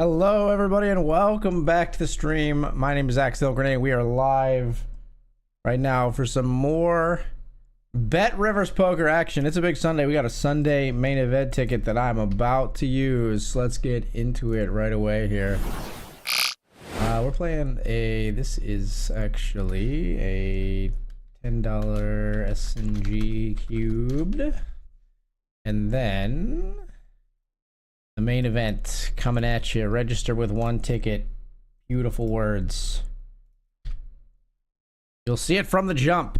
Hello everybody and welcome back to the stream. My name is Zach Grenade. We are live right now for some more BETRIVERS poker action. It's a big Sunday. We got a Sunday main event ticket that I'm about to use. Let's get into it right away here. We're playing this is actually a $10 SNG cubed. And then the main event coming at you. Register with one ticket. Beautiful words. You'll see it from the jump.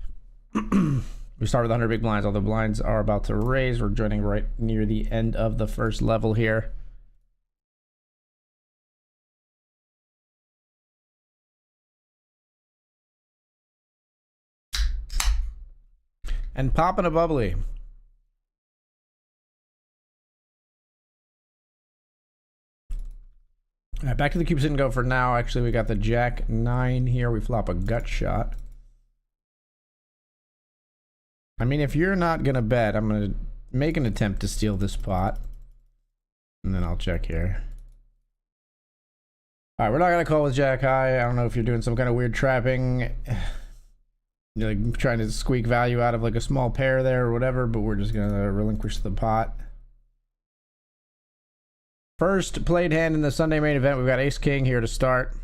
We start with 100 big blinds. All the blinds are about to raise. We're joining right near the end of the first level here. And popping a bubbly. All right, back to the cube sit and go for now. Actually, we got the Jack 9 here. We flop a gut shot. I mean, if you're not going to bet, I'm going to make an attempt to steal this pot. And then I'll check here. All right, we're not going to call with Jack high. I don't know if you're doing some kind of weird trapping. You're like trying to squeak value out of like a small pair there or whatever, but we're just going to relinquish the pot. First played hand in the Sunday main event. We've got Ace King here to start.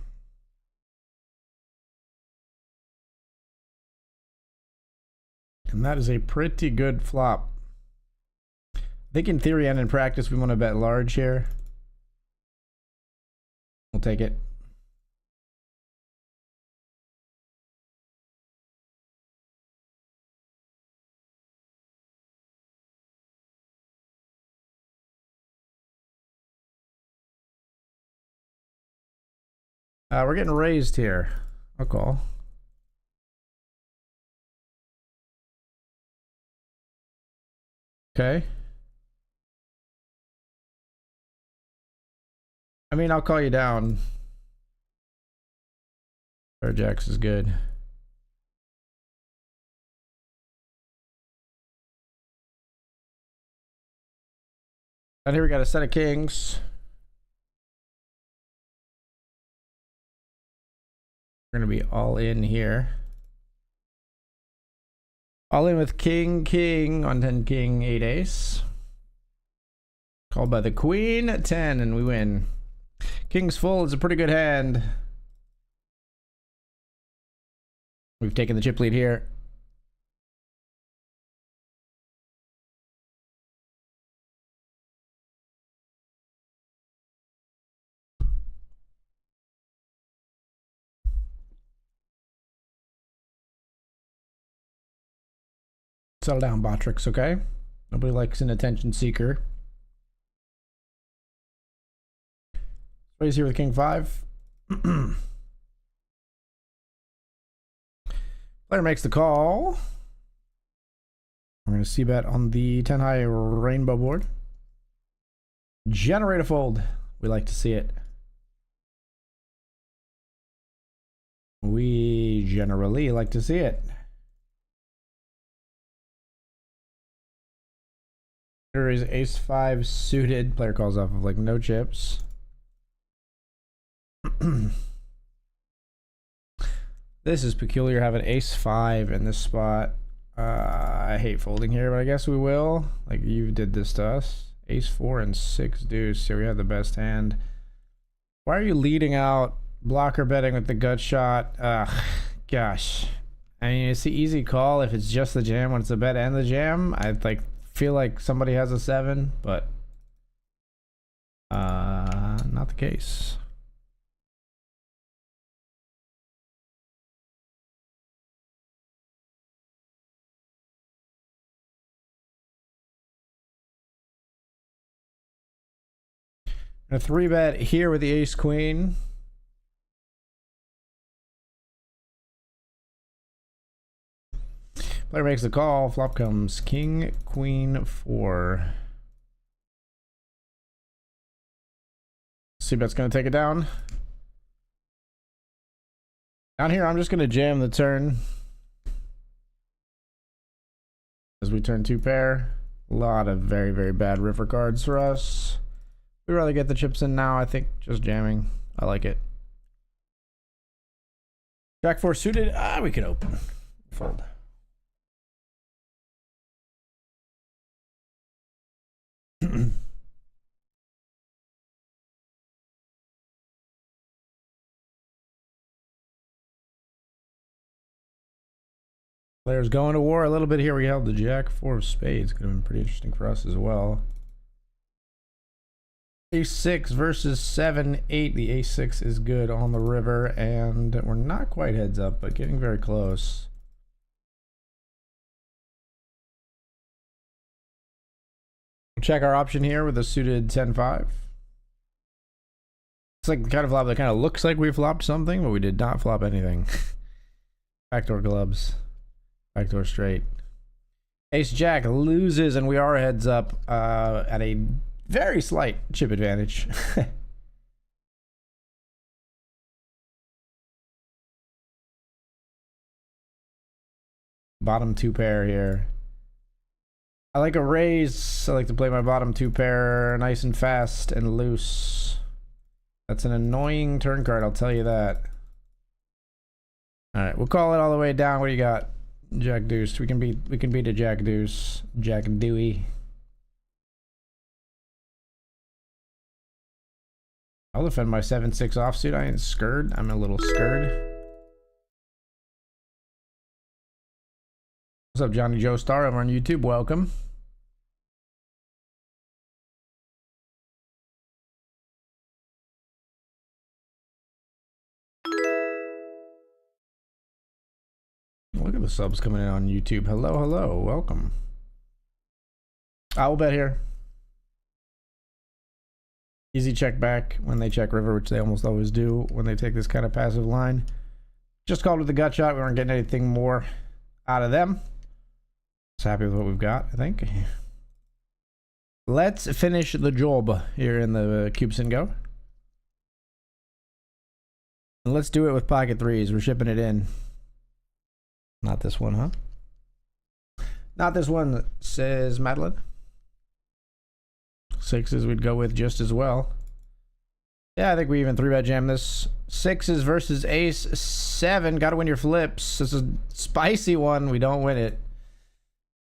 And that is a pretty good flop. I think in theory and in practice we want to bet large here. We'll take it. We're getting raised here. I'll call. Okay. I mean, I'll call you down. Pair jacks is good. And here we got a set of kings. We're gonna be all in here. All in with king, king on 10 king, 8 ace. Called by the queen at 10 and we win. King's full is a pretty good hand. We've taken the chip lead here. Settle down, Botrix, okay? Nobody likes an attention seeker. Raise here with King 5. Player makes the call. We're going to see bet on the 10 high rainbow board. Generate a fold. We like to see it. We generally like to see it. Here is ace 5 suited. Player calls off of like no chips. This is peculiar having ace 5 in this spot. I hate folding here, but I guess we will. Like you did this to us. Ace 4 and 6 deuce. Here we have the best hand. Why are you leading out blocker betting with the gut shot? Gosh. I mean, it's the easy call if it's just the jam when it's the bet and the jam. I'd like feel like somebody has a 7, but not the case. A 3-bet here with the ace queen. Player makes the call. Flop comes king, queen, 4. C-bet's gonna take it down. Down here, I'm just gonna jam the turn. As we turn 2 pair. A lot of very, very bad river cards for us. We'd rather get the chips in now. I think just jamming. I like it. Jack 4 suited. We can open. Fold. Players going to war a little bit here. We held the Jack 4 of spades. Could have been pretty interesting for us as well. Ace 6 versus 7 8. The ace 6 is good on the river, and we're not quite heads up, but getting very close. Check our option here with a suited 10-5. It's like the kind of flop that kind of looks like we flopped something, but we did not flop anything. Backdoor clubs. Backdoor straight. Ace Jack loses, and we are heads up at a very slight chip advantage. Bottom 2 pair here. I like a raise. I like to play my bottom 2 pair nice and fast and loose. That's an annoying turn card, I'll tell you that. Alright, we'll call it all the way down. What do you got? Jack deuce. We can beat a Jack deuce. Jack Dewey. I'll defend my 7-6 offsuit. I ain't scared. I'm a little scared. What's up, Johnny Joe Star over on YouTube? Welcome. Look at the subs coming in on YouTube. Hello, hello, welcome. I will bet here. Easy check back when they check river, which they almost always do when they take this kind of passive line. Just called with the gut shot. We weren't getting anything more out of them. Just happy with what we've got, I think. Let's finish the job here in the cubes and go. And let's do it with pocket threes. We're shipping it in. Not this one, huh? Not this one, says Madeline. Sixes we'd go with just as well. Yeah, I think we even 3-bet jam this. Sixes versus ace 7. Gotta win your flips. This is a spicy one. We don't win it.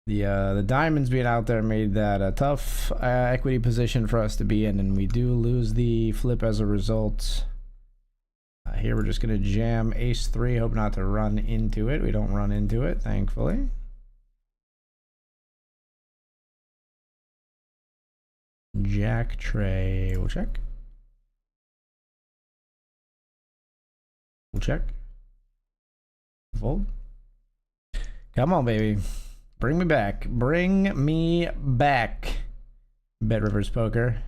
The diamonds being out there made that a tough equity position for us to be in, and we do lose the flip as a result. Here we're just gonna jam ace 3. Hope not to run into it. We don't run into it, thankfully. Jack tray. We'll check. We'll check. Fold. Come on, baby. Bring me back. Bring me back. BETRIVERS poker.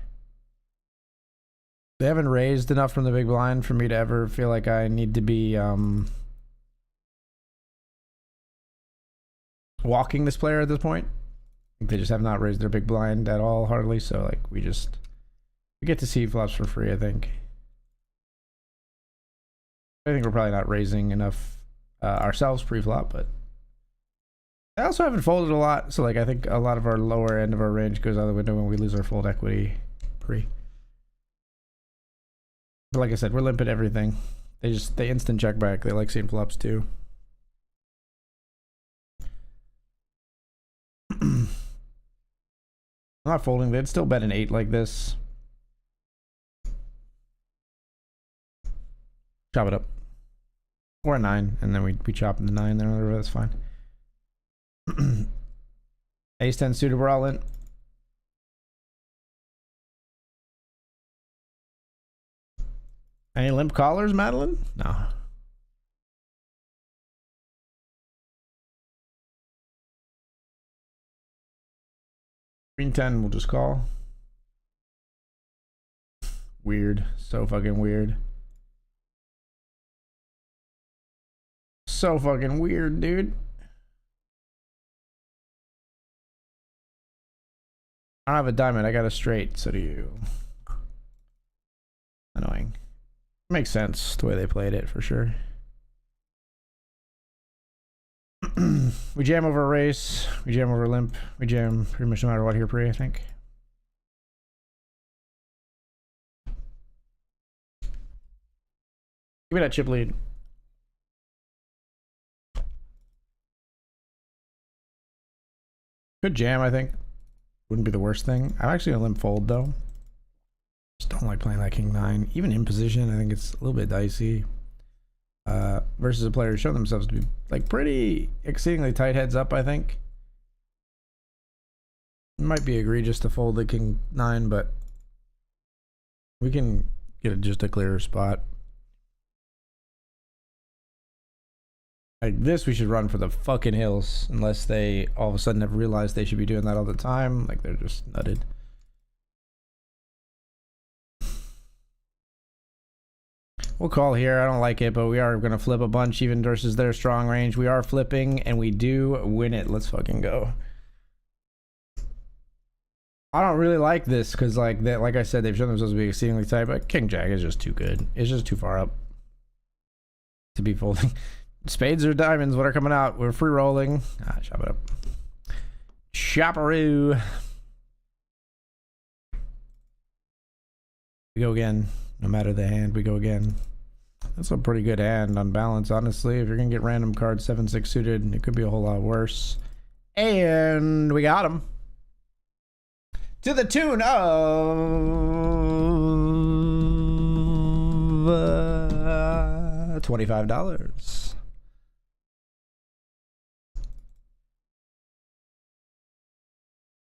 They haven't raised enough from the big blind for me to ever feel like I need to be walking this player at this point. They just have not raised their big blind at all, hardly. So like we get to see flops for free, I think. I think we're probably not raising enough ourselves pre-flop, but I also haven't folded a lot. So like I think a lot of our lower end of our range goes out the window when we lose our fold equity pre. But like I said, we're limping everything. They instant check back. They like seeing flops too. I'm not folding. They'd still bet an 8 like this. Chop it up. Or a 9, and then we chop in the 9 there. That's fine. Ace 10 suited, we're all in. Any limp callers, Madeline? No. Green 10, we'll just call. Weird. So fucking weird. So fucking weird, dude. I don't have a diamond. I got a straight. So do you. Annoying. Makes sense the way they played it for sure. We jam over a race. We jam over limp. We jam pretty much no matter what here pre, I think. Give me that chip lead. Good jam, I think. Wouldn't be the worst thing. I'm actually gonna limp fold though. Just don't like playing that king 9. Even in position, I think it's a little bit dicey. Versus a player who shown themselves to be like pretty exceedingly tight heads up, I think. It might be egregious to fold the king 9, but we can get just a clearer spot. Like this, we should run for the fucking hills, unless they all of a sudden have realized they should be doing that all the time. Like they're just nutted. We'll call here. I don't like it, but we are going to flip a bunch even versus their strong range. We are flipping, and we do win it. Let's fucking go. I don't really like this because, like I said, they've shown themselves to be exceedingly tight, but King Jack is just too good. It's just too far up to be folding. Spades or diamonds, what are coming out? We're free rolling. Ah, chop it up. Chopperoo. We go again. No matter the hand, we go again. That's a pretty good hand on balance, honestly. If you're gonna get random cards 7-6 suited, it could be a whole lot worse. And we got him. To the tune of $25.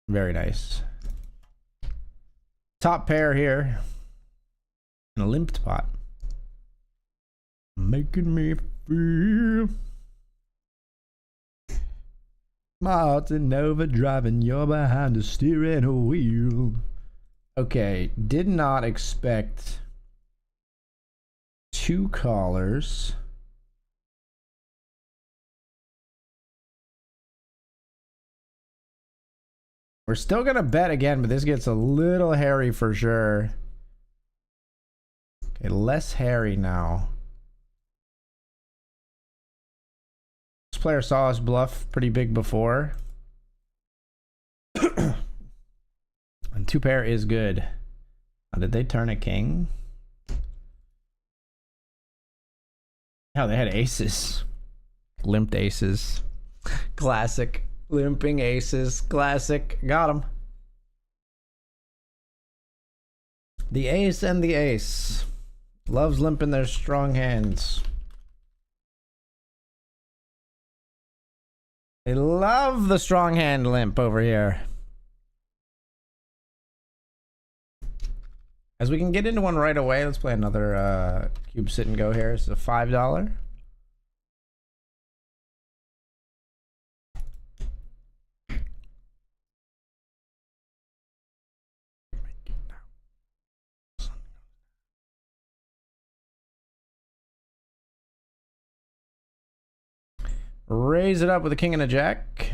Very nice. Top pair here. And a limped pot. Making me feel my heart's in overdrive and you're behind the steering wheel. Okay, did not expect 2 callers. We're still gonna bet again, but this gets a little hairy for sure. Okay, less hairy now. This player saw us bluff pretty big before. And 2 pair is good. Did they turn a king? Hell, they had aces. Limped aces. Classic. Limping aces. Classic. Got him. The ace and the ace. Loves limping their strong hands. They love the strong hand limp over here. As we can get into one right away, let's play another cube sit and go here. It's a $5. Raise it up with a king and a jack.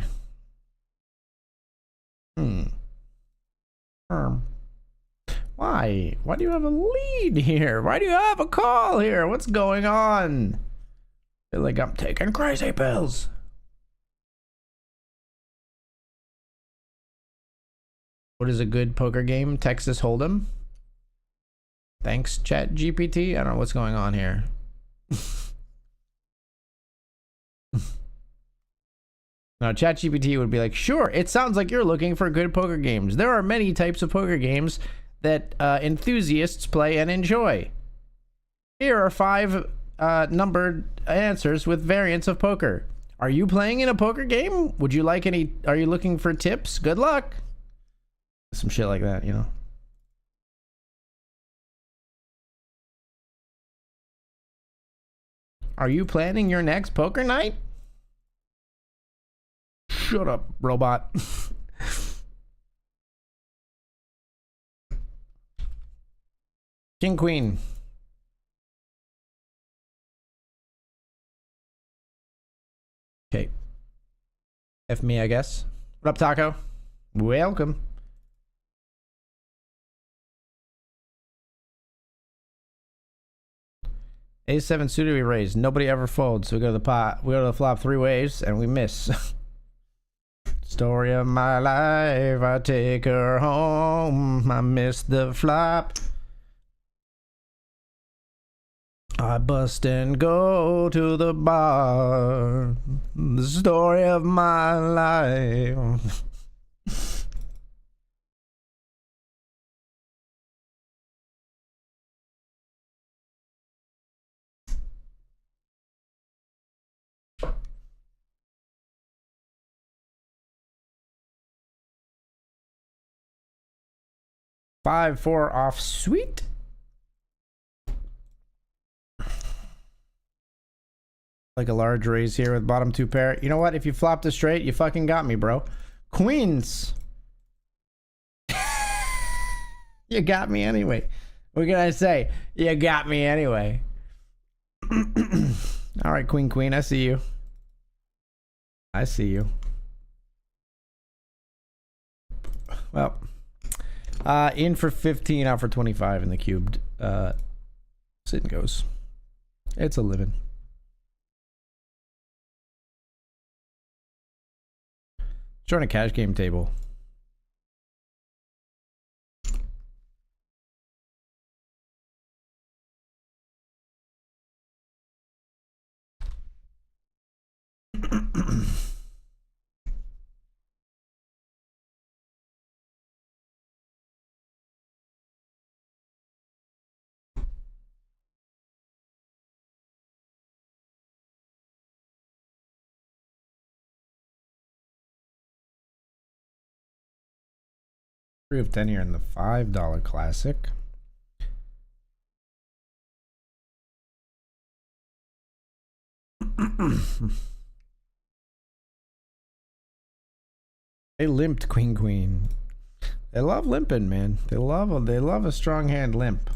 Why? Why do you have a lead here? Why do you have a call here? What's going on? I feel like I'm taking crazy pills. What is a good poker game? Texas Hold'em. Thanks, Chat GPT. I don't know what's going on here. Now, ChatGPT would be like, sure, it sounds like you're looking for good poker games. There are many types of poker games that enthusiasts play and enjoy. Here are 5 numbered answers with variants of poker. Are you playing in a poker game? Would you like any? Are you looking for tips? Good luck. Some shit like that, you know. Are you planning your next poker night? Shut up, robot. King, queen. Okay. F me, I guess. What up, Taco? Welcome. A7 suited, we raise. Nobody ever folds. So we go to the pot. We go to the flop 3 ways and we miss. Story of my life. I take her home. I miss the flop. I bust and go to the bar. The story of my life. Five, four off, sweet. Like a large raise here with bottom two pair. You know what? If you flopped it straight, you fucking got me, bro. Queens. You got me anyway. What can I say? You got me anyway. All right, queen, queen. I see you. I see you. Well, in for 15, out for 25 in the cubed. Sit and goes. It's a living. Join a cash game table. Three of 10 here in the $5 classic. They limped queen queen. They love limping, man. They love a strong hand limp.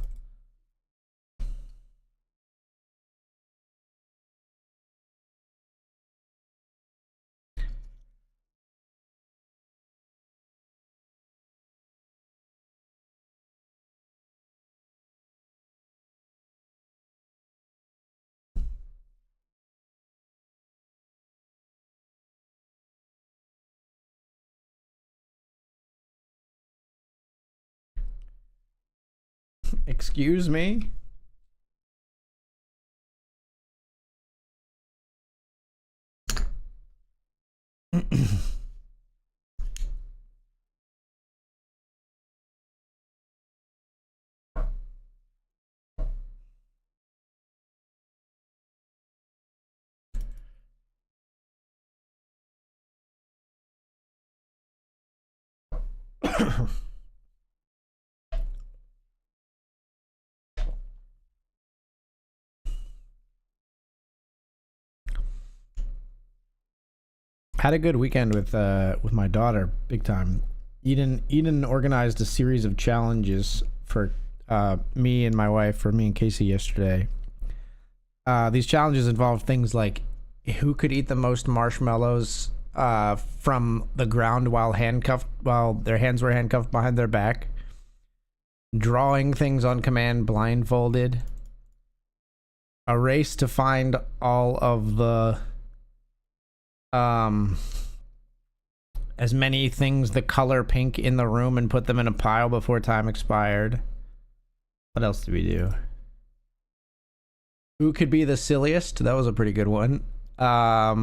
Excuse me? Had a good weekend with my daughter, big time. Eden organized a series of challenges for me and my wife, for me and Casey yesterday. These challenges involved things like who could eat the most marshmallows from the ground while their hands were handcuffed behind their back, drawing things on command blindfolded, a race to find all of the as many things the color pink in the room and put them in a pile before time expired. What else did we do? Who could be the silliest? That was a pretty good one. I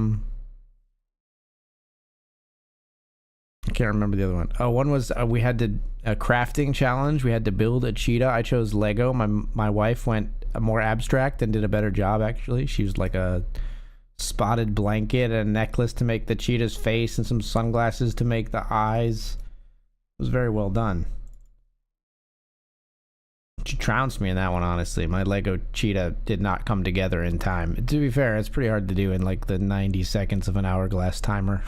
can't remember the other one. Oh, one was we had a crafting challenge. We had to build a cheetah. I chose Lego. My wife went more abstract and did a better job, actually. She used like a spotted blanket and a necklace to make the cheetah's face and some sunglasses to make the eyes. It was very well done. She trounced me in that one, honestly. My Lego cheetah did not come together in time. To be fair, it's pretty hard to do in like the 90 seconds of an hourglass timer.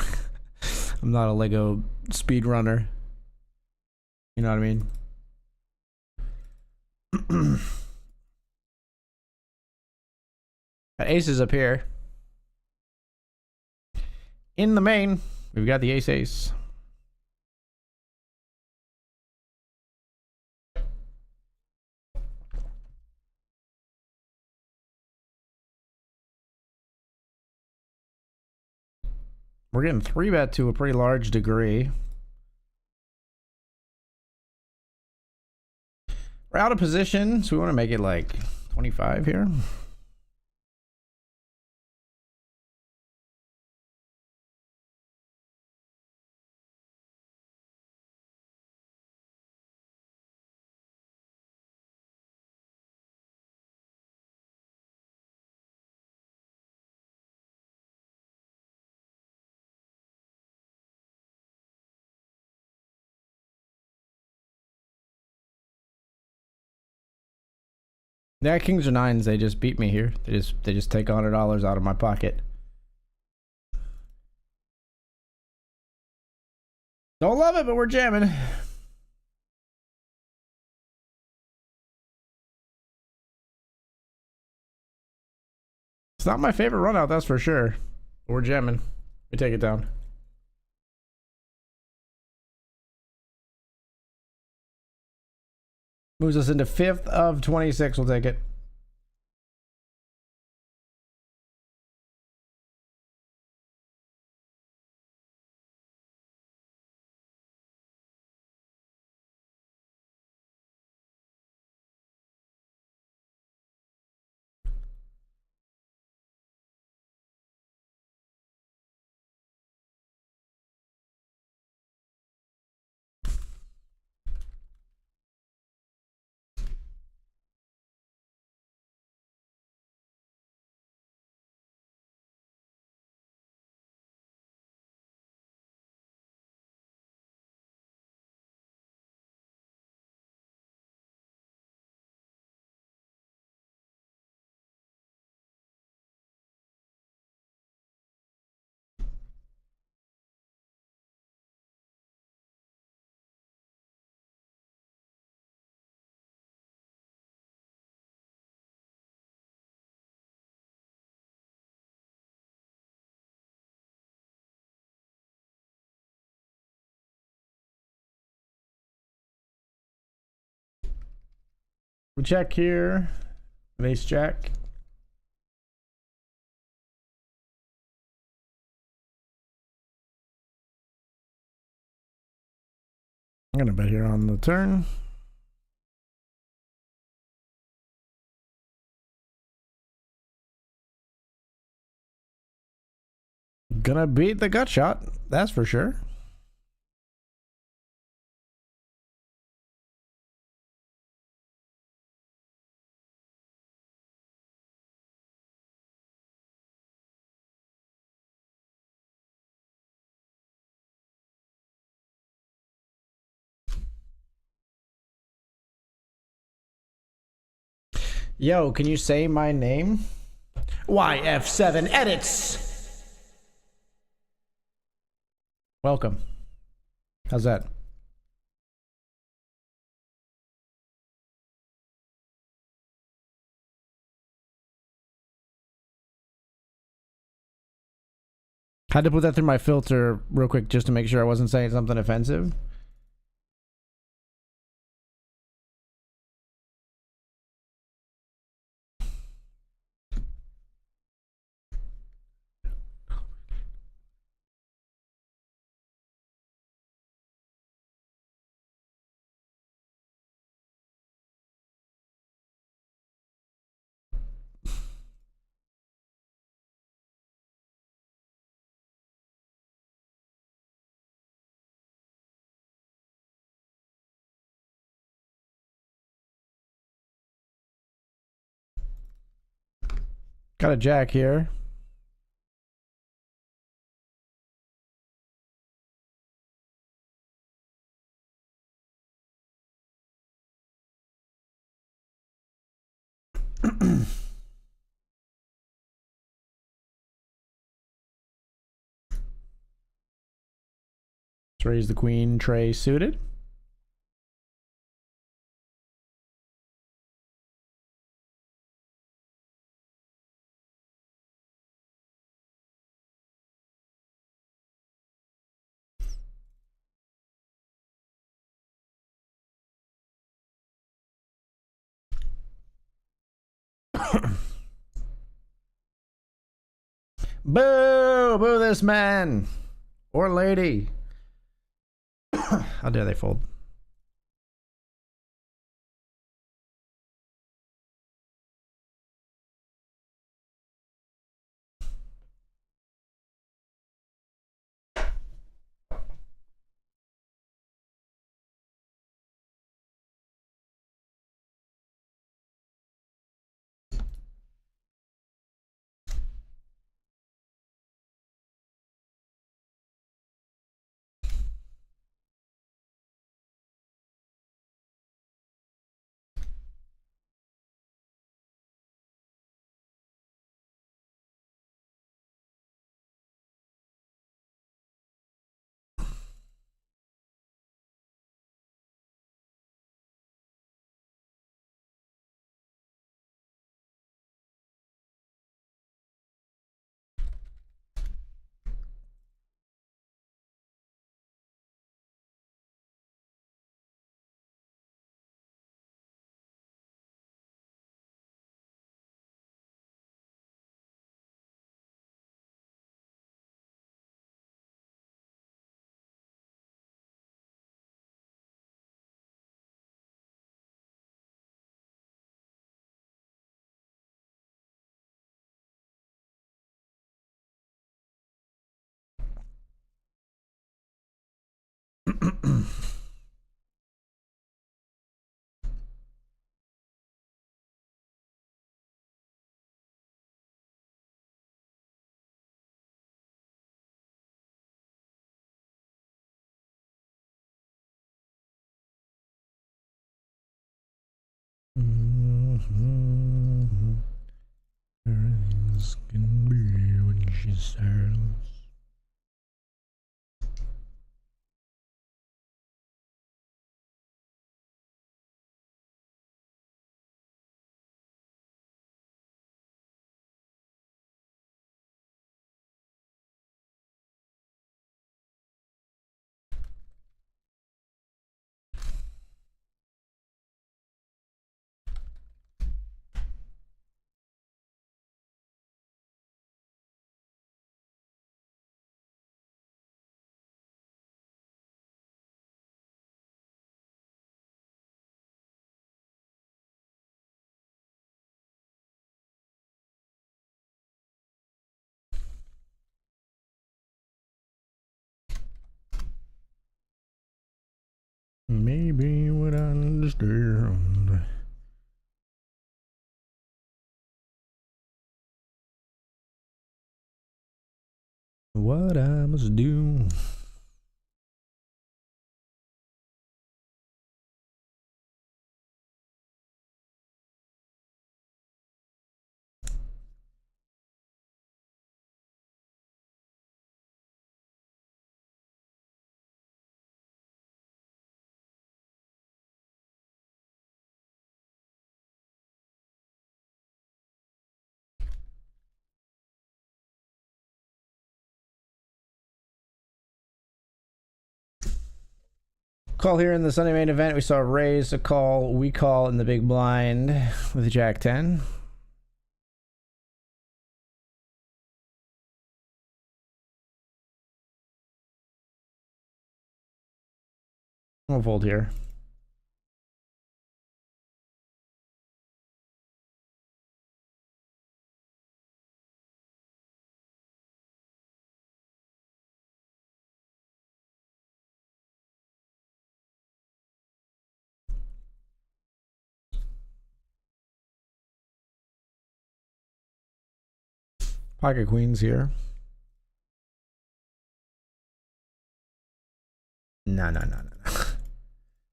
I'm not a Lego speedrunner. You know what I mean? Got aces up here. In the main, we've got the ace. We're getting 3-bet to a pretty large degree. We're out of position, so we want to make it like 25 here. Yeah, kings or nines, they just beat me here. They just take $100 out of my pocket. Don't love it, but we're jamming. It's not my favorite run out, that's for sure. We're jamming. We take it down. Moves us into 5th of 26. We'll take it. We check here. Ace jack. I'm gonna bet here on the turn. Gonna beat the gut shot, that's for sure. Yo, can you say my name? YF7 edits. Welcome. How's that? Had to put that through my filter real quick just to make sure I wasn't saying something offensive. Got a jack here. Let's raise the queen tray suited. Boo! Boo this man! Or lady. How dare they fold? Everything's gonna be when she sails. Maybe would understand what I must do. Call here in the Sunday main event. We saw raise a call. We call in the big blind with Jack 10. We'll fold here. Pocket queens here. No.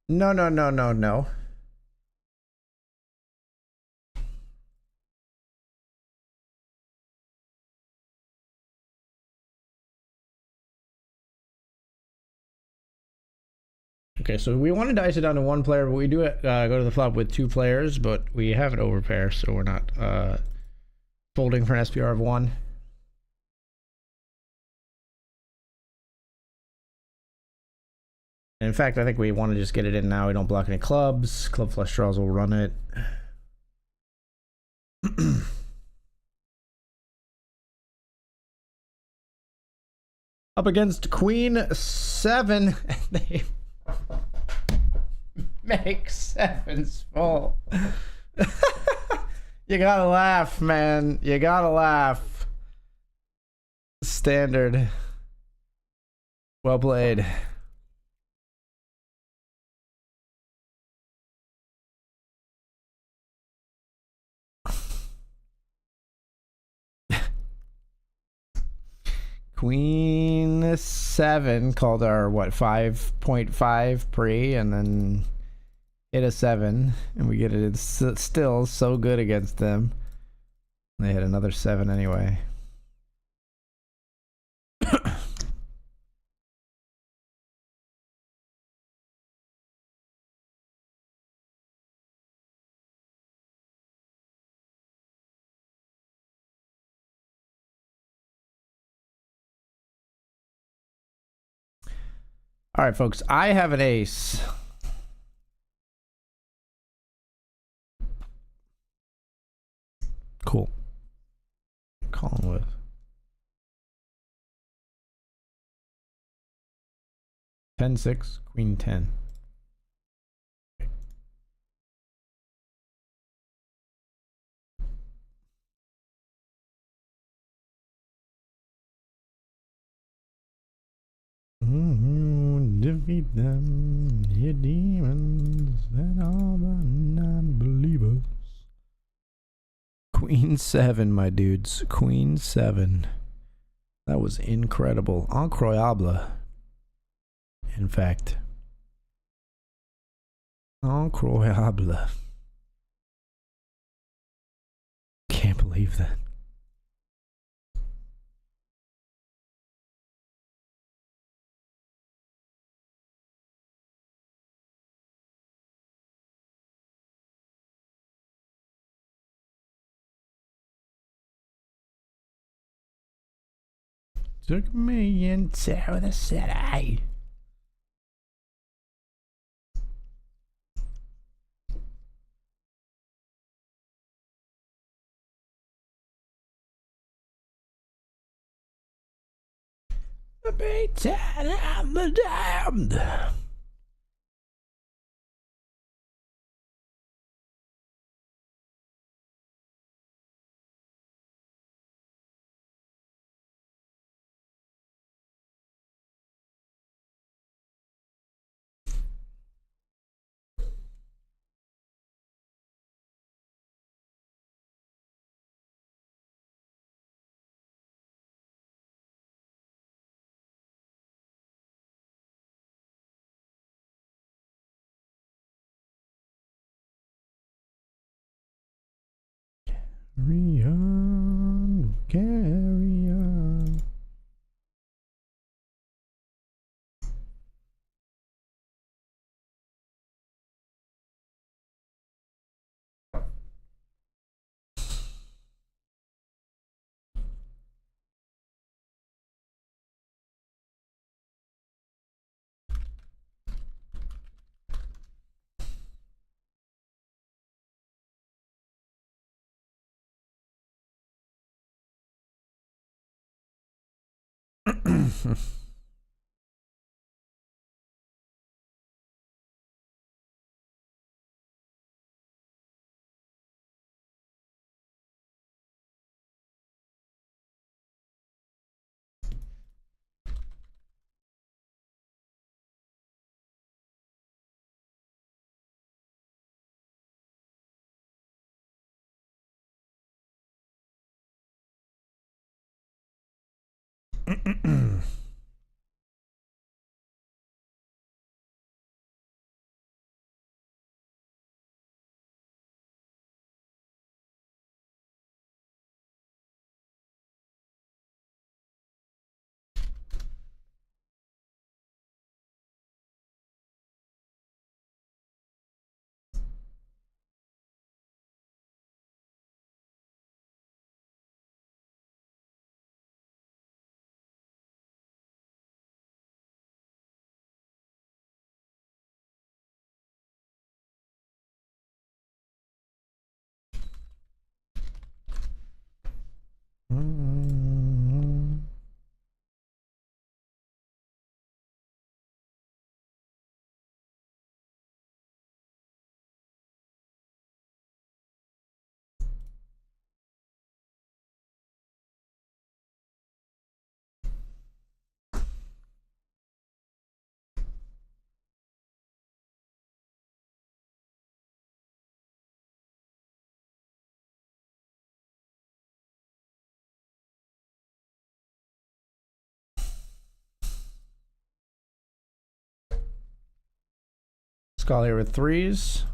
No. Okay, so we wanted to ice it down to one player, but we do go to the flop with two players, but we have an overpair, so we're not folding for an SPR of one. And in fact, I think we want to just get it in now. We don't block any clubs. Club flush draws will run it. Up against Queen 7. They make sevens full. You gotta laugh, man. You gotta laugh. Standard. Well played. Queen 7 called our, what, 5.5 pre, and then hit a 7, and we get it. It's still so good against them. They hit another 7 anyway. All right, folks, I have an ace. Cool. Calling with. Ten, 6, Queen 10. Defeat them, your demons, and all the non-believers. Queen 7, my dudes. Queen 7. That was incredible. Incroyable. In fact. Incroyable. believe that. Took me into the city. The beaten and the damned. Carry on, carry on. Skull here with threes.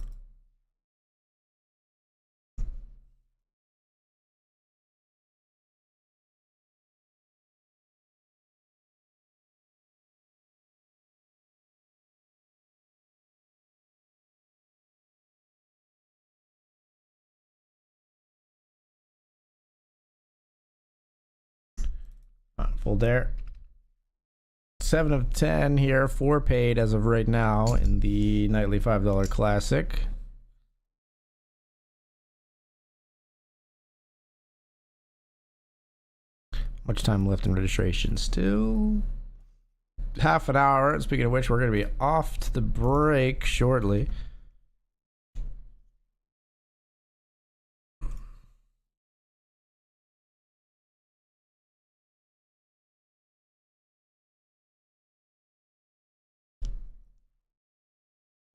Full dare. 7 of 10 here, 4 paid as of right now in the nightly $5 classic. Much time left in registration? Still half an hour. Speaking of which, we're going to be off to the break shortly.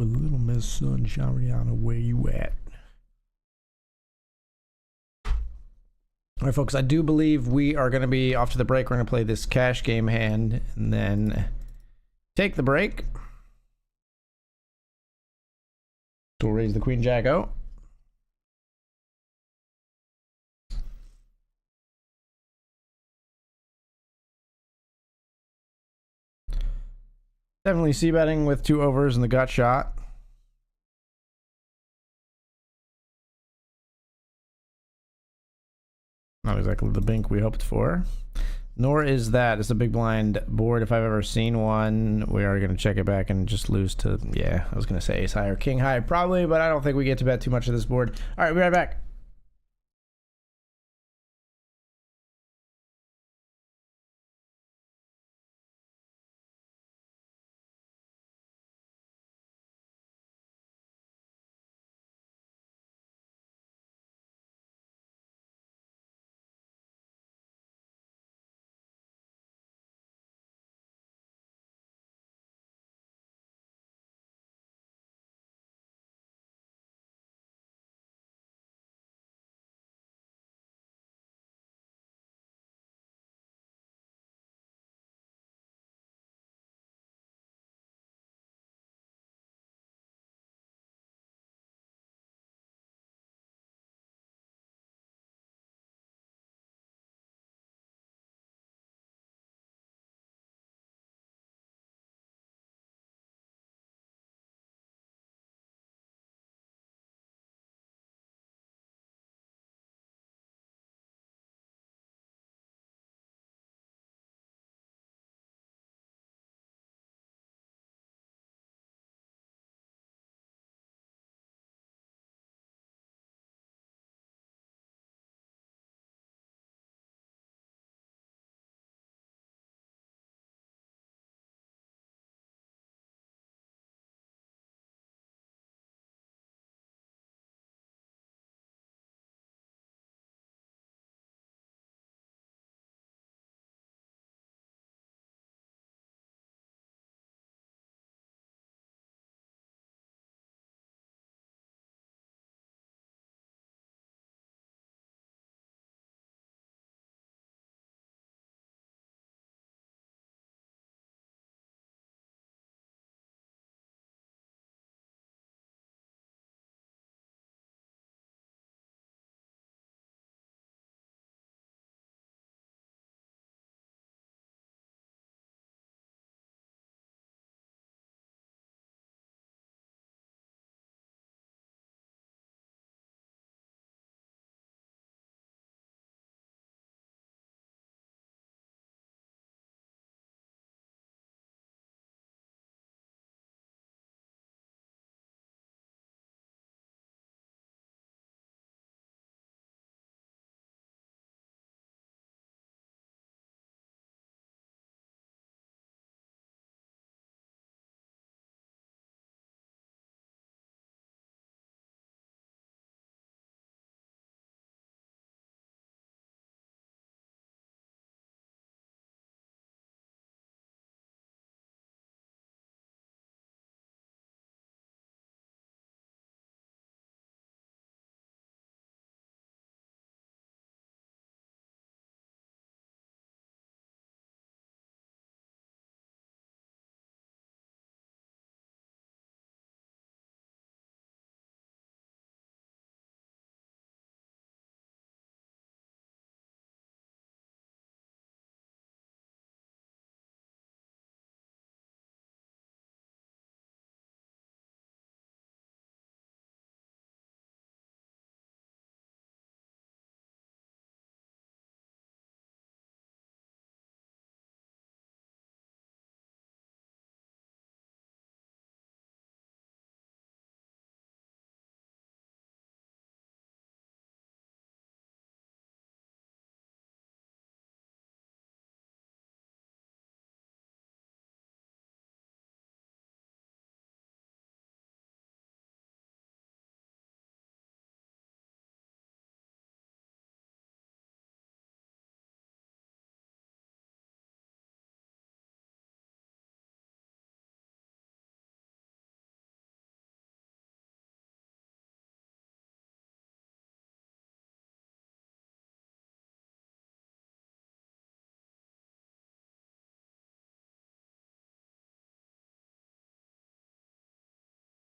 With Little Miss Sunshine, Rihanna, where you at? All right, folks, I do believe we are going to be off to the break. We're going to play this cash game hand and then take the break. So we'll raise the Queen Jack out. Definitely c-betting with 2 overs in the gut shot. Not exactly the bink we hoped for. Nor is that. It's a big blind board if I've ever seen one. We are going to check it back and just lose to, yeah, I was going to say ace high or king high probably, but I don't think we get to bet too much of this board. All right, we'll be right back.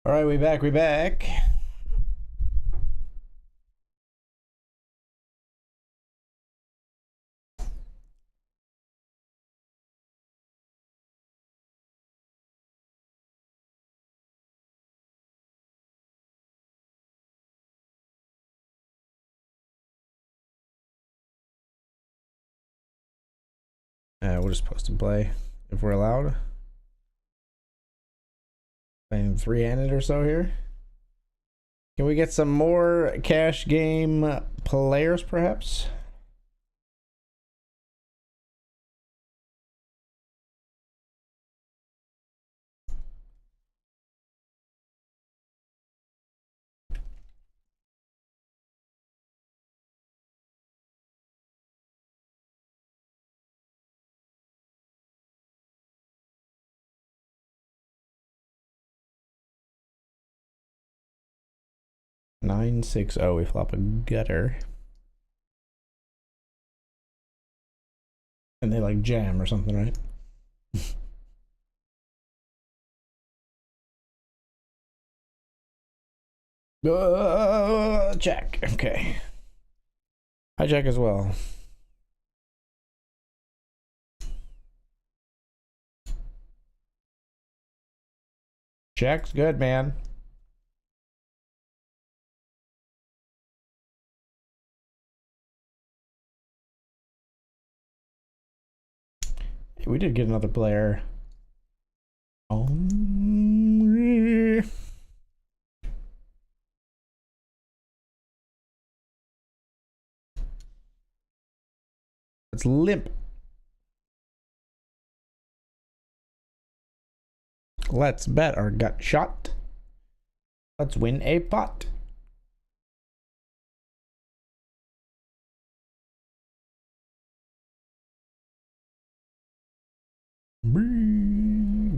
All right, we back. We'll just post and play if we're allowed. Playing three-handed or so here. Can we get some more cash game players, perhaps? Nine, 6, oh, we flop a gutter. And they like jam or something, right? Check. Okay. Hijack as well. Check's good, man. Hey, we did get another player. Oh. Let's limp. Let's bet our gut shot. Let's win a pot.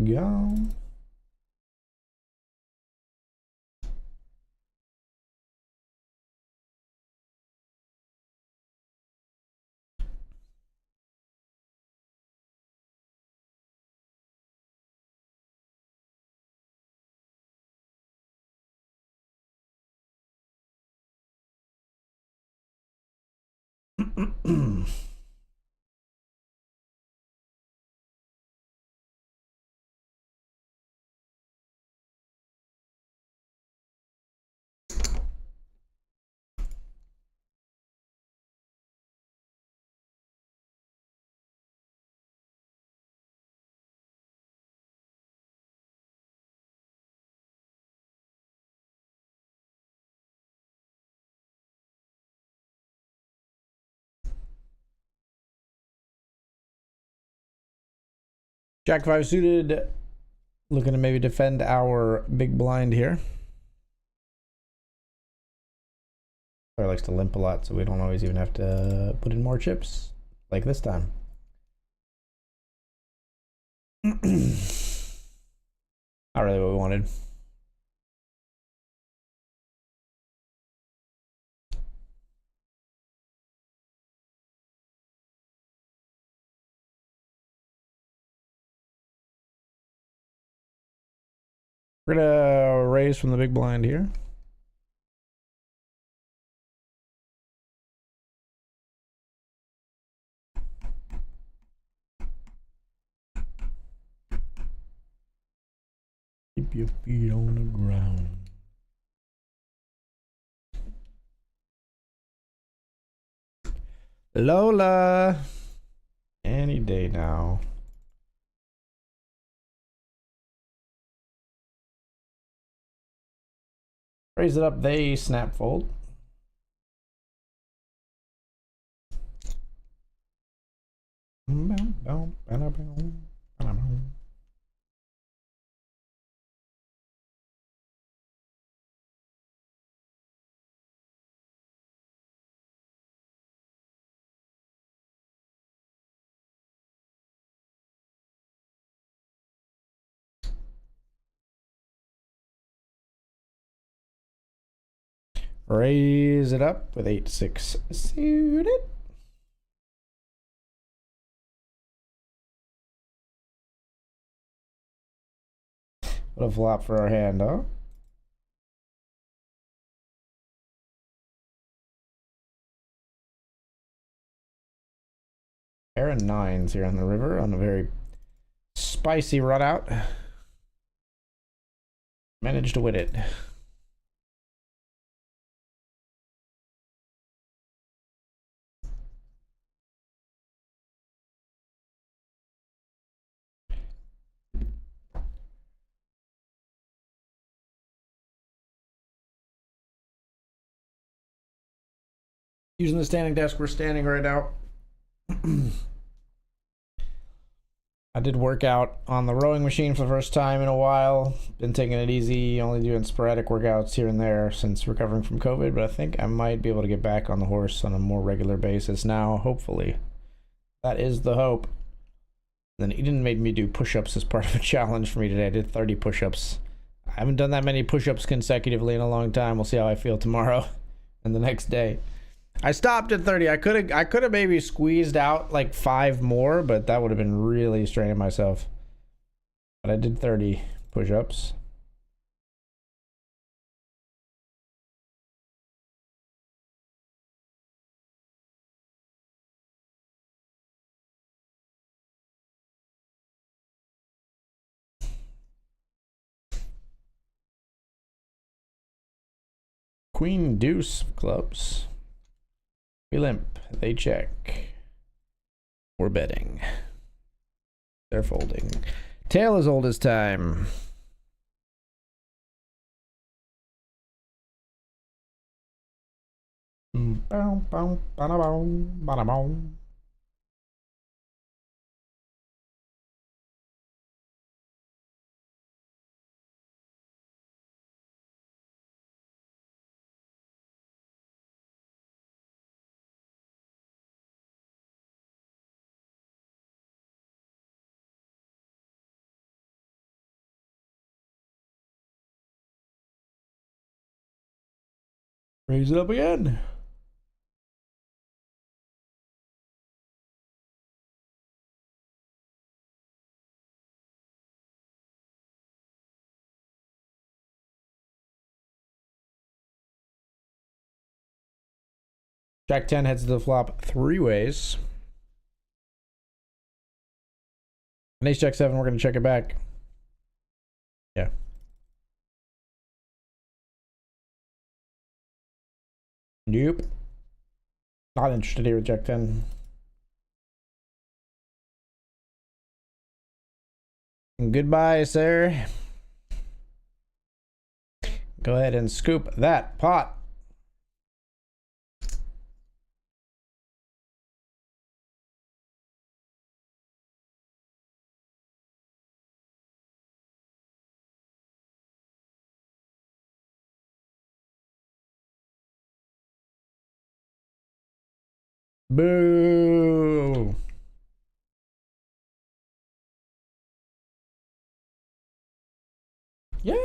Go. Jack 5 suited, looking to maybe defend our big blind here. Player likes to limp a lot, so we don't always even have to put in more chips, like this time. Not really what we wanted. We're gonna raise from the big blind here. Keep your feet on the ground. Lola. Any day now. Raise it up, they snap fold. Raise it up with 8-6 suited. What a flop for our hand, huh? Pair of 9s here on the river on a very spicy run out. Managed to win it. Using the standing desk we're standing right now. I did work out on the rowing machine for the first time in a while. Been taking it easy, only doing sporadic workouts here and there since recovering from COVID, but I think I might be able to get back on the horse on a more regular basis now, hopefully. That is the hope. Then Eden made me do push-ups as part of a challenge for me today. I did 30 push-ups. I haven't done that many push-ups consecutively in a long time. We'll see how I feel tomorrow and the next day. I stopped at 30. I could have maybe squeezed out like 5 more, but that would have been really straining myself. But I did 30 push-ups. Queen deuce clubs. We limp. They check. We're betting. They're folding. Tail as old as time. Raise it up again. Jack 10 heads to the flop 3 ways. And ace jack 7, we're going to check it back. Yeah. Nope. Not interested here with jack 10. Goodbye, sir. Go ahead and scoop that pot. Boo. Yay.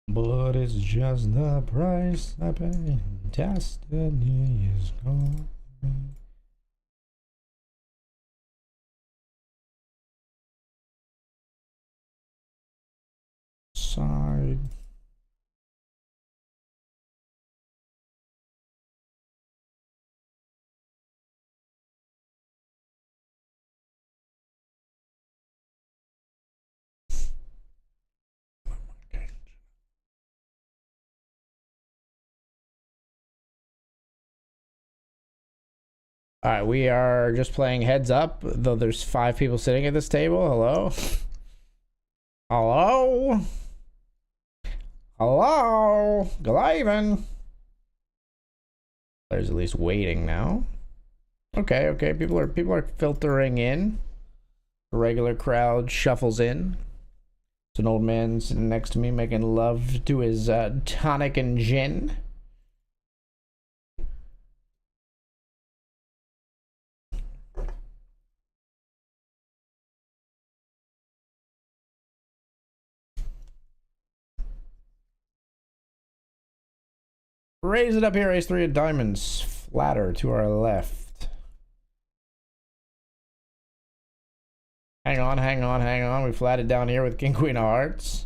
But it's just the price I pay. Destiny is gone. Side. All right, we are just playing heads up, though there's 5 people sitting at this table. Hello? Hello? Hello? Glavin. There's at least waiting now. Okay, okay. People are filtering in. The regular crowd shuffles in. It's an old man sitting next to me making love to his tonic and gin. Raise it up here, ace 3 of diamonds. Flatter to our left. Hang on, hang on, hang on. We flatted down here with king, queen of hearts.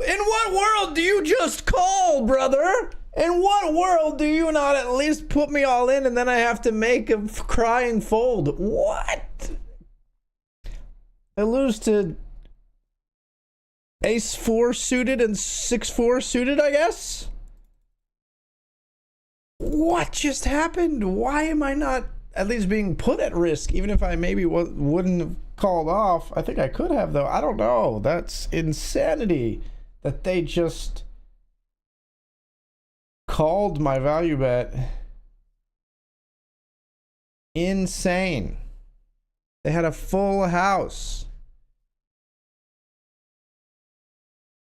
In what world do you just call, brother? In what world do you not at least put me all in and then I have to make a crying fold? What? I lose to ace 4 suited and 6-4 suited, I guess? What just happened? Why am I not at least being put at risk? Even if I maybe wouldn't have called off. I think I could have, though. I don't know. That's insanity that they just called my value bet. Insane. They had a full house.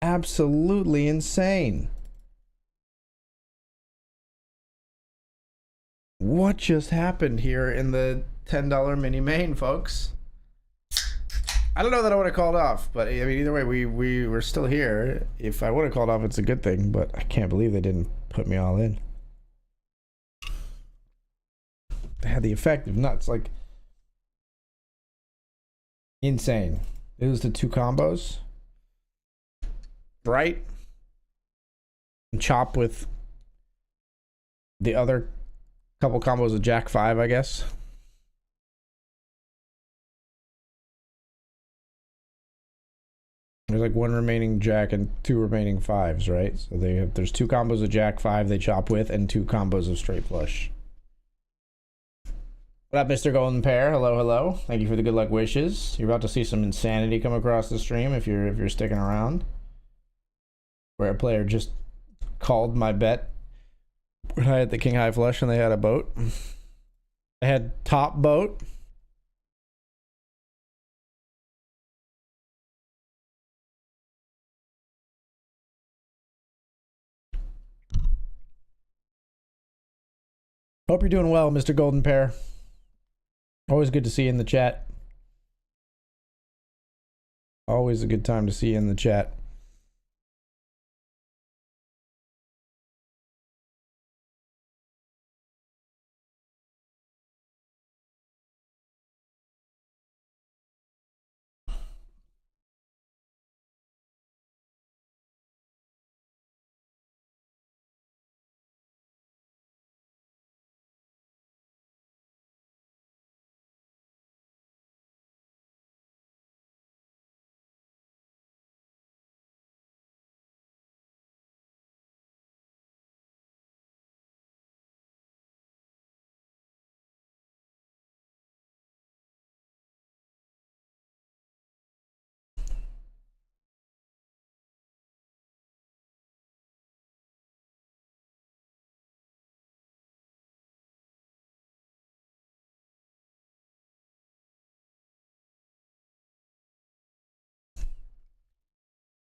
Absolutely insane. What just happened here in the $10 mini main, folks? I don't know that I would have called off, but I mean, either way, we were still here. If I would have called off, it's a good thing, but I can't believe they didn't put me all in. They had the effect of nuts, like insane. It was the 2 combos, right? And chop with the other couple combos of Jack 5, I guess. There's like 1 remaining Jack and 2 remaining 5s, right? So there's 2 combos of Jack 5 they chop with and 2 combos of straight flush. What up, Mr. Golden Pair? Hello, hello. Thank you for the good luck wishes. You're about to see some insanity come across the stream if you're sticking around. Where a player just called my bet when I had the king high flush and they had a boat. They had top boat. Hope you're doing well, Mr. Golden Pair. Always good to see you in the chat. Always a good time to see you in the chat.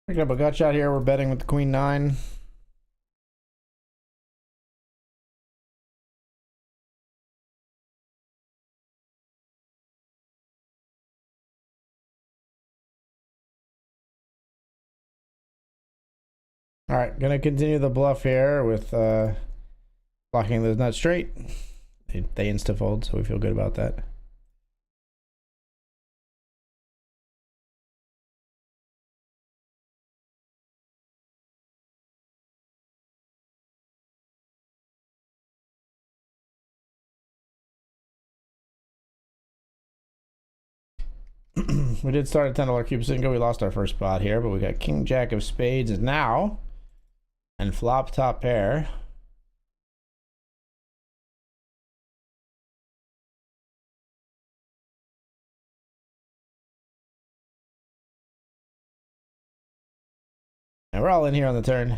Pick up a gut shot here. We're betting with the queen 9. All right, gonna continue the bluff here with blocking those nuts straight. They insta fold, so we feel good about that. We did start at $10 cube single. We lost our first spot here, but we got king jack of spades now, and flop top pair. And we're all in here on the turn.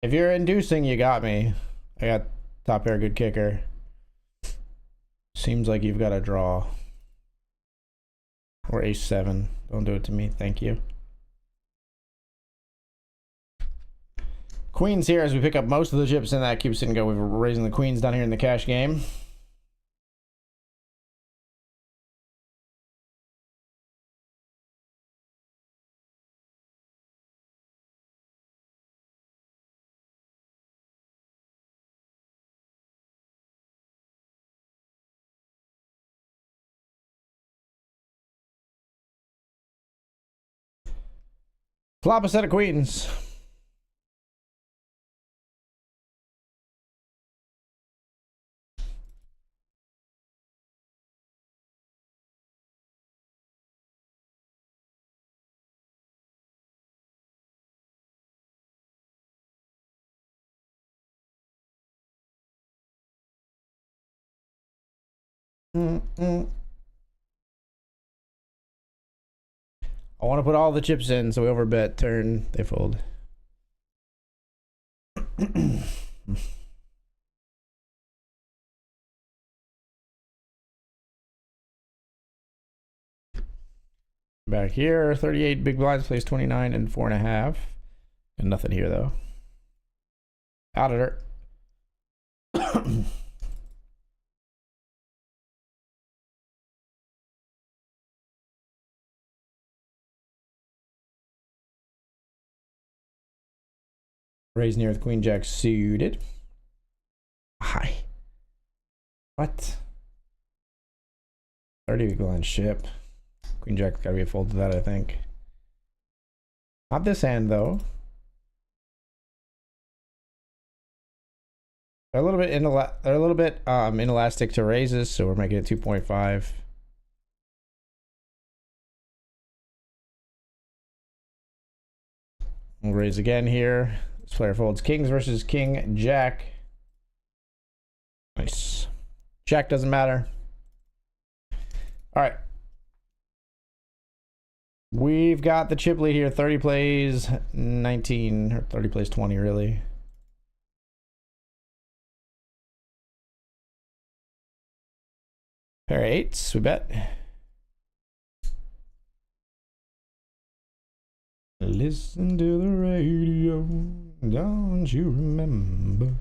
If you're inducing, you got me. I got top pair, good kicker. Seems like you've got a draw. Or ace 7. Don't do it to me. Thank you. Queens here as we pick up most of the chips in that cube sit and go. We're raising the queens down here in the cash game. Flop a set of queens. I want to put all the chips in, so we overbet. Turn, they fold. Back here, 38 big blinds, plays 29 and 4.5. And nothing here though. Auditor. Raise near with queen jack suited. Hi. What? 30 big blind ship. Queen jack's gotta be a fold to that, I think. Not this hand though. They're a little bit inelastic to raises, so we're making it 2.5. We'll raise again here. This player folds kings versus king jack. Nice. Jack doesn't matter. All right. We've got the chip lead here. 30 plays 19, or 30 plays 20 really. Pair of eights, we bet. Listen to the radio, don't you remember?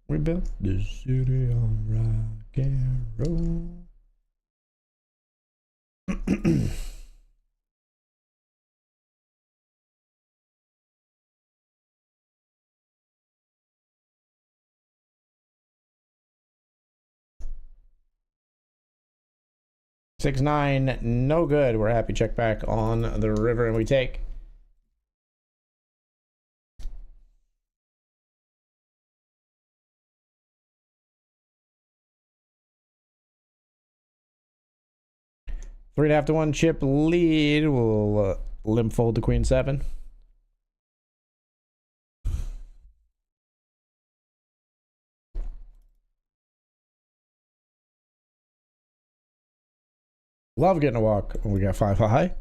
We built this city on rock and roll. 6-9, no good. We're happy. Check back on the river, and we take. Three and a half to 1 chip lead. We'll limp fold to queen 7. Love getting a walk when we got 5 high.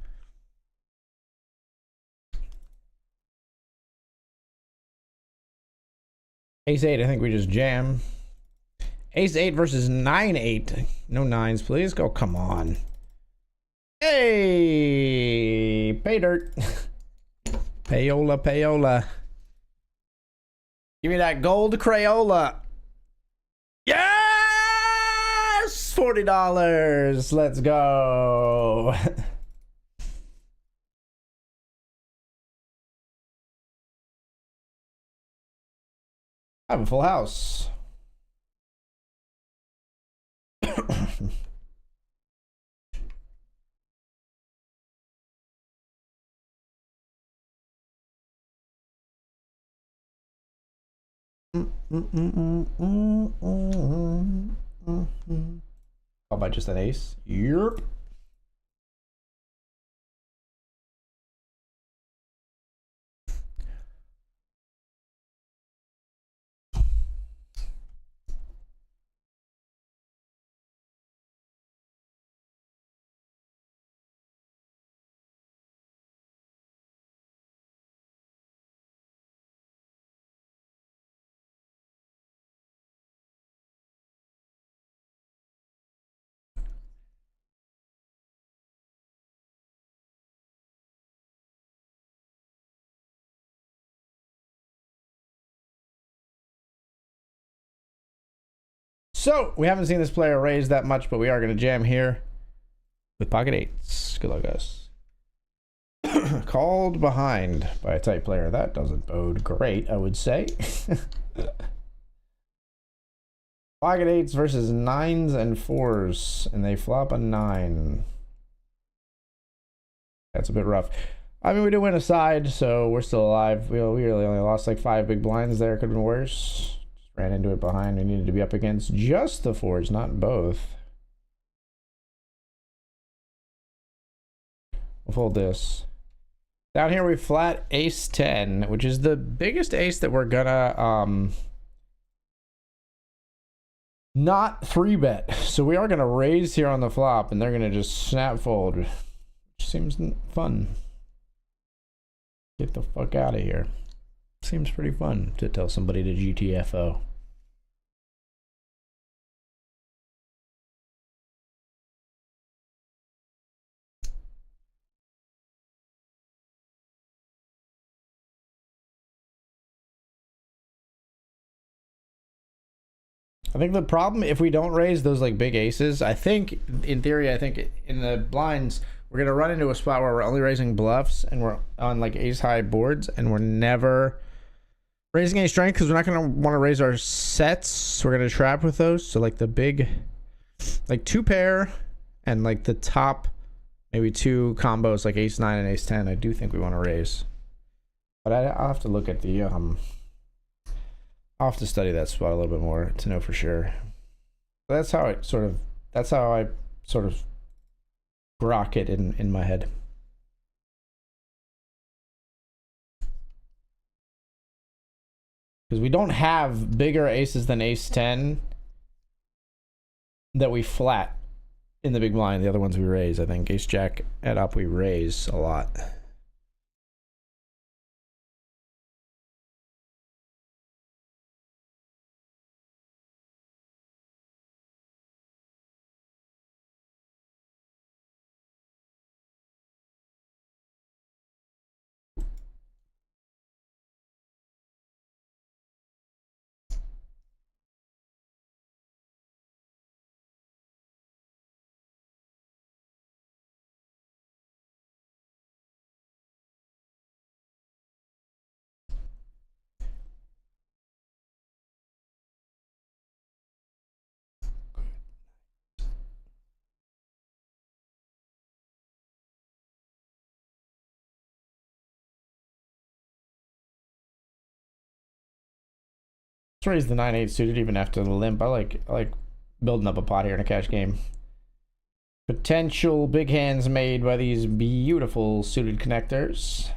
Ace 8, I think we just jam. Ace 8 versus 9-8. No nines, please. Go, come on. Hey, pay dirt. Payola, payola. Give me that gold Crayola. Yeah! $40. Let's go. I have a full house. Oh, by just an ace? Yep. So, we haven't seen this player raise that much, but we are going to jam here with pocket eights. Good luck, guys. Called behind by a tight player. That doesn't bode great, I would say. Pocket eights versus 9s and 4s, and they flop a 9. That's a bit rough. I mean, we did win a side, so we're still alive. We really only lost like 5 big blinds there. Could have been worse. Just ran into it behind. We needed to be up against just the fours, not both. We'll fold this. Down here we flat ace 10, which is the biggest ace that we're gonna not 3-bet. So we are gonna raise here on the flop, and they're gonna just snap fold, which seems fun. Get the fuck out of here. Seems pretty fun to tell somebody to GTFO. I think the problem, if we don't raise those like big aces, I think in theory, I think in the blinds, we're going to run into a spot where we're only raising bluffs and we're on like ace high boards and we're never raising any strength because we're not going to want to raise our sets. So we're going to trap with those. So like the big, like 2 pair and like the top, maybe 2 combos like ace 9 and ace 10. I do think we want to raise. But I'll have to look at the, I'll have to study that spot a little bit more to know for sure. But that's how I sort of grok it in my head. Because we don't have bigger aces than ace 10 that we flat in the big blind. The other ones we raise. I think ace jack at up we raise a lot. Let's raise the 9-8 suited even after the limp. I like building up a pot here in a cash game. Potential big hands made by these beautiful suited connectors.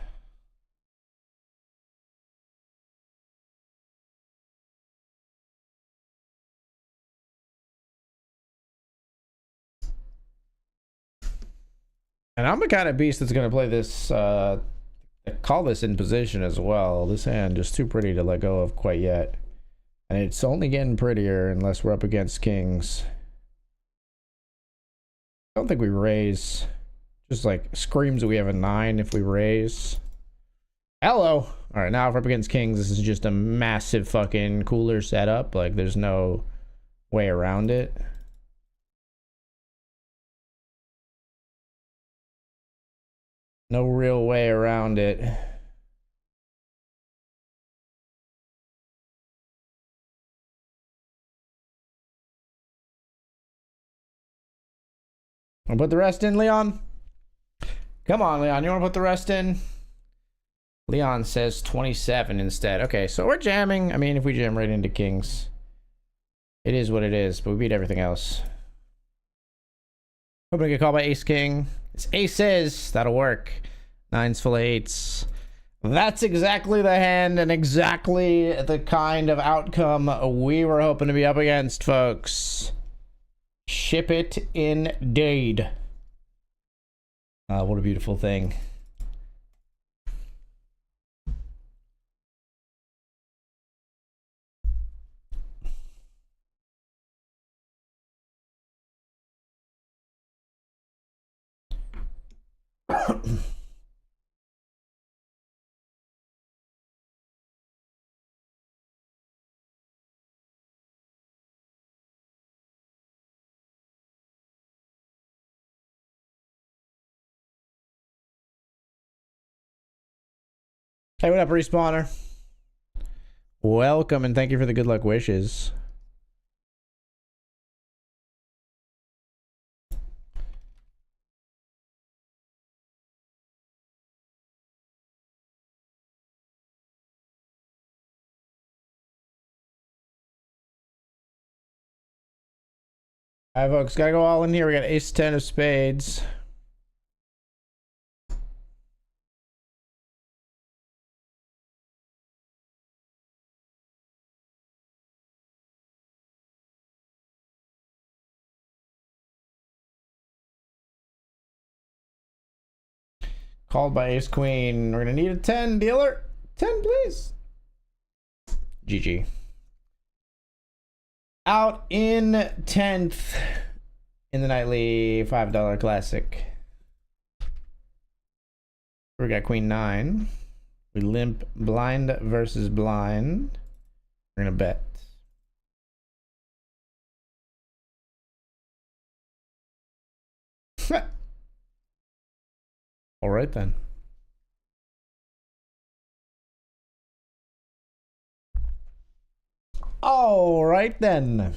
And I'm the kind of beast that's going to play this, call this in position as well. This hand just too pretty to let go of quite yet. And it's only getting prettier unless we're up against kings. I don't think we raise. Just like screams that we have a 9 if we raise. Hello. All right, now if we're up against kings, this is just a massive fucking cooler setup. Like there's no way around it. No real way around it. I'll put the rest in, Leon. Come on, Leon. You want to put the rest in? Leon says 27 instead. Okay, so we're jamming. I mean, if we jam right into kings, it is what it is, but we beat everything else. Hoping to get called by ace king. It's aces. That'll work. 9's full of 8s. That's exactly the hand and exactly the kind of outcome we were hoping to be up against, folks. Ship it indeed. What a beautiful thing. Hey, what up, respawner? Welcome and thank you for the good luck wishes. All right, folks, gotta go all in here. We got ace 10 of spades. Called by ace queen. We're gonna need a 10, dealer. 10, please. GG. Out in 10th in the nightly $5 classic. We got queen 9. We limp blind versus blind. We're gonna bet. All right then. All right then.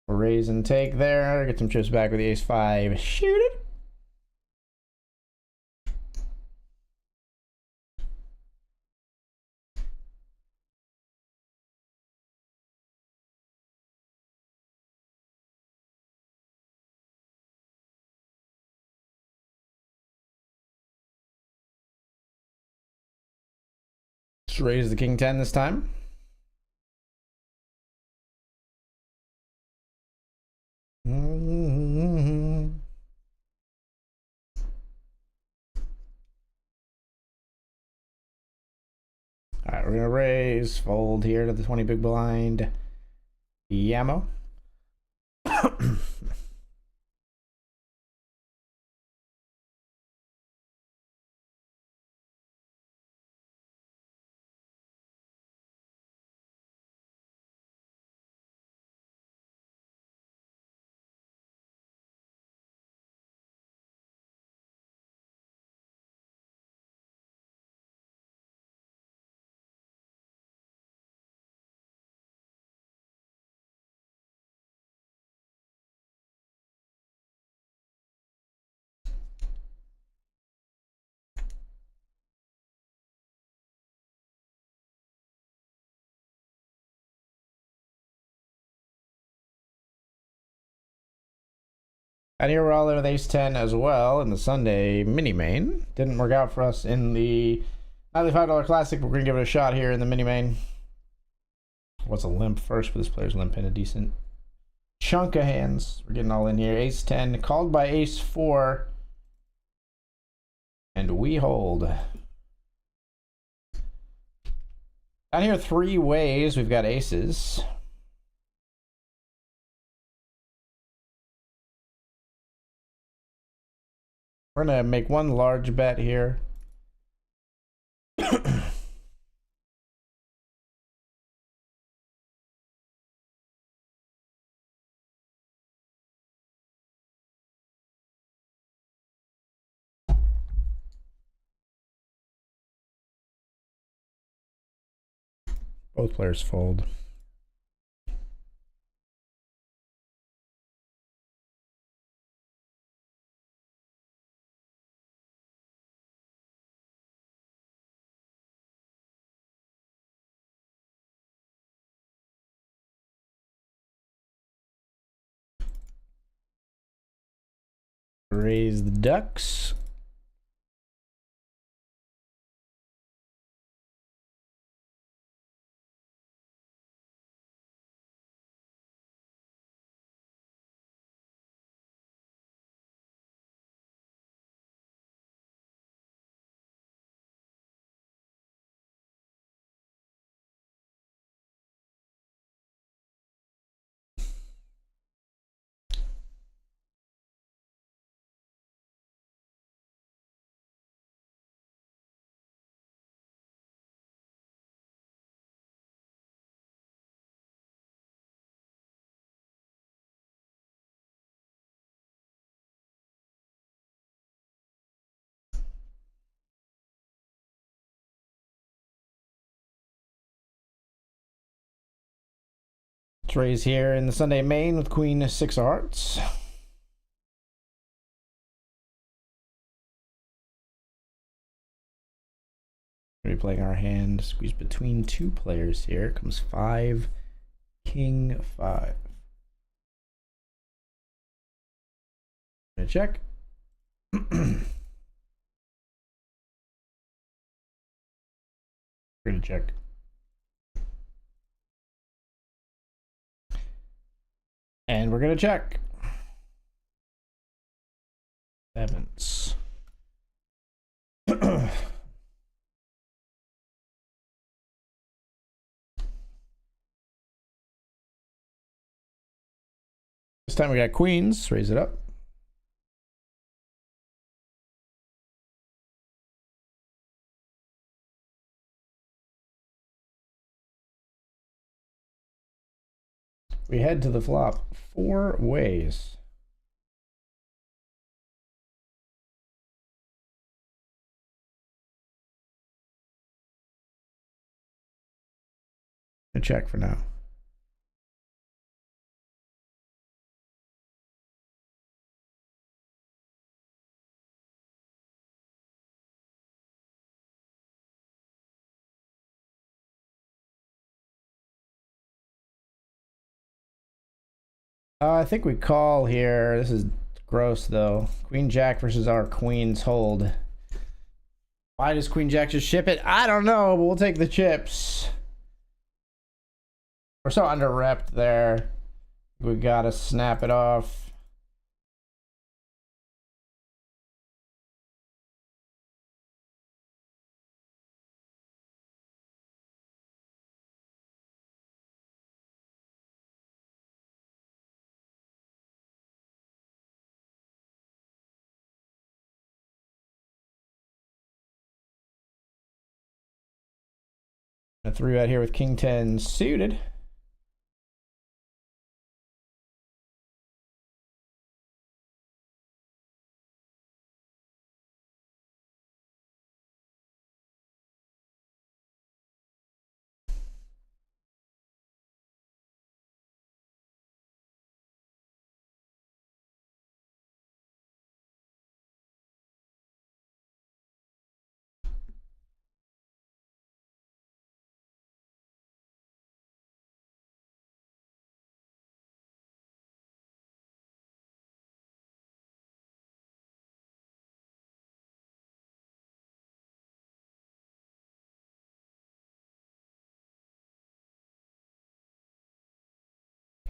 Raise and take there. Get some chips back with the ace 5. Shoot it. Let's raise the king 10 this time. All right, we're gonna raise, fold here to the 20 big blind. Yammo. And here we're all in with ace 10 as well in the Sunday mini main. Didn't work out for us in the nightly $5 classic. We're gonna give it a shot here in the mini main. What's a limp first? But this player's limping a decent chunk of hands. We're getting all in here. Ace 10 called by ace 4. And we hold. Down here 3 ways. We've got aces. We're gonna make one large bet here. Both players fold. Raise the ducks. Let's raise here in the Sunday main with Queen 6 of Hearts. We're playing our hand, squeeze between two players here. Comes 5, King 5. Gonna check. We're gonna check. And we're gonna check. Sevens. This time we got queens. Raise it up. We head to the flop 4 ways. A check for now. I think we call here. This is gross though. Queen Jack versus our queens hold. Why does Queen Jack just ship it? I don't know, but we'll take the chips. We're so under repped there. We gotta snap it off. A 3-bet here with King 10 suited.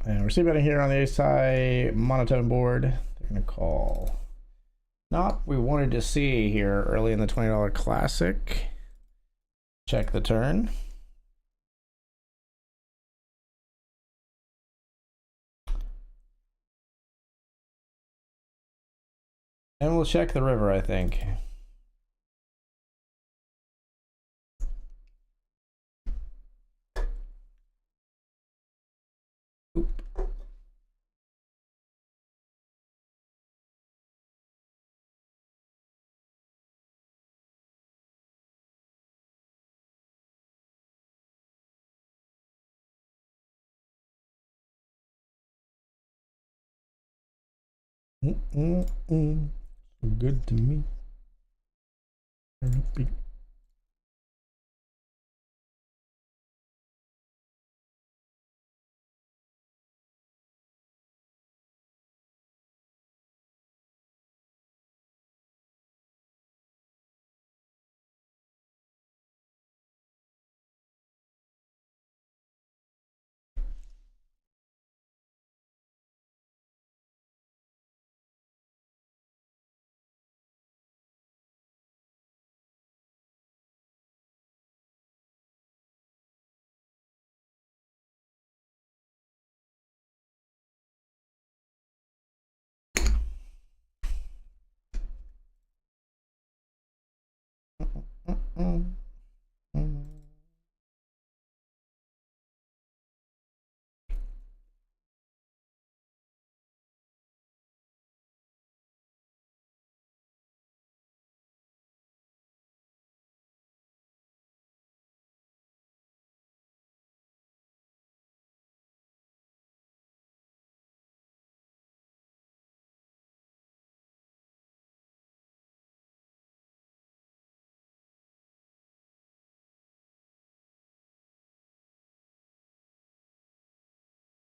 And we're c-betting here on the ace high monotone board. They're gonna call. Not we wanted to see here early in the $20 classic. Check the turn. And we'll check the river, I think. Oop. Good to me.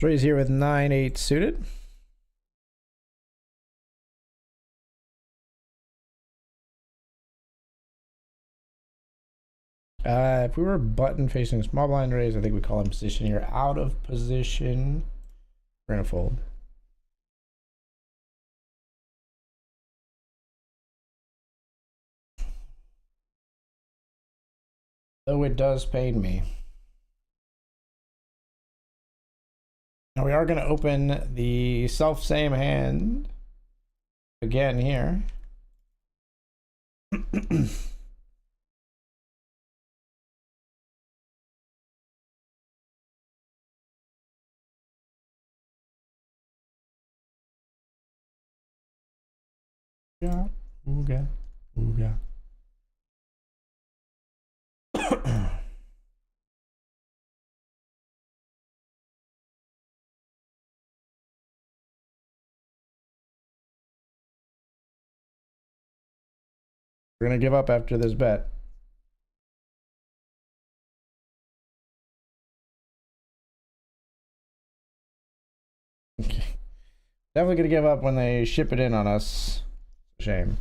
Three's here with 9-8 suited. If we were button facing small blind raise, I think we call him position here. Out of position. We're gonna fold. Though it does pain me. Now we are gonna open the self same hand again here. Yeah, ooga, ooga. We're gonna give up after this bet. Okay. Definitely gonna give up when they ship it in on us. Shame.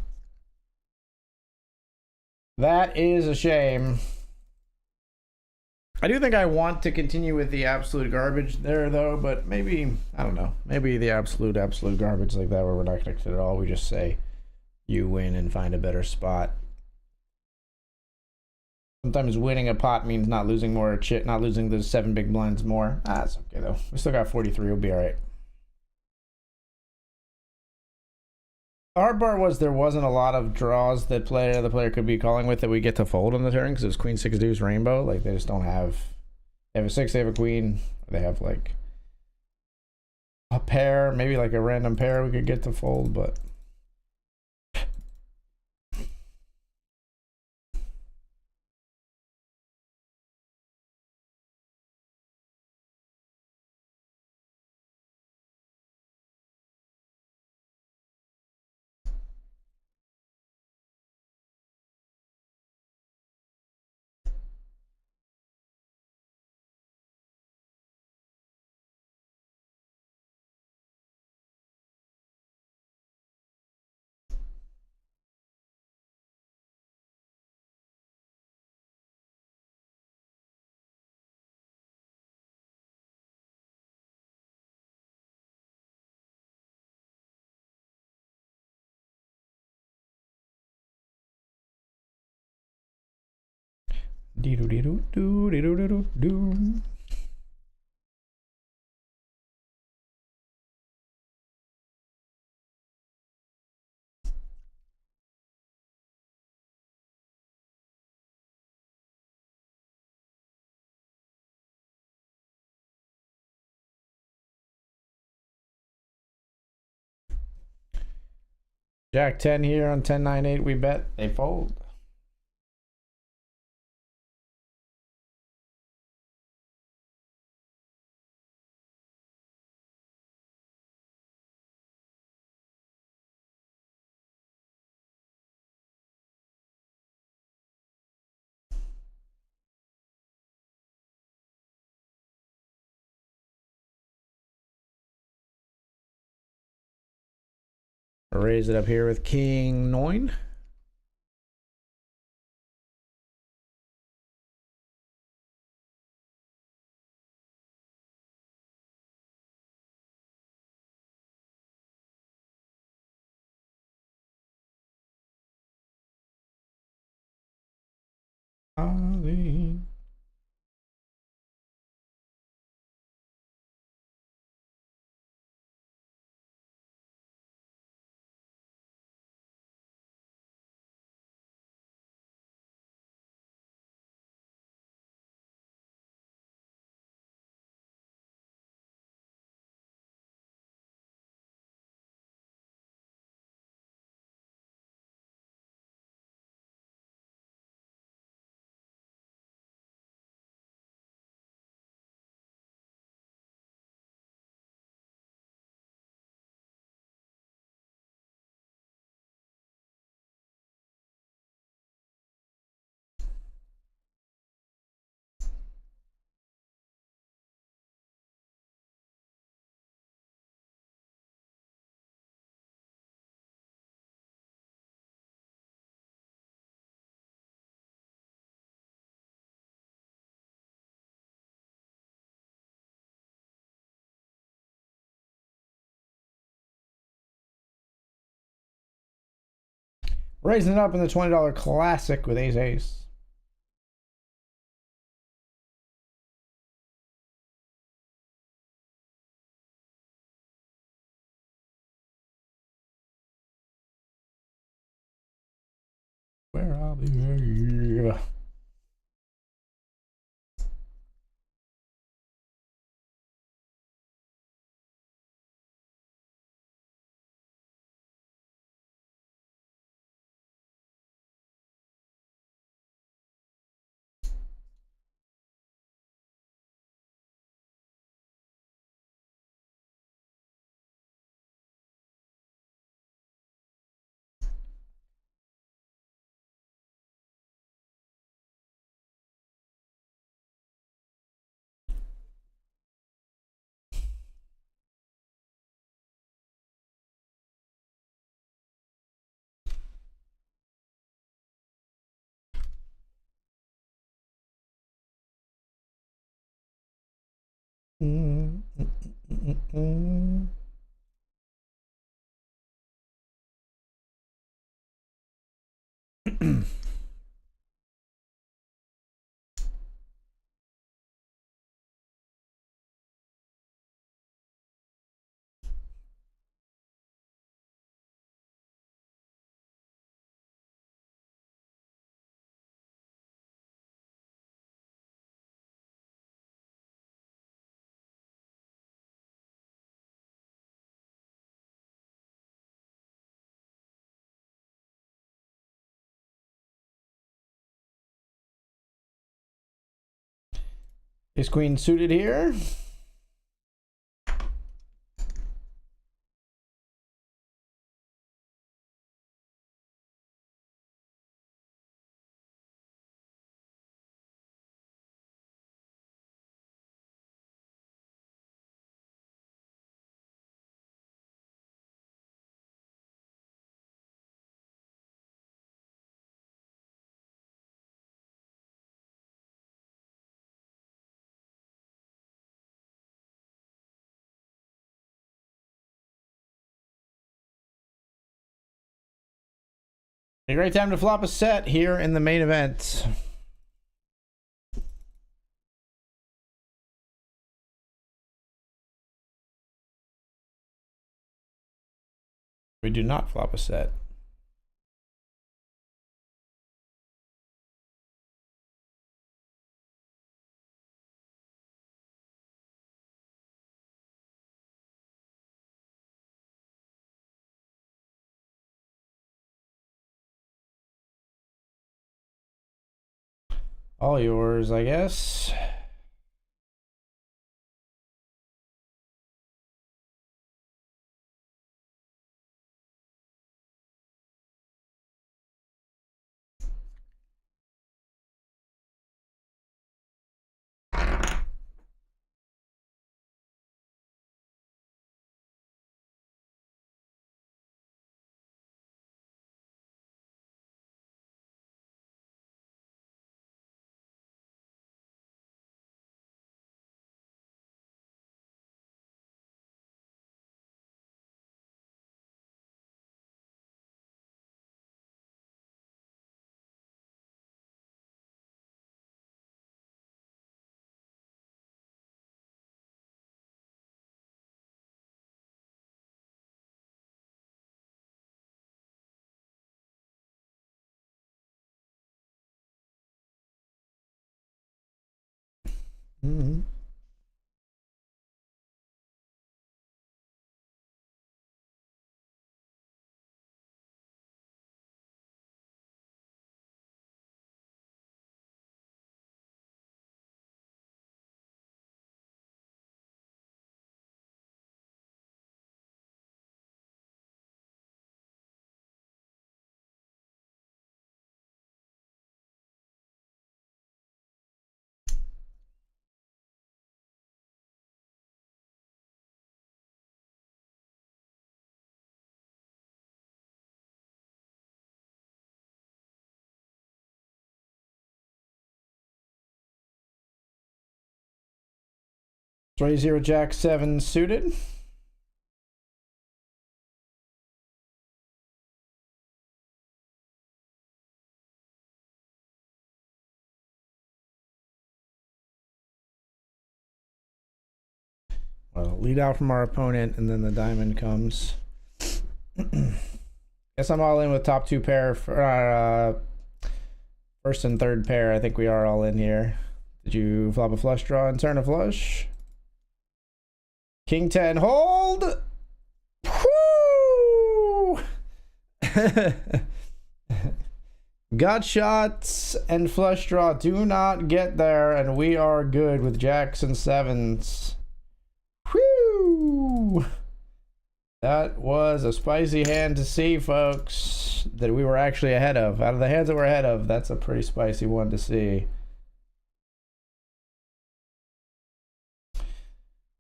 That is a shame. I do think I want to continue with the absolute garbage there though, but maybe, I don't know, maybe the absolute garbage like that where we're not connected at all. We just say you win and find a better spot. Sometimes winning a pot means not losing more chit, not losing those 7 big blinds more. That's okay though. We still got 43. We'll be all right. The hard part was there wasn't a lot of draws that the player could be calling with that we get to fold on the turn because it was queen 6 deuce rainbow. Like they just don't have. They have a 6. They have a queen. They have like a pair, maybe like a random pair we could get to fold, but. Dee-doo-dee-doo-doo-dee-doo-doo-doo. Jack 10 here on 10-9-8. We bet they fold. Raise it up here with king 9. Ali. Raising it up in the $20 classic with ace ace. Where I'll be here. Is queen suited here? A great time to flop a set here in the main event. We do not flop a set. All yours, I guess. Mm-hmm. Three zero jack 7 suited. Well, lead out from our opponent, and then the diamond comes. Guess I'm all in with top two pair for first and third pair. I think we are all in here. Did you flop a flush draw and turn a flush? King 10, hold! Woo! Gut shots and flush draw do not get there, and we are good with jacks and sevens. Whew! That was a spicy hand to see, folks, that we were actually ahead of. Out of the hands that we're ahead of, that's a pretty spicy one to see.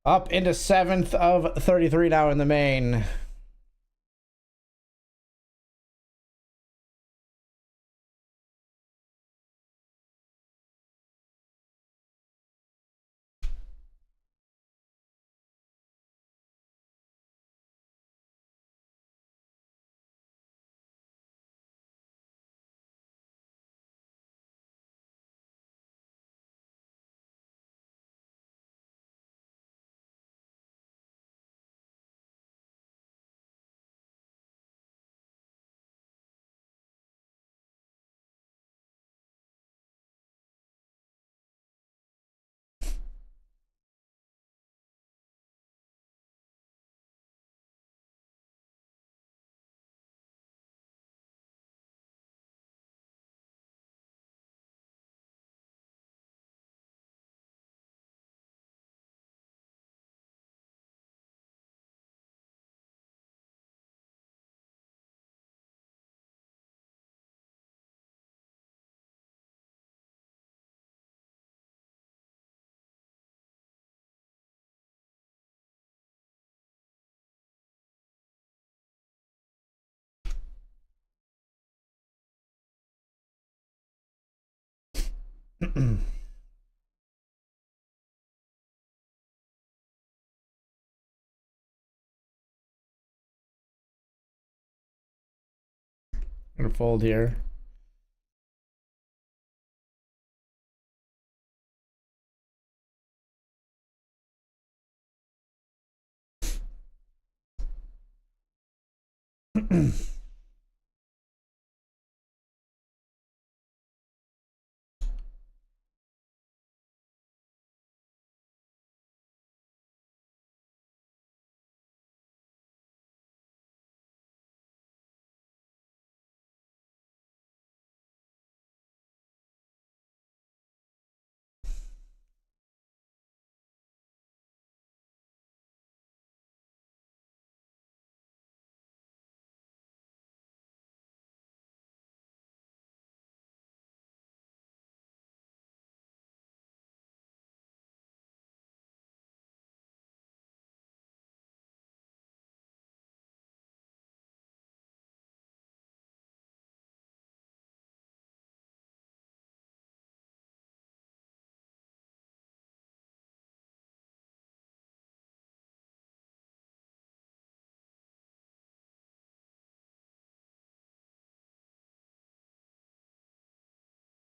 Up into 7th of 33 now in the main. Gonna fold here.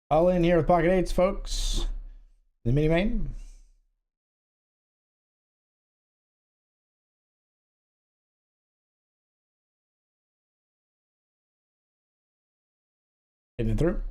All in here with pocket eights, folks. The mini main. Getting it through.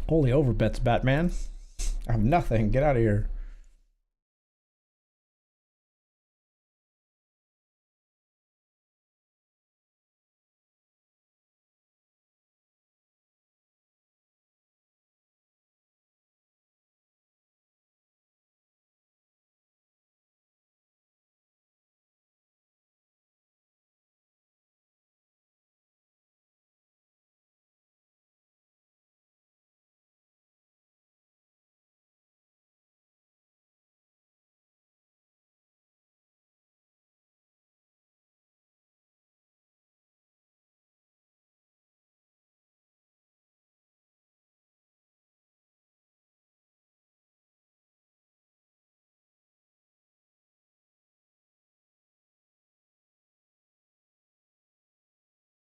Holy overbets, Batman. I have nothing. Get out of here.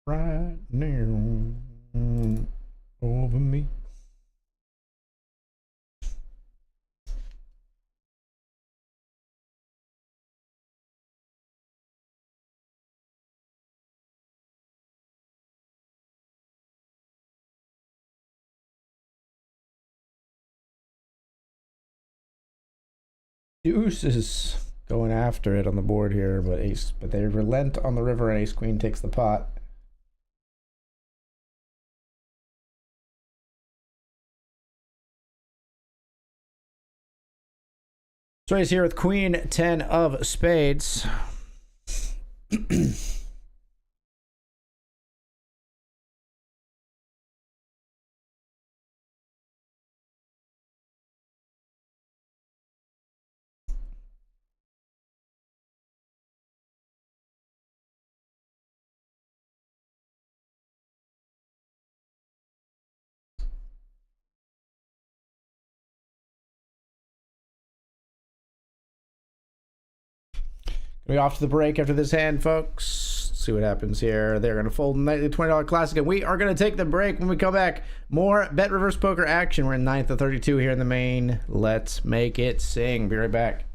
Right now, over me. Deuces going after it on the board here, but they relent on the river and ace queen takes the pot. So he's here with queen 10 of spades. We off to the break after this hand, folks. Let's see what happens here. They're going to fold nightly $20 classic, and we are going to take the break. When we come back, more Bet Reverse Poker action. We're in 9th of 32 here in the main. Let's make it sing. Be right back.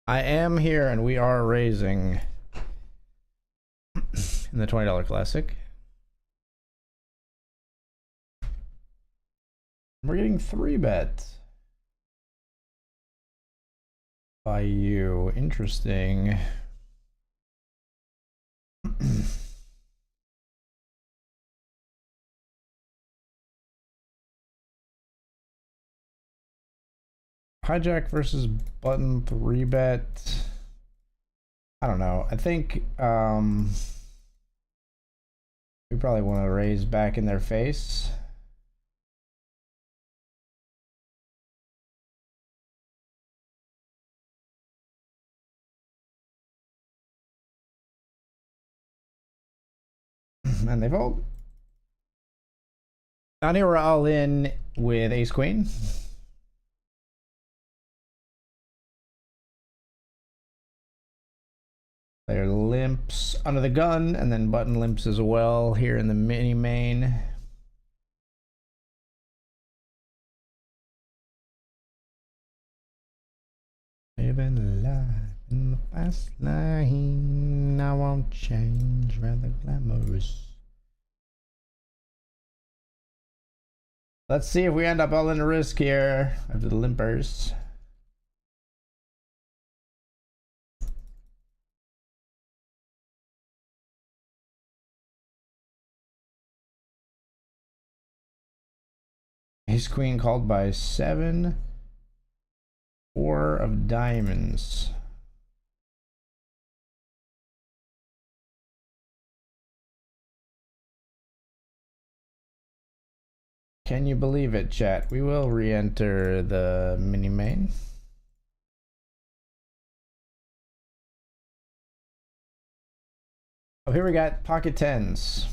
I am here, and we are raising in the $20 classic. We're getting 3-bet by you. Interesting. Hijack versus button 3-bet. I don't know. I think we probably want to raise back in their face. And they fold. Down here we're all in with ace queen. Player limps under the gun, and then button limps as well here in the mini main. Living life in the fast lane, I won't change, rather glamorous. Let's see if we end up all in the risk here after the limpers. Ace queen called by 7, 4 of diamonds. Can you believe it, chat? We will re-enter the mini main. Oh, here we got pocket tens.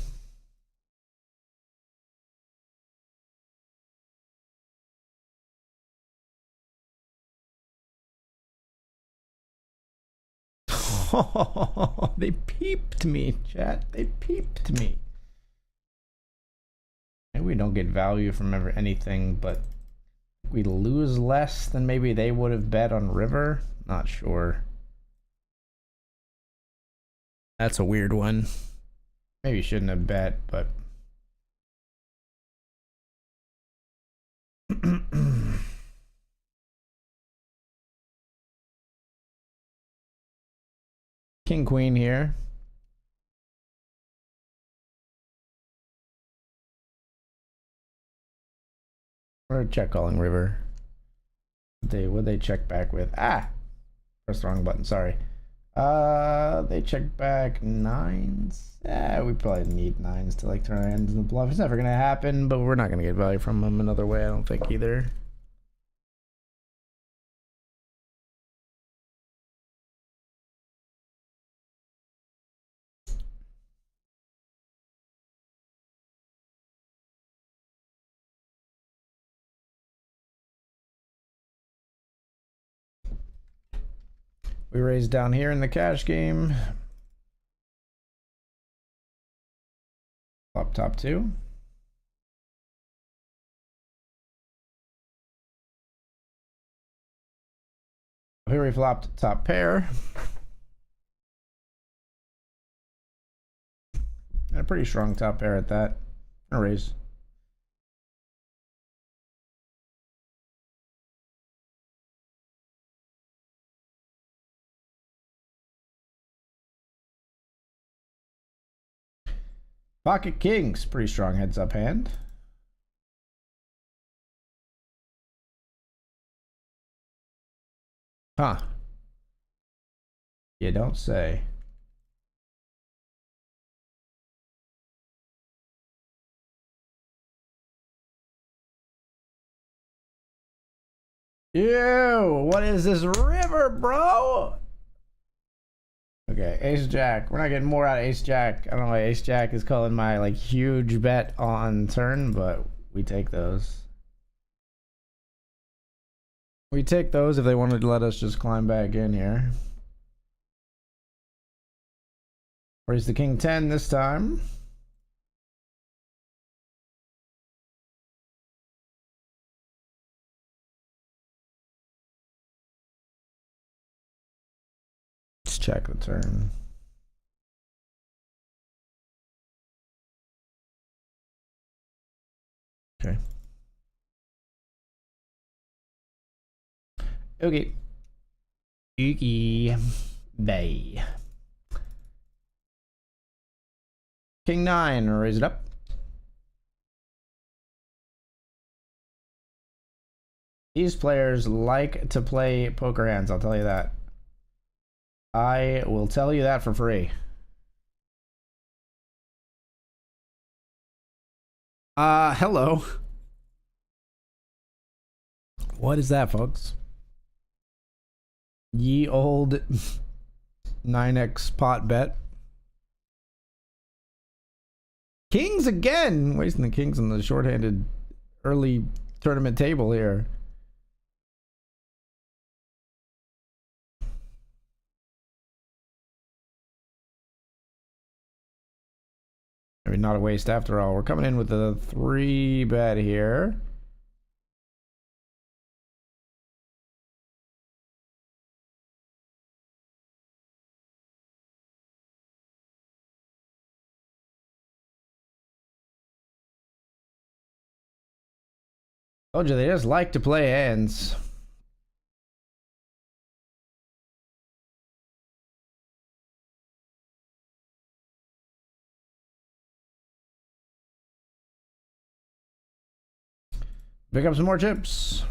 Oh, they peeped me, chat. They peeped me. Maybe we don't get value from ever anything, but we lose less than maybe they would have bet on river. Not sure. That's a weird one. Maybe shouldn't have bet, but king queen here. Or check calling river. What they check back with? Press the wrong button, sorry. They check back 9s. We probably need 9s to like turn our hands in the bluff. It's never gonna happen, but we're not gonna get value from them another way, I don't think either. We raise down here in the cash game. Flop top 2. Here we flopped top pair. And a pretty strong top pair at that. A raise. Pocket kings, pretty strong heads up hand. Huh. You don't say. Ew, what is this river, bro? Okay, ace jack. We're not getting more out of ace jack. I don't know why ace jack is calling my like huge bet on turn, but we take those. We take those if they wanted to let us just climb back in here. Raise the king 10 this time. check the turn. Okay. Okay. Okay. Bay. King 9, raise it up. These players like to play poker hands, I'll tell you that. I will tell you that for free. Hello. What is that, folks? Ye old 9x pot bet. Kings again! Wasting the kings on the shorthanded early tournament table here. Maybe not a waste after all. We're coming in with a 3 bet here. Told you they just like to play hands. Pick up some more chips.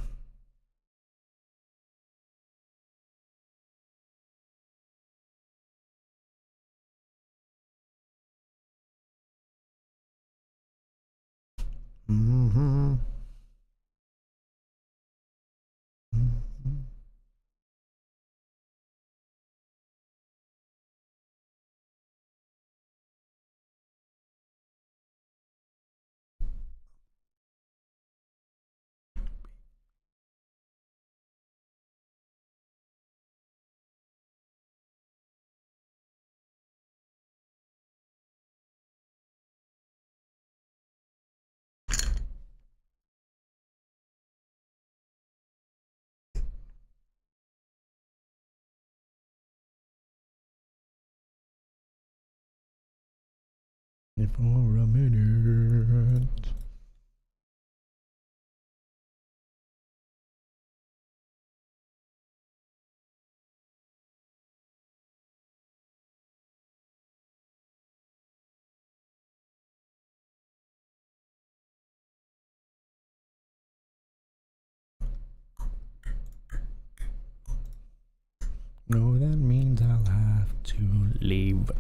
Mm-hmm. For a minute. No, that means I'll have to leave.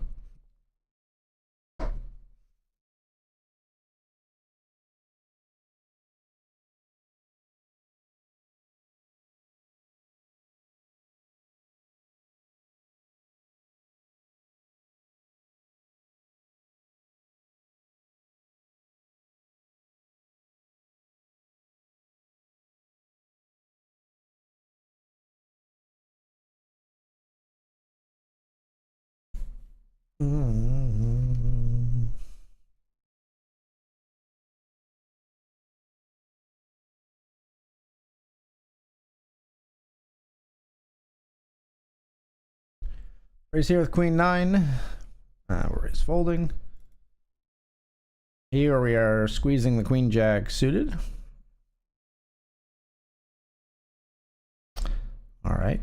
Raise here with Queen 9. We're raise folding. Here we are squeezing the Queen Jack suited. All right.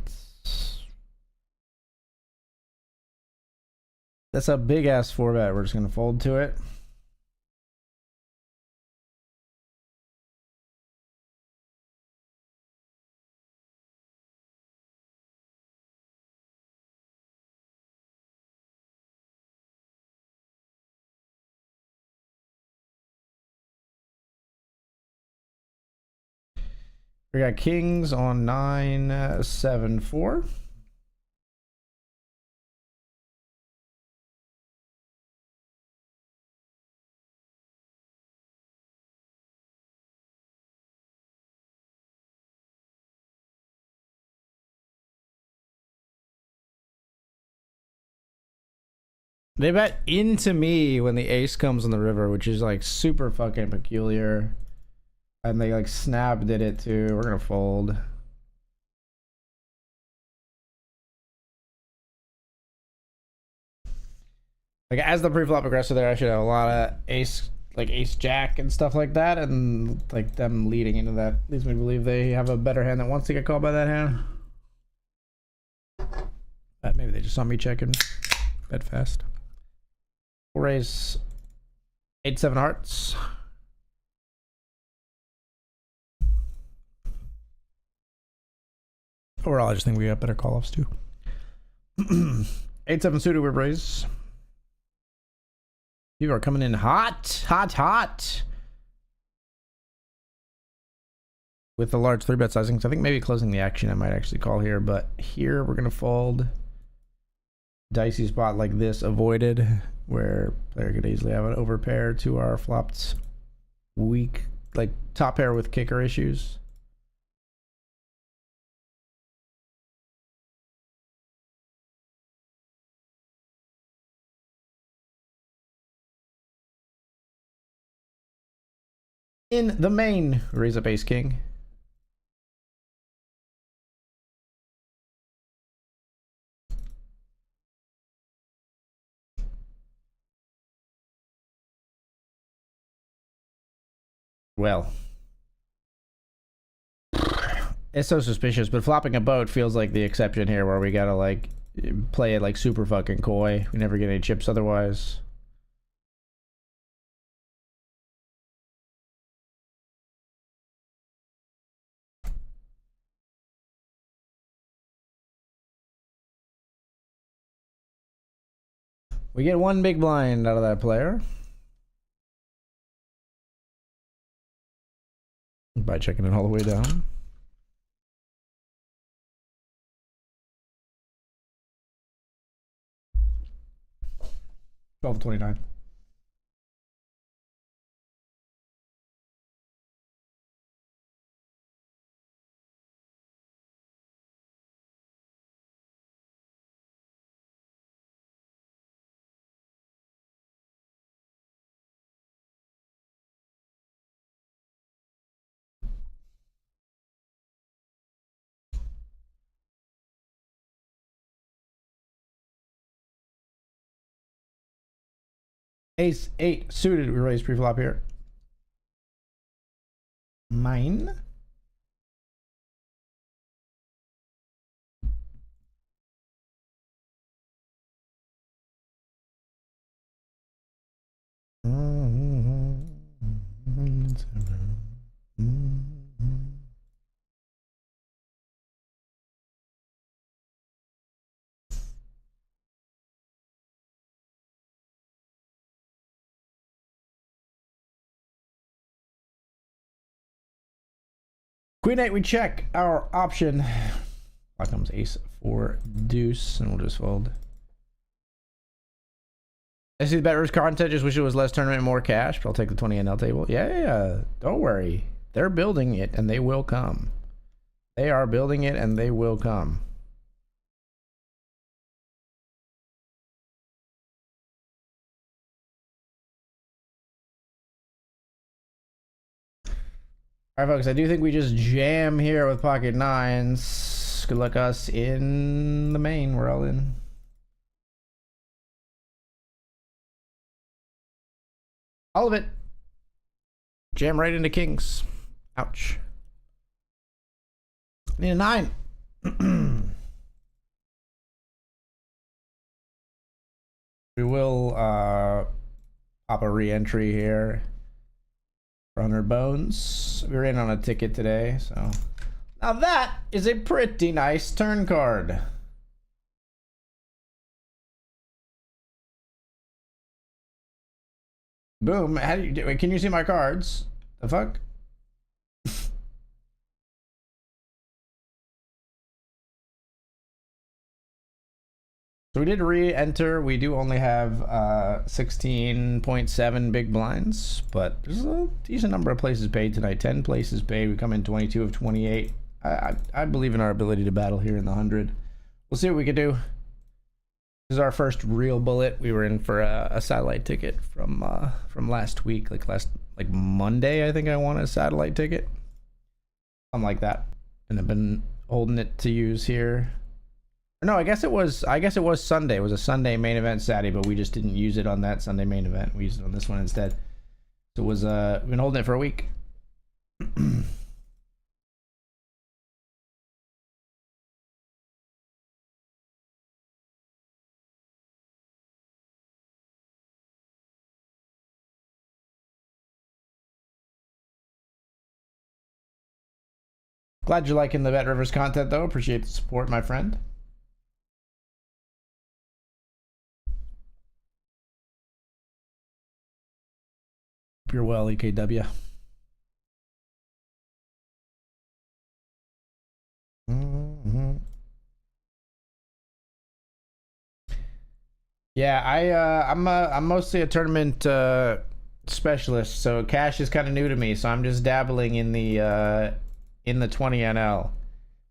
That's a big ass 4 bet. We're just gonna fold to it. We got kings on 9, 7, 4. They bet into me when the ace comes on the river, which is like super fucking peculiar. And they like snapped at it too. We're gonna fold. Like as the pre-flop aggressor there, I should have a lot of ace, like ace jack and stuff like that, and like them leading into that leads me to believe they have a better hand that wants to get called by that hand. But maybe they just saw me checking bet fast. We'll raise 8-7 hearts. Overall, I just think we got better call-offs too. 8-7 suited, we raise. People are coming in hot, hot, hot. With the large 3-bet sizing. So I think maybe closing the action I might actually call here, but here we're gonna fold. Dicey spot like this avoided, where player could easily have an overpair to our flopped weak, like top pair with kicker issues. In the main, raise up ace king. Well, it's so suspicious, but flopping a boat feels like the exception here, where we gotta like play it like super fucking coy. We never get any chips otherwise. We get one big blind out of that player by checking it all the way down. $12.29. Ace 8 suited, we raise pre-flop here. Mine. Queen 8, we check our option. Out comes ace 4 deuce, and we'll just fold. I see the BETRIVERS content, just wish it was less tournament, more cash, but I'll take the 20 NL table. Yeah, don't worry. They're building it, and they will come. They are building it, and they will come. Alright, folks, I do think we just jam here with pocket nines. Good luck us in the main. We're all in. All of it. Jam right into kings. Ouch. Need a 9. We will pop a re-entry here. 100 bones. We ran on a ticket today, so now that is a pretty nice turn card. Boom. How do you do? Wait, can you see my cards? The fuck? So we did re-enter. We do only have 16.7 big blinds, but there's a decent number of places paid tonight. 10 places paid. We come in 22 of 28. I believe in our ability to battle here in the 100. We'll see what we can do. This is our first real bullet. We were in for a satellite ticket from last week, like Monday. I think I won a satellite ticket, something like that, and I've been holding it to use here. No, I guess it was. I guess it was Sunday. It was a Sunday main event Saturday, but we just didn't use it on that Sunday main event. We used it on this one instead. So it was. We've been holding it for a week. Glad you're liking the BetRivers content, though. Appreciate the support, my friend. Hope you're well, EKW. Yeah, I'm mostly a tournament specialist, so cash is kind of new to me. So I'm just dabbling in the 20 NL.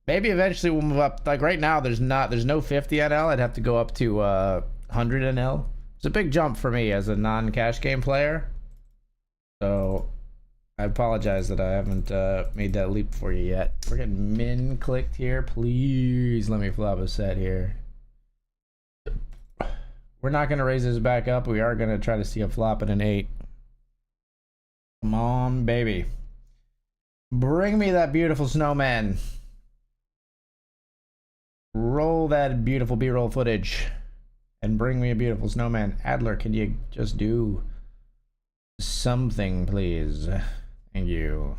Maybe eventually we'll move up. Like right now, there's no 50 NL. I'd have to go up to 100 NL. It's a big jump for me as a non-cash game player. So I apologize that I haven't made that leap for you yet. We're getting min clicked here. Please let me flop a set here. We're not going to raise this back up. We are going to try to see a flop at an 8. Come on, baby. Bring me that beautiful snowman. Roll that beautiful B-roll footage. And bring me a beautiful snowman. Adler, can you just do something, please? Thank you.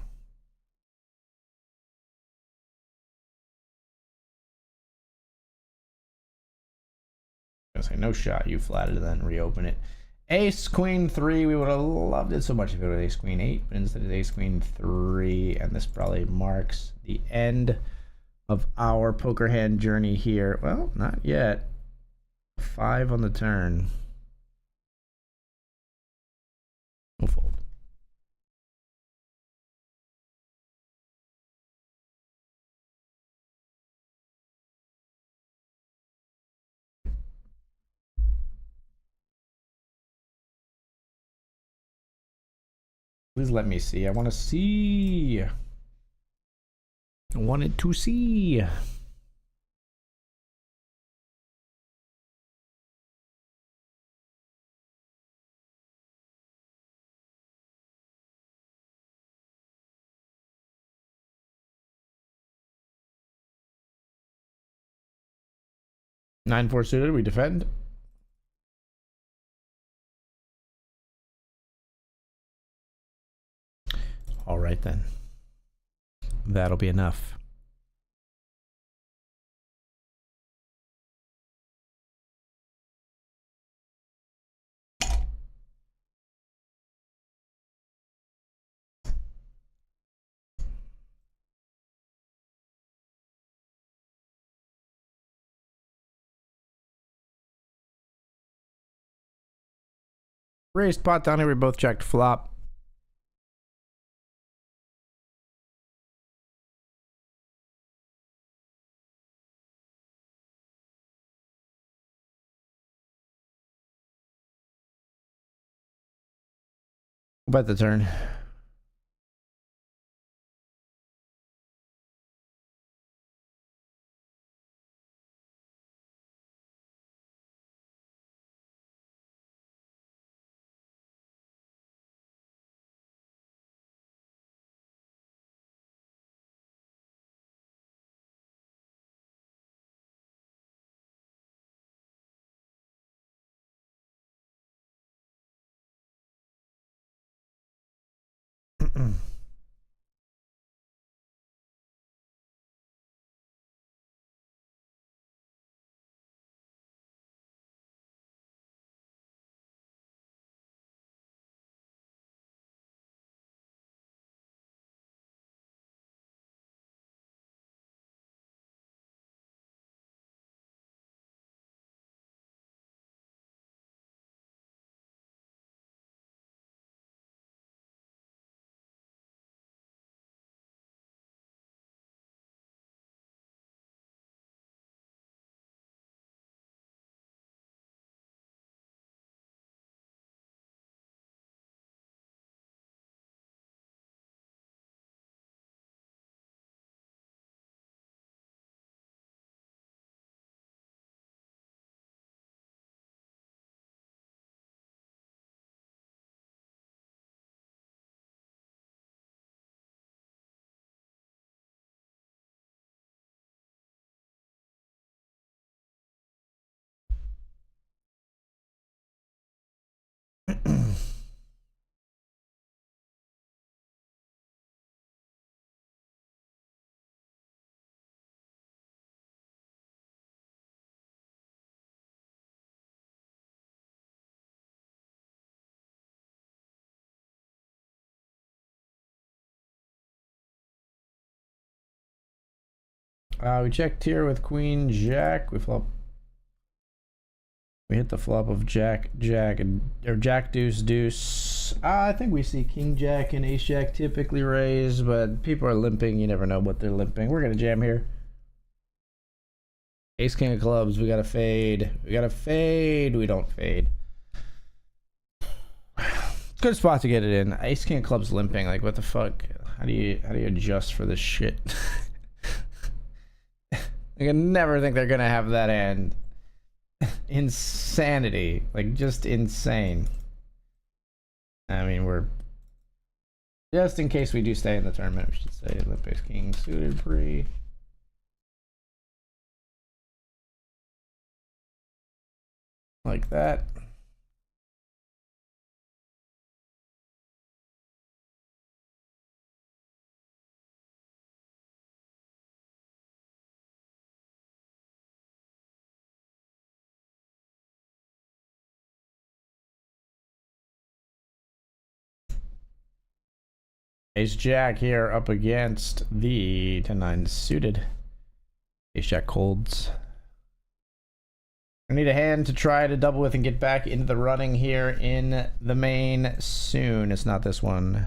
I was gonna say, no shot, you flatted, then reopen it. Ace, Queen 3, we would have loved it so much if it was Ace, Queen 8, but instead it's Ace, Queen 3, and this probably marks the end of our poker hand journey here. Well, not yet. 5 on the turn. We'll fold. Please let me see. I want to see. I wanted to see. Nine four suited. We defend. All right then. That'll be enough. Raised pot down here. We both checked flop. Bet the turn. We checked here with Queen Jack. We flop. We hit the flop of Jack, or Jack Deuce Deuce. I think we see King Jack and Ace Jack typically raise, but people are limping. You never know what they're limping. We're gonna jam here. Ace King of Clubs. We gotta fade. We gotta fade. We don't fade. Good spot to get it in. Ace King of Clubs limping. Like, what the fuck? How do you adjust for this shit? I can never think they're gonna have that hand. Insanity. Like, just insane. I mean, we're just in case we do stay in the tournament, we should say limp Ace King suited pre. Like that. Ace Jack here up against the 10-9 suited. Ace Jack colds. I need a hand to try to double with and get back into the running here in the main soon. It's not this one.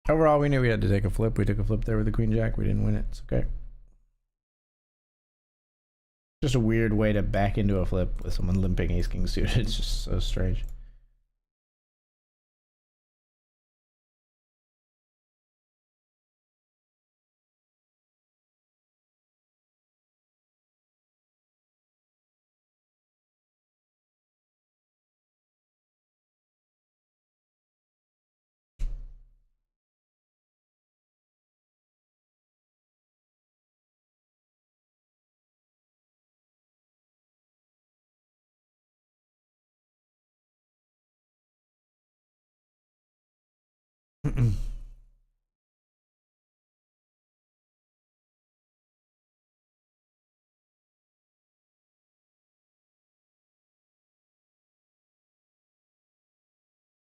Overall, we knew we had to take a flip. We took a flip there with the Queen Jack. We didn't win it. It's okay. Just a weird way to back into a flip with someone limping Ace King suited. It's just so strange.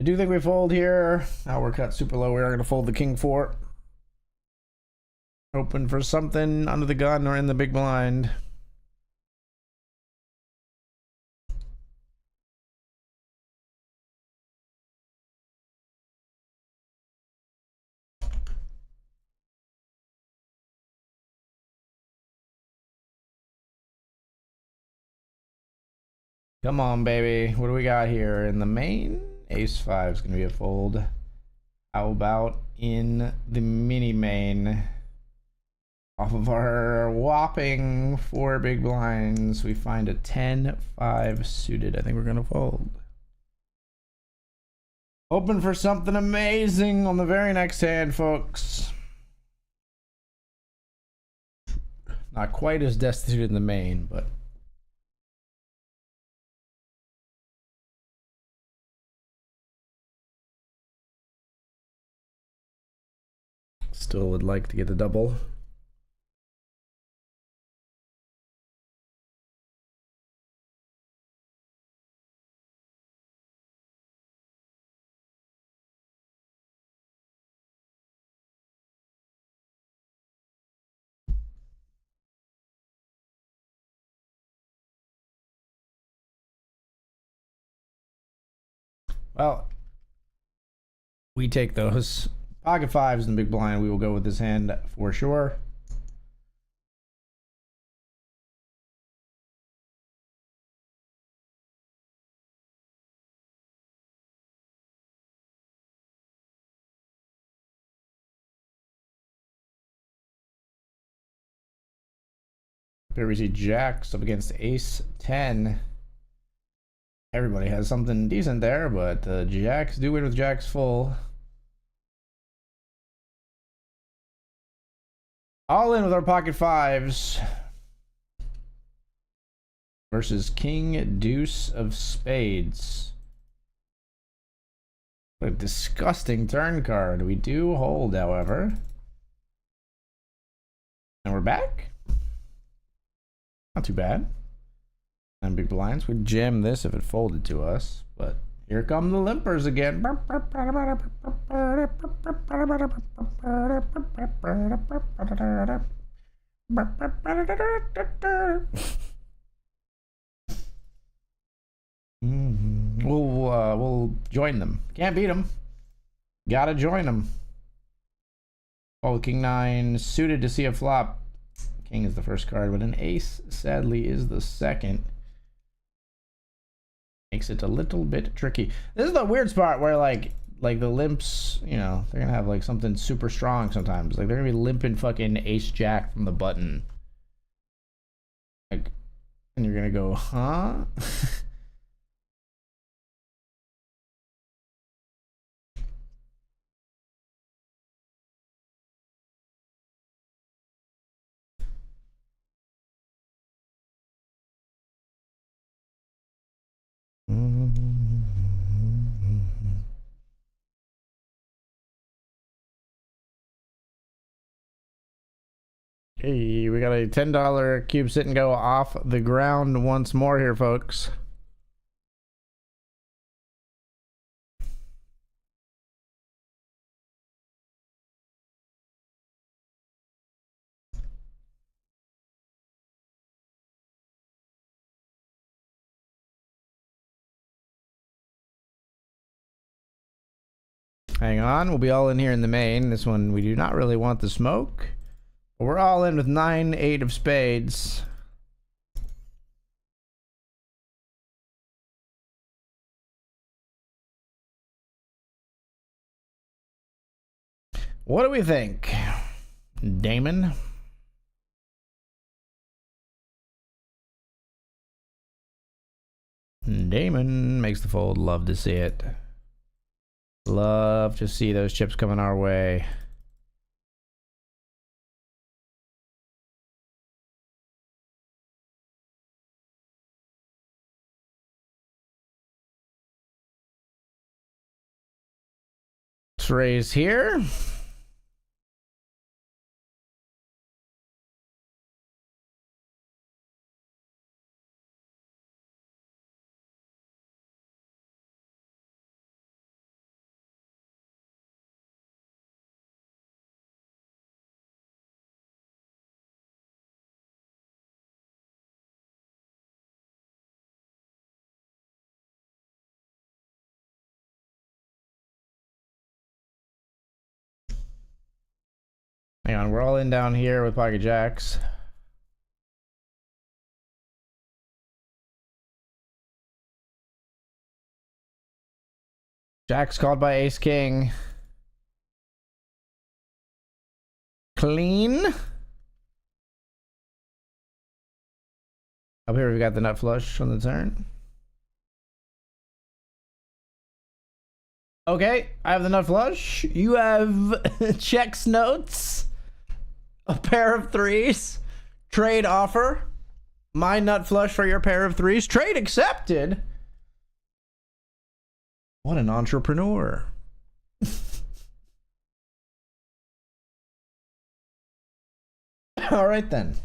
I do think we fold here. Now we're cut super low. We're going to fold the King 4. Open for something under the gun or in the big blind. Come on, baby. What do we got here in the main? Ace 5 is going to be a fold. How about in the mini main? Off of our whopping 4 big blinds, we find a 10-5 suited. I think we're going to fold. Open for something amazing on the very next hand, folks. Not quite as destitute in the main, but still would like to get the double. Well, we take those. Pocket 5s in the big blind. We will go with this hand for sure. Here we see Jacks up against Ace 10. Everybody has something decent there, but Jacks do win with Jacks full. All in with our pocket fives. Versus King Deuce of Spades. What a disgusting turn card. We do hold, however. And we're back. Not too bad. And big blinds. We'd jam this if it folded to us. But here come the limpers again. We'll join them. Can't beat them. Gotta join them. Oh, King 9 suited to see a flop. King is the first card, but an ace sadly is the second. Makes it a little bit tricky. This is the weird spot where like the limps, you know, they're gonna have like something super strong sometimes. Like they're gonna be limping fucking ace jack from the button. Like, and you're gonna go, huh? Hey, we got a $10 cube sit and go off the ground once more here, folks. Hang on, we'll be all in here in the main. This one, we do not really want the smoke. But we're all in with 9-8 of spades. What do we think? Damon? Damon makes the fold. Love to see it. Love to see those chips coming our way. Let's raise here. Hang on, we're all in down here with pocket jacks. Jack's called by ace king. Clean. Up here we've got the nut flush on the turn. Okay, I have the nut flush. You have checks notes. A pair of threes. Trade offer. My nut flush for your pair of threes. Trade accepted. What an entrepreneur. All right then.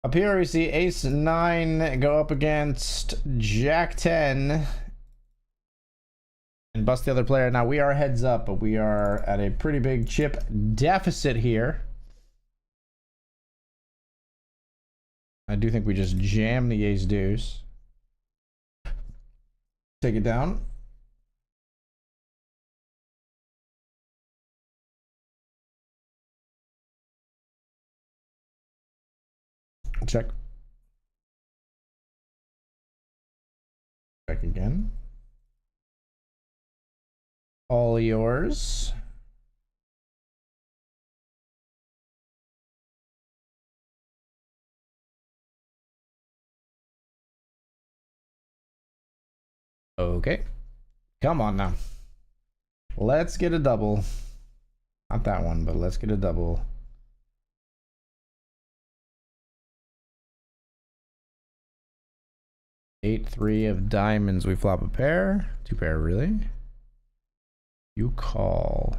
Up here we see ace 9 go up against jack 10 and bust the other player. Now we are heads up, but we are at a pretty big chip deficit here. I do think we just jam the ace deuce. Take it down. Check. Check again. All yours. Okay. Come on now. Let's get a double. Not that one, but let's get a double. Eight, three of diamonds. We flop a pair. Two pair, really? You call.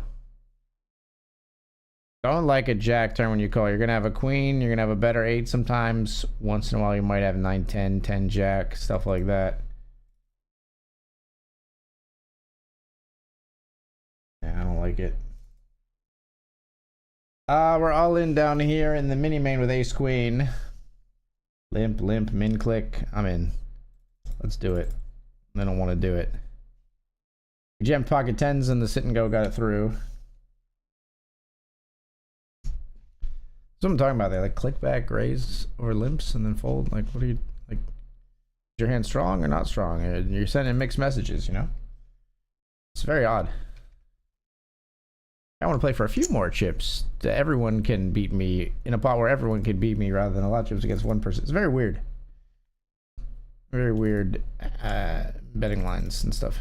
Don't like a jack turn when you call. You're gonna have a queen. You're gonna have a better eight sometimes. Once in a while, you might have 9, 10, 10 jack, stuff like that. Yeah, I don't like it. We're all in down here in the mini main with ace queen. Limp, limp, min click. I'm in. Let's do it. I don't want to do it. We jammed pocket tens and the sit and go got it through. That's what I'm talking about there. Like click back, raise, or limps, and then fold. Like, what are you, like, is your hand strong or not strong? You're sending mixed messages, you know? It's very odd. I want to play for a few more chips. Everyone can beat me in a pot where everyone can beat me rather than a lot of chips against one person. It's very weird. Very weird betting lines and stuff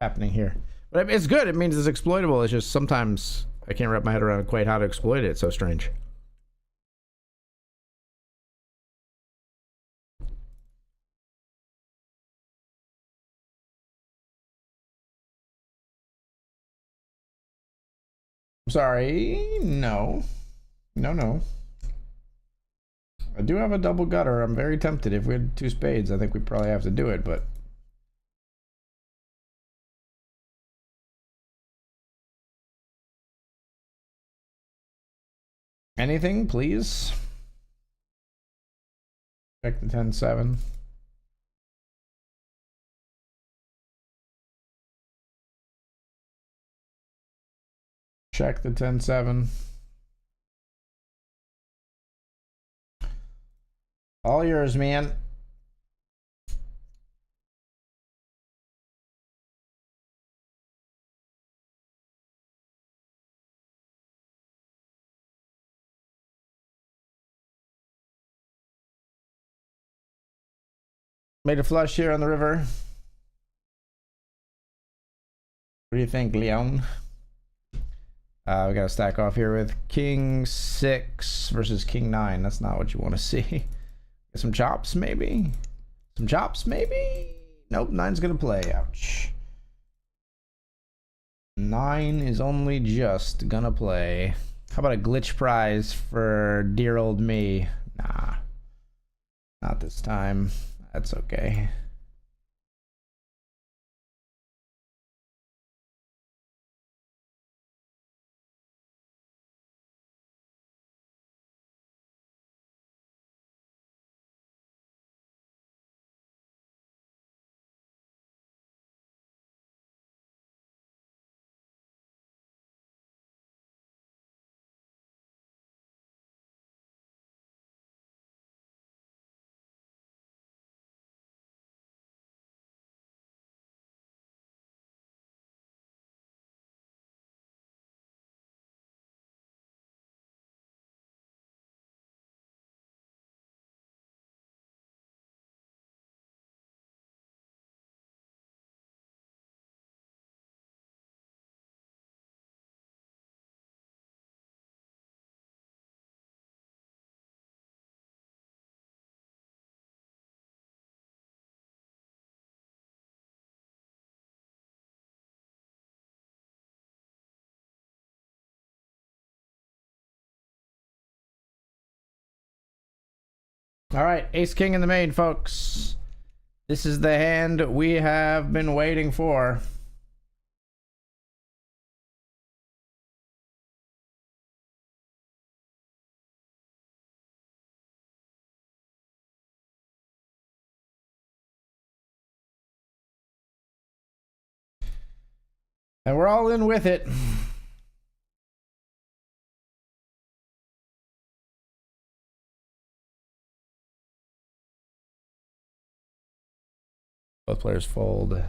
happening here. But it's good. It means it's exploitable. It's just sometimes I can't wrap my head around quite how to exploit it. It's so strange. Sorry, no. No. I do have a double gutter. I'm very tempted. If we had two spades, I think we probably have to do it, but... Anything, please? Check the 10-7. Check the 10-7. All yours, man. Made a flush here on the river. What do you think, Leon? We got to stack off here with King 6 versus King 9. That's not what you want to see. Get some chops, maybe? Some chops, maybe? Nope, 9's going to play. Ouch. 9 is only just going to play. How about a glitch prize for dear old me? Nah. Not this time. That's okay. All right, ace king in the main, folks. This is the hand we have been waiting for. And we're all in with it. Both players fold.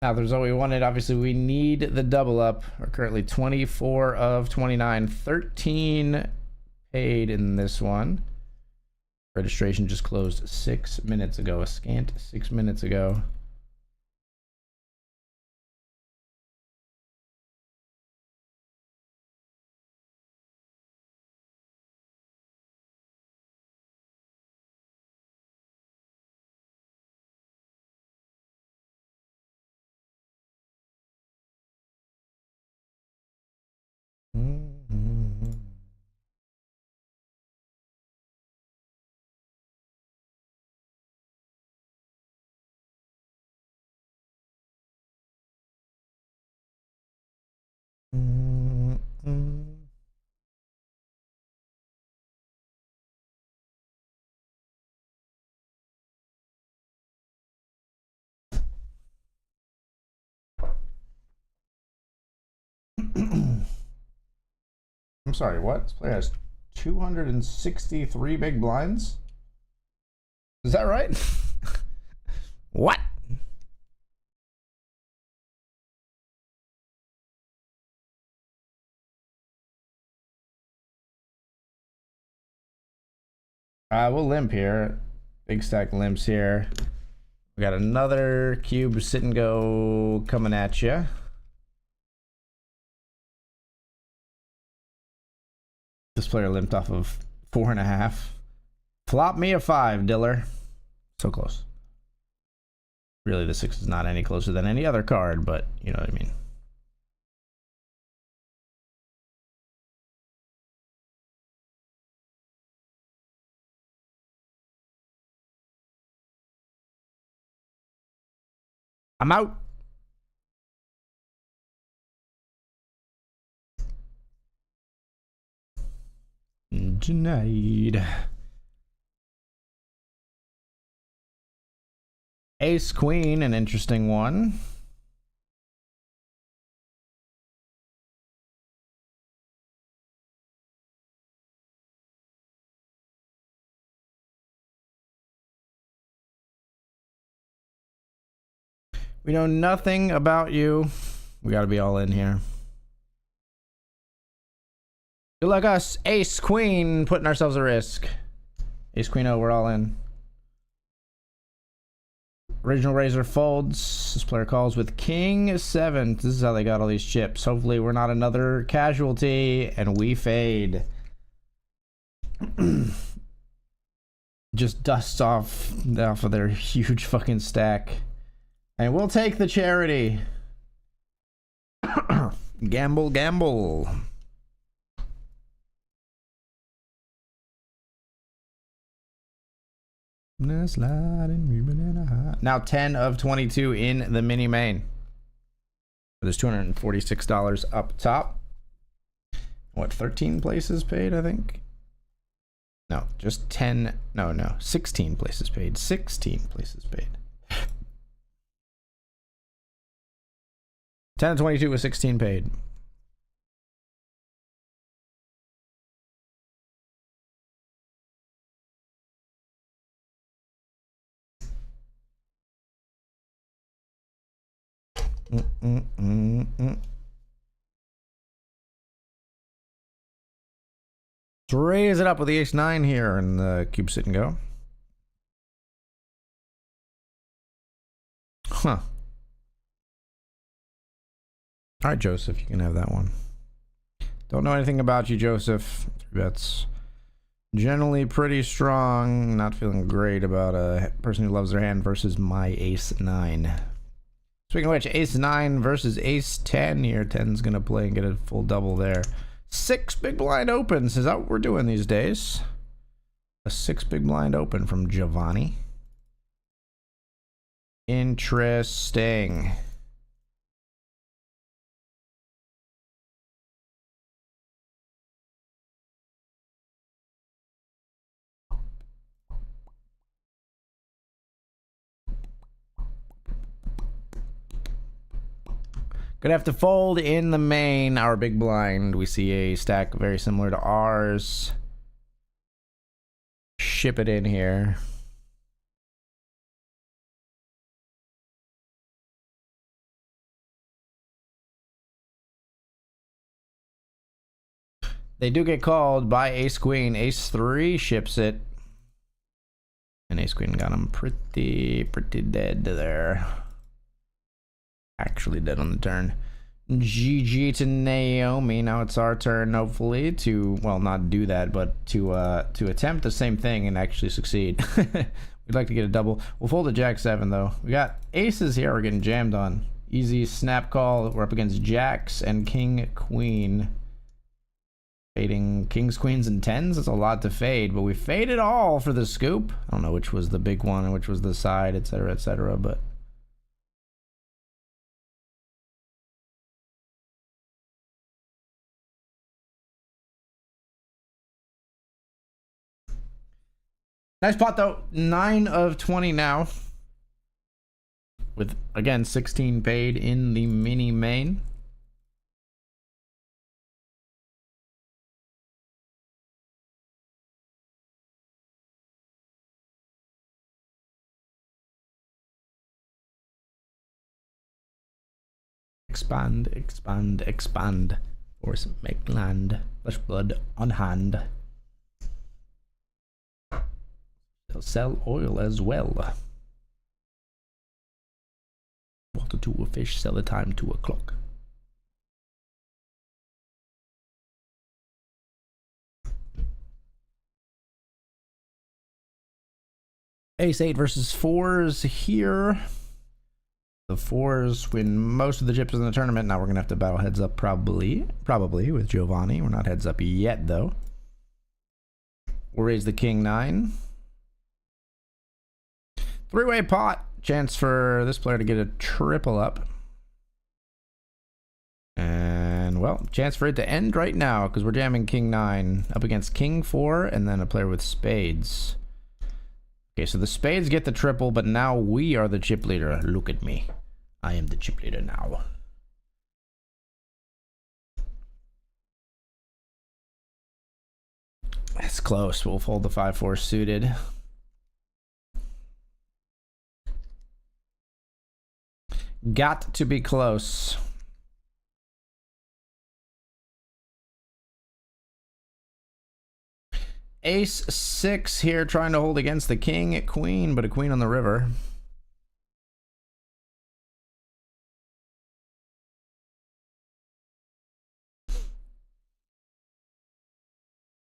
Now, there's all we wanted. Obviously, we need the double up. We're currently 24 of 29. 13 paid in this one. Registration just closed 6 minutes ago. A scant 6 minutes ago. I'm sorry, what? This player has 263 big blinds? Is that right? What? We'll limp here. Big stack limps here. We got another cube sit and go coming at you. This player limped off of 4.5. Flop me a 5, Diller. So close. Really, the 6 is not any closer than any other card, but you know what I mean. I'm out. Denied. Ace Queen, an interesting one. We know nothing about you. We got to be all in here. Good luck us. Ace Queen, putting ourselves at risk. Ace Queen, oh, we're all in. Original Razor folds. This player calls with King 7. This is how they got all these chips. Hopefully we're not another casualty and we fade. Just dust off of their huge fucking stack. And we'll take the charity. Gamble, gamble. Now 10 of 22 in the mini main. There's $246 up top. What, 13 places paid, I think? No, just 10. No, 16 places paid. 16 places paid. 10 of 22 with 16 paid. Let's raise it up with the ace 9 here and the cube sit and go. Huh. All right, Joseph, you can have that one. Don't know anything about you, Joseph. 3 bets. Generally pretty strong. Not feeling great about a person who loves their hand versus my ace 9. Speaking of which, ace 9 versus ace 10 here. 10's gonna play and get a full double there. 6 big blind opens. Is that what we're doing these days? A 6 big blind open from Giovanni. Interesting. Gonna have to fold in the main, our big blind. We see a stack very similar to ours. Ship it in here. They do get called by ace queen. Ace 3 ships it. And ace queen got him pretty dead there. Actually dead on the turn. GG to Naomi. Now it's our turn, hopefully, to, well, not do that, but to attempt the same thing and actually succeed. We'd like to get a double. We'll fold a jack 7, though. We got aces here we're getting jammed on. Easy snap call. We're up against jacks and king queen. Fading kings, queens, and tens. That's a lot to fade, but we fade it all for the scoop. I don't know which was the big one and which was the side, etc., but nice pot though. 9 of 20 now. With, again, 16 paid in the mini main. Expand, expand, expand. Force make land. Flesh blood on hand. They'll sell oil as well. Water to a fish, sell the time to a clock. Ace 8 versus 4s here. The 4s win most of the chips in the tournament. Now we're gonna have to battle heads up probably with Giovanni. We're not heads up yet though. We'll raise the king 9. Three-way pot. Chance for this player to get a triple up. And, well, chance for it to end right now because we're jamming king 9 up against king 4 and then a player with spades. Okay, so the spades get the triple, but now we are the chip leader. Look at me. I am the chip leader now. That's close. We'll fold the 5-4 suited. Got to be close. Ace 6 here trying to hold against the king, queen, but a queen on the river.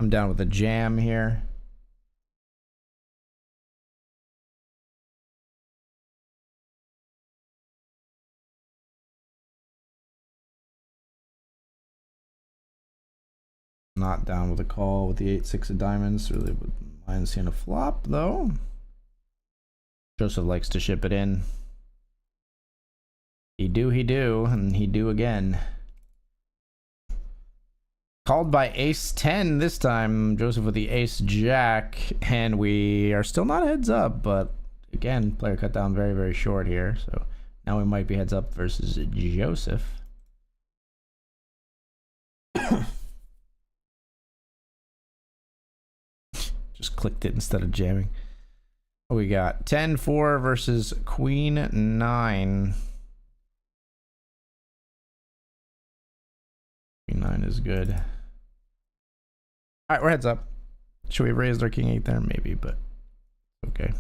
I'm down with a jam here. Not down with a call with the 8-6 of diamonds. Really would mind seeing a flop though. Joseph likes to ship it in. He do, and he do again. Called by ace 10 this time. Joseph with the ace jack, and we are still not heads up, but again, player cut down very short here. So now we might be heads up versus Joseph. Just clicked it instead of jamming. What we got? 10-4 versus queen 9. Queen 9 is good. All right, we're heads up. Should we have raised our king 8 there? Maybe, but okay.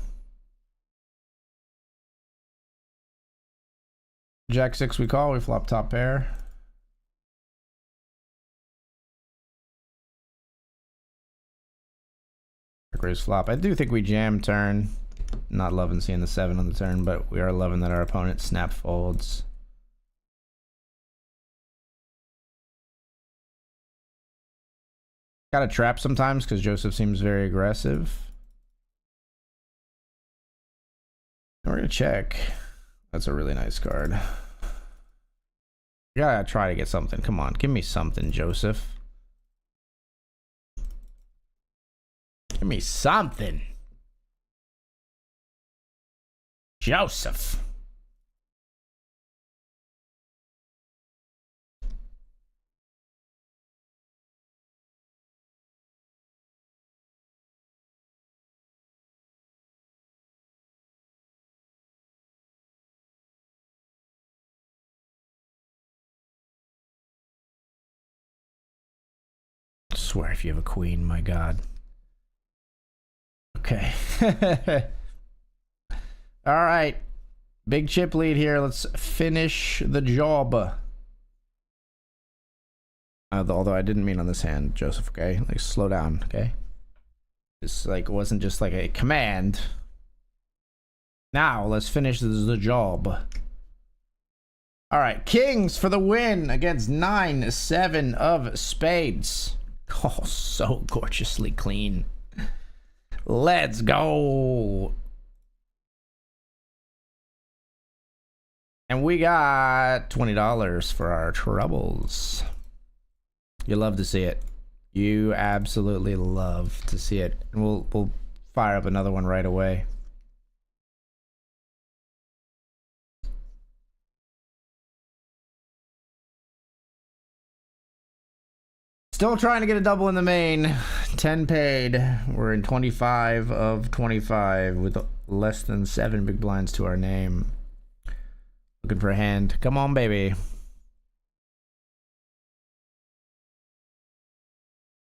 Jack 6 we call. We flop top pair. Raise flop. I do think we jam turn. Not loving seeing the 7 on the turn, but we are loving that our opponent snap folds. Got a trap sometimes because Joseph seems very aggressive. We're gonna check. That's a really nice card. You gotta try to get something. Come on, give me something, Joseph. Give me something. Joseph. swear if you have a queen, my god. Okay. All right. Big chip lead here. Let's finish the job. Although I didn't mean on this hand, Joseph, okay? Like, slow down, okay? This, like, wasn't just like a command. Now, let's finish the job. All right, kings for the win against 9-7 of spades. Oh, so gorgeously clean. Let's go. And we got $20 for our troubles. You love to see it. You absolutely love to see it. And we'll fire up another one right away. Still trying to get a double in the main. 10 paid. We're in 25 of 25 with less than 7 big blinds to our name. Looking for a hand. Come on, baby.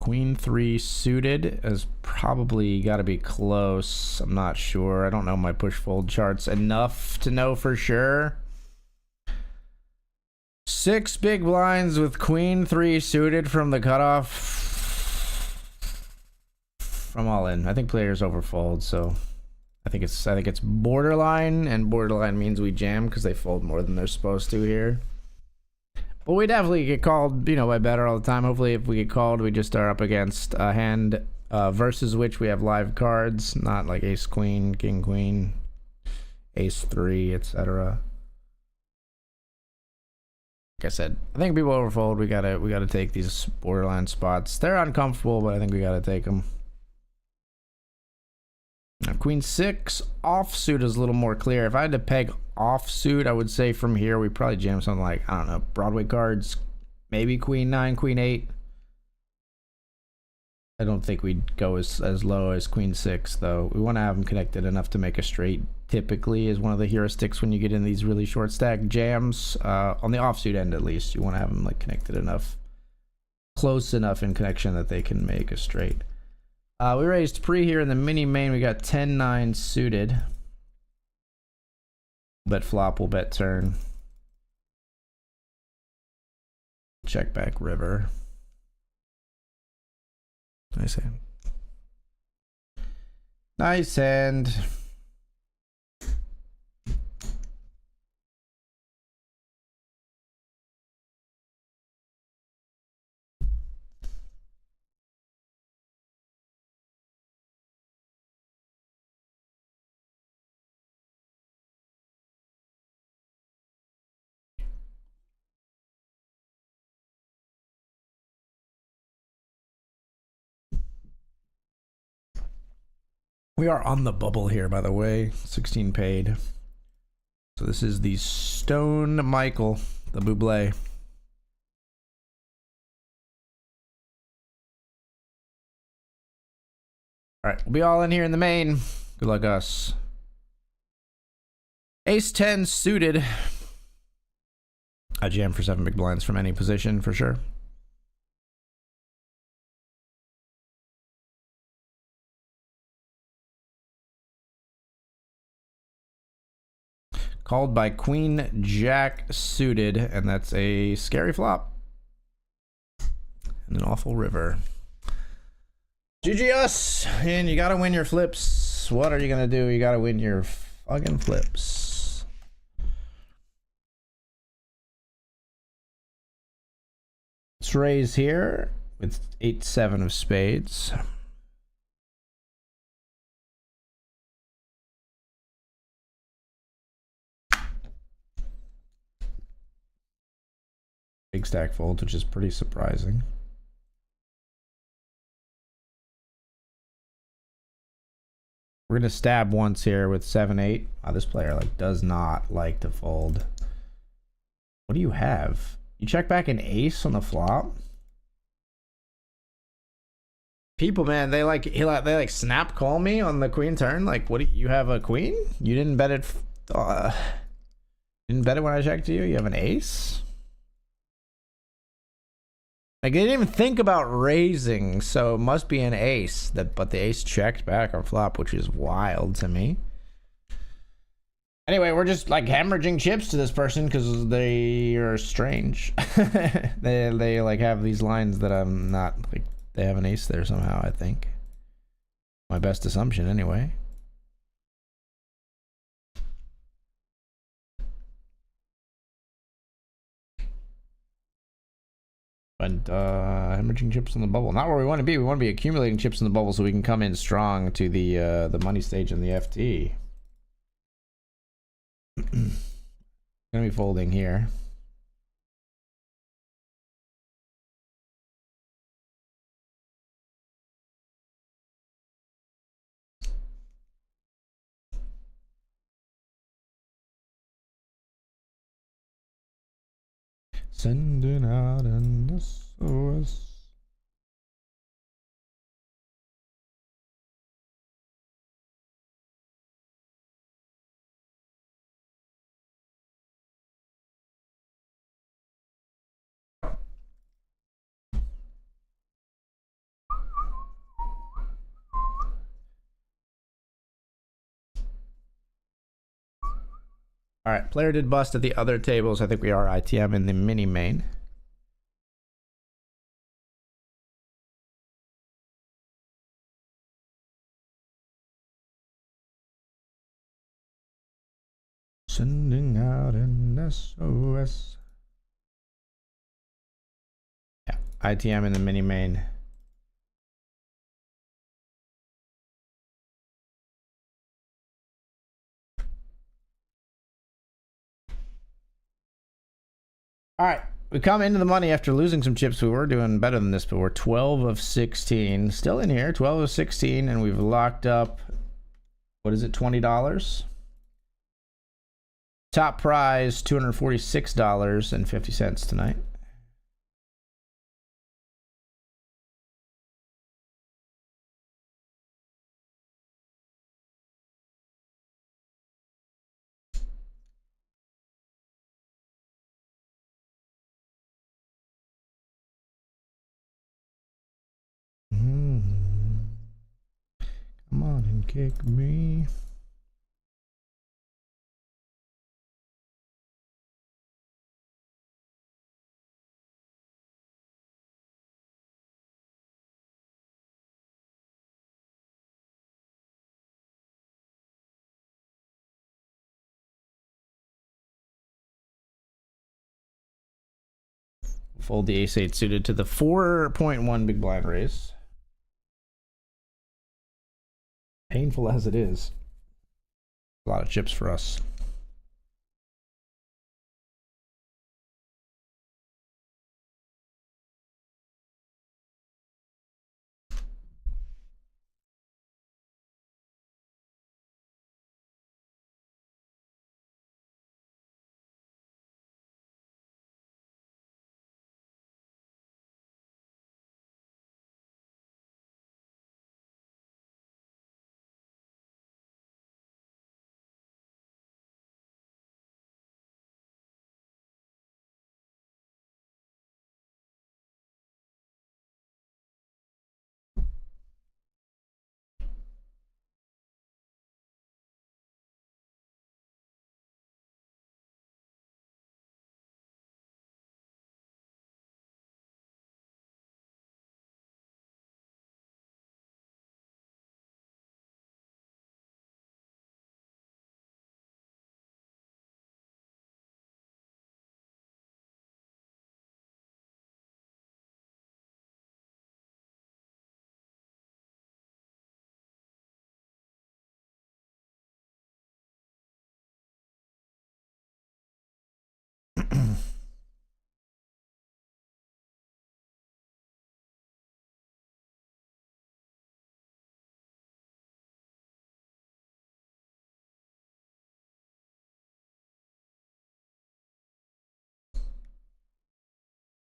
Queen 3 suited has probably got to be close. I'm not sure. I don't know my push fold charts enough to know for sure. 6 big blinds with Queen 3 suited from the cutoff. From all in. I think players overfold, so I think it's borderline, and borderline means we jam because they fold more than they're supposed to here. But we definitely get called, you know, by better all the time. Hopefully, if we get called, we just are up against a hand versus which we have live cards, not like ace queen, king queen, ace 3, etc. Like I said, I think people overfold. We gotta take these borderline spots. They're uncomfortable, but I think we gotta take them. Now, Queen 6 offsuit is a little more clear. If I had to peg offsuit, I would say from here we probably jam something like, I don't know, Broadway cards, maybe Queen 9, Queen 8. I don't think we'd go as low as Queen 6 though. We want to have them connected enough to make a straight. Typically is one of the heuristics when you get in these really short stack jams. On the offsuit end at least, you want to have them like connected enough, close enough in connection that they can make a straight. We raised pre here in the mini main. We got 10-9 suited. Bet flop, we'll bet turn. Check back river. Nice hand. Nice hand. We are on the bubble here, by the way. 16 paid. So this is the Stone Michael, the Buble. All right, we'll be all in here in the main. Good luck, us. Ace 10 suited. I jam for 7 big blinds from any position for sure. Called by Queen Jack suited, and that's a scary flop. And an awful river. GG us, and you gotta win your flips. What are you gonna do? You gotta win your fucking flips. Let's raise here with 8-7 of spades. Big stack fold, which is pretty surprising. We're gonna stab once here with 7-8. Wow, this player like does not like to fold. What do you have? You check back an ace on the flop. People, man, they like snap call me on the queen turn. Like, what do you have a queen? You didn't bet it. Didn't bet it when I checked you. You have an ace. Like, they didn't even think about raising, so it must be an ace. But the ace checked back on flop, which is wild to me. Anyway, we're just like hemorrhaging chips to this person because they are strange. they like have these lines that I'm not like. They have an ace there somehow, I think. My best assumption, anyway. But hemorrhaging chips in the bubble, not where we want to be. We want to be accumulating chips in the bubble so we can come in strong to the money stage in the FT. Gonna be folding here. Sending out an SOS. All right, player did bust at the other tables. I think we are ITM in the mini main. Sending out an SOS. Yeah, ITM in the mini main. All right, we come into the money after losing some chips. We were doing better than this, but we're 12 of 16. Still in here, 12 of 16, and we've locked up, what is it, $20? Top prize, $246.50 tonight. Come on and kick me. Fold the ace-8 suited to the 4.1 big blind raise. Painful as it is. A lot of chips for us.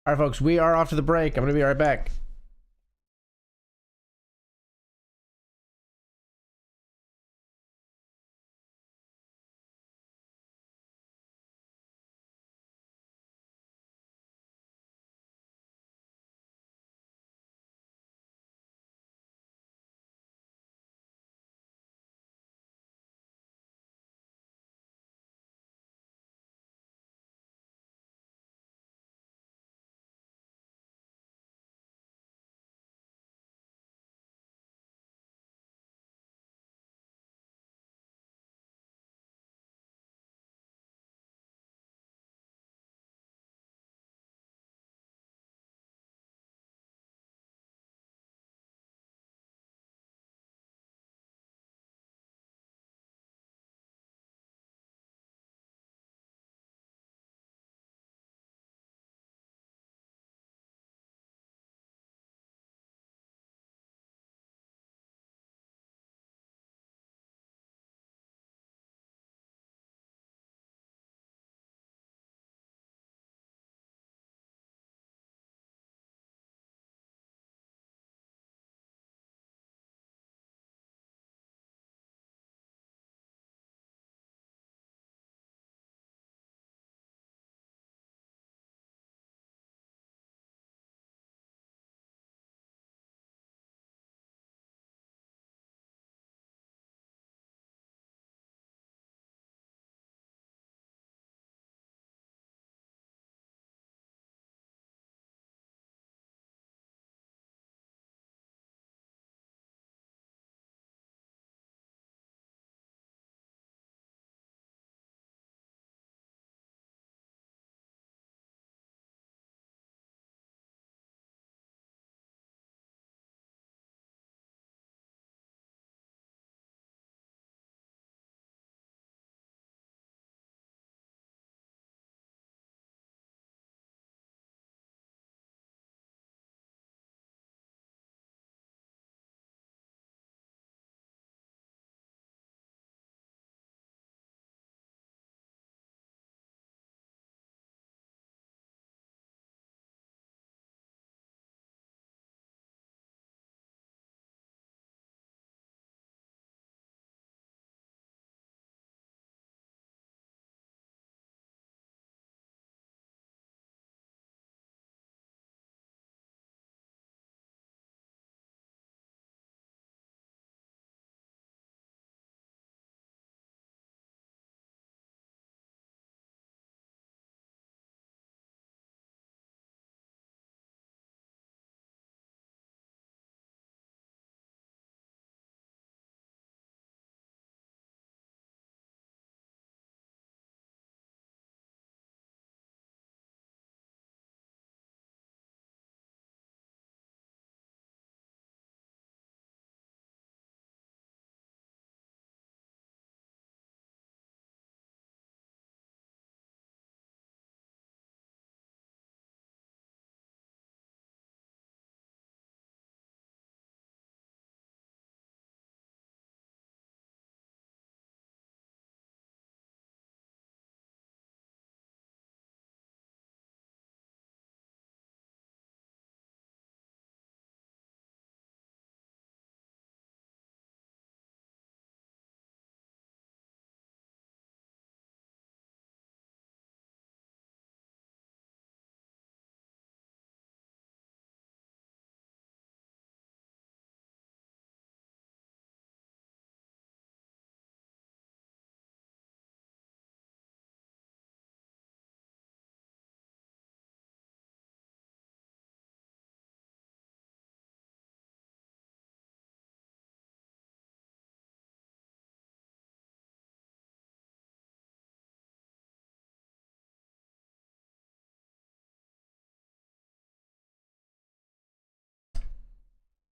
All right, folks, we are off to the break. I'm going to be right back.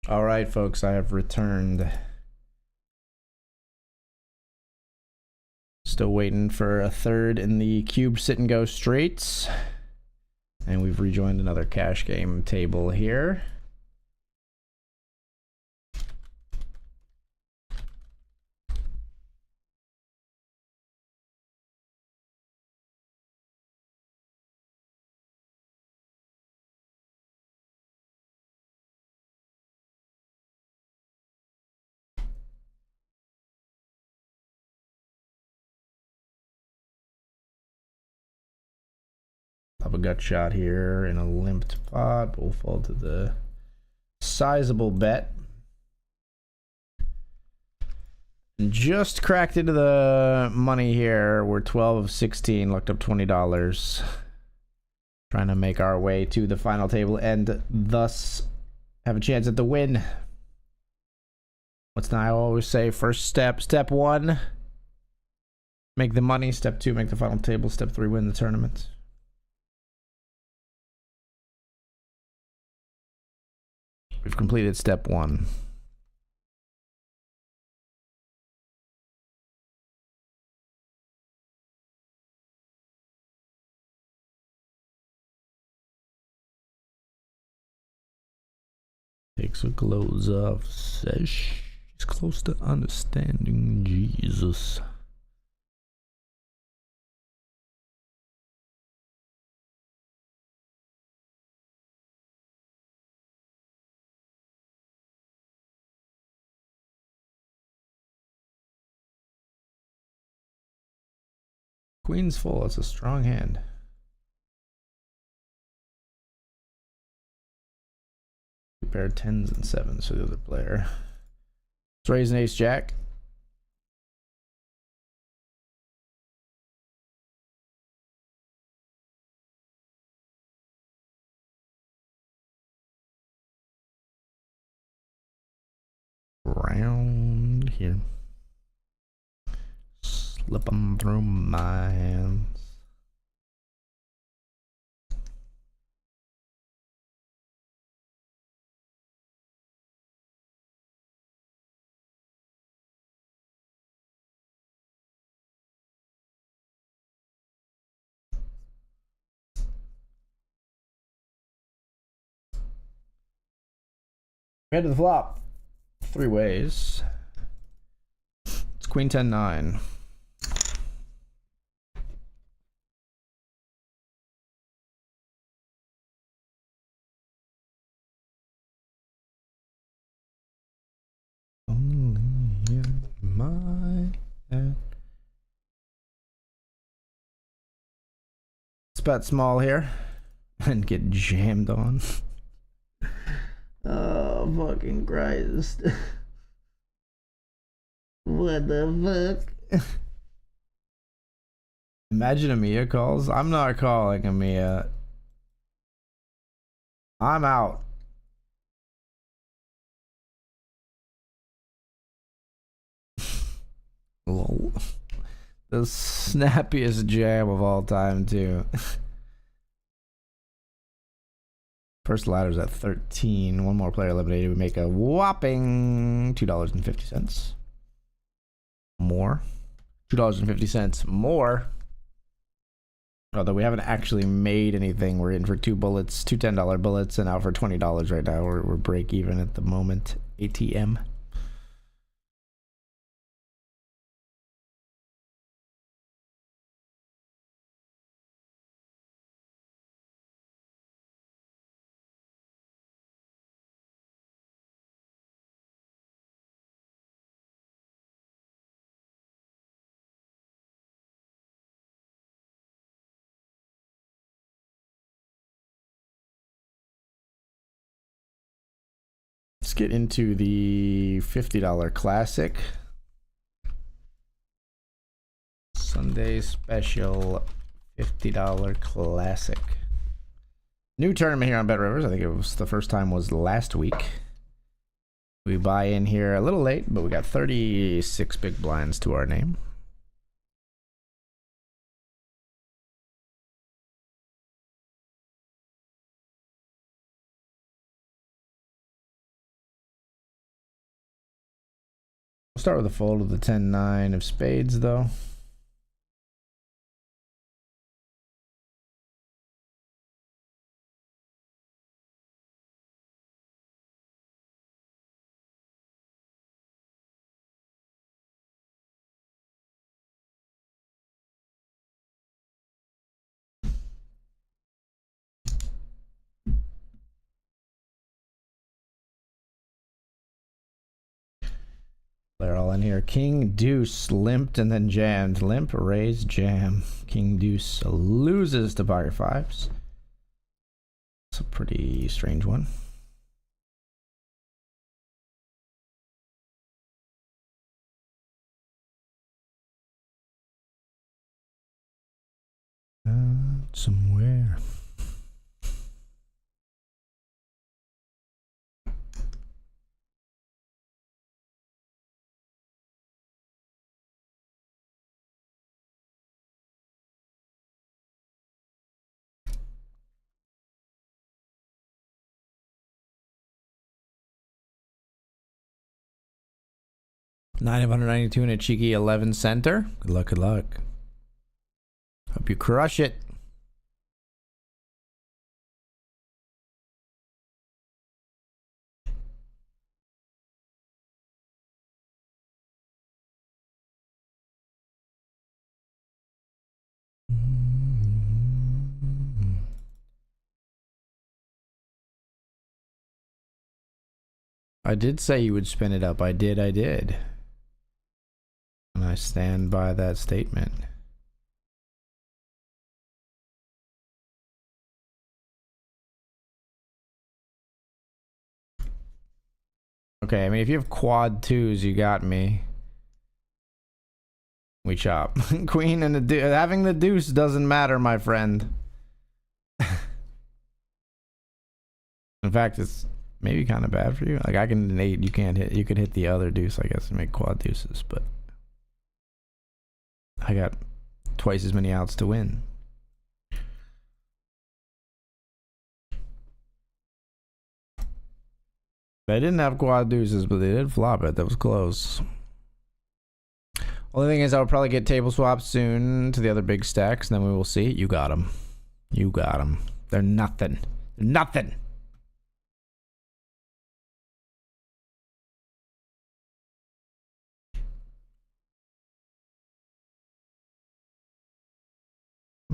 All right, folks, I have returned. Still waiting for a third in the cube sit and go straights. And we've rejoined another cash game table here. Have a gut shot here in a limped pot. We'll fall to the sizable bet. Just cracked into the money here. We're 12 of 16, looked up $20. Trying to make our way to the final table and thus have a chance at the win. What's I always say? First step. Step 1, make the money. Step 2, make the final table. Step 3, win the tournament. We've completed step 1. Takes her clothes off, says she's close to understanding Jesus. Queen's full, it's a strong hand. Pair of 10s and 7s for the other player. Let's raise an ace jack. Round here. Slip them through my hands. Head to the flop. 3 ways. It's queen 10-9. Only in my head. Let's bet small here and get jammed on. Oh, fucking Christ. What the fuck? Imagine Amia calls. I'm not calling Amia. I'm out. Lol. The snappiest jam of all time, too. First ladder's at 13. One more player eliminated. We make a whopping $2.50. More. $2.50 more. Although we haven't actually made anything. We're in for 2 bullets, 2 $10 bullets, and out for $20 right now. We're break even at the moment. ATM. Let's get into the $50 classic. Sunday special $50 classic. New tournament here on BETRIVERS. I think it was the first time was last week. We buy in here a little late, but we got 36 big blinds to our name. Start with a fold of the 10-9 of spades, though. They're all in here. King deuce limped and then jammed. Limp, raise, jam. King deuce loses to pocket fives. It's a pretty strange one. Somewhere. Nine of 192 and a cheeky 11 center. Good luck, good luck. Hope you crush it. I did say you would spin it up. I did. And I stand by that statement. Okay, I mean, if you have quad twos, you got me. We chop. Queen and the deuce. Having the deuce doesn't matter, my friend. In fact, it's maybe kind of bad for you. Like, I can 8, you can't hit. You could hit the other deuce, I guess, and make quad deuces, but I got twice as many outs to win. They didn't have quad deuces, but they did flop it. That was close. Only thing is, I'll probably get table swaps soon to the other big stacks, and then we will see. You got them. You got them. They're nothing. They're nothing.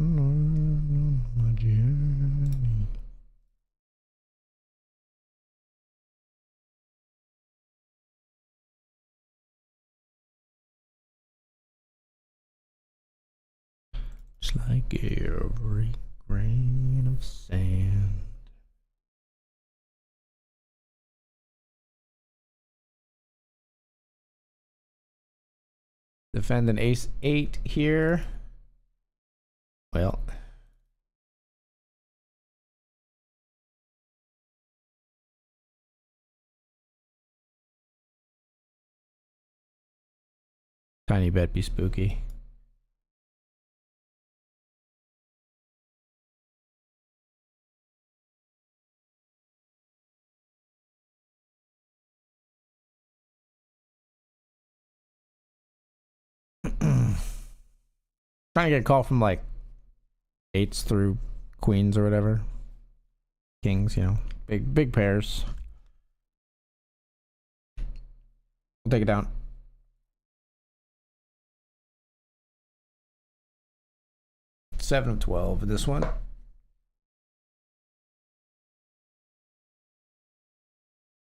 My journey. Just like every grain of sand. Defend an ace 8 here. Well, tiny bet be spooky. Trying to get a call from like 8s through queens or whatever. Kings, you know, big pairs. We'll take it down. Seven of 12 this one.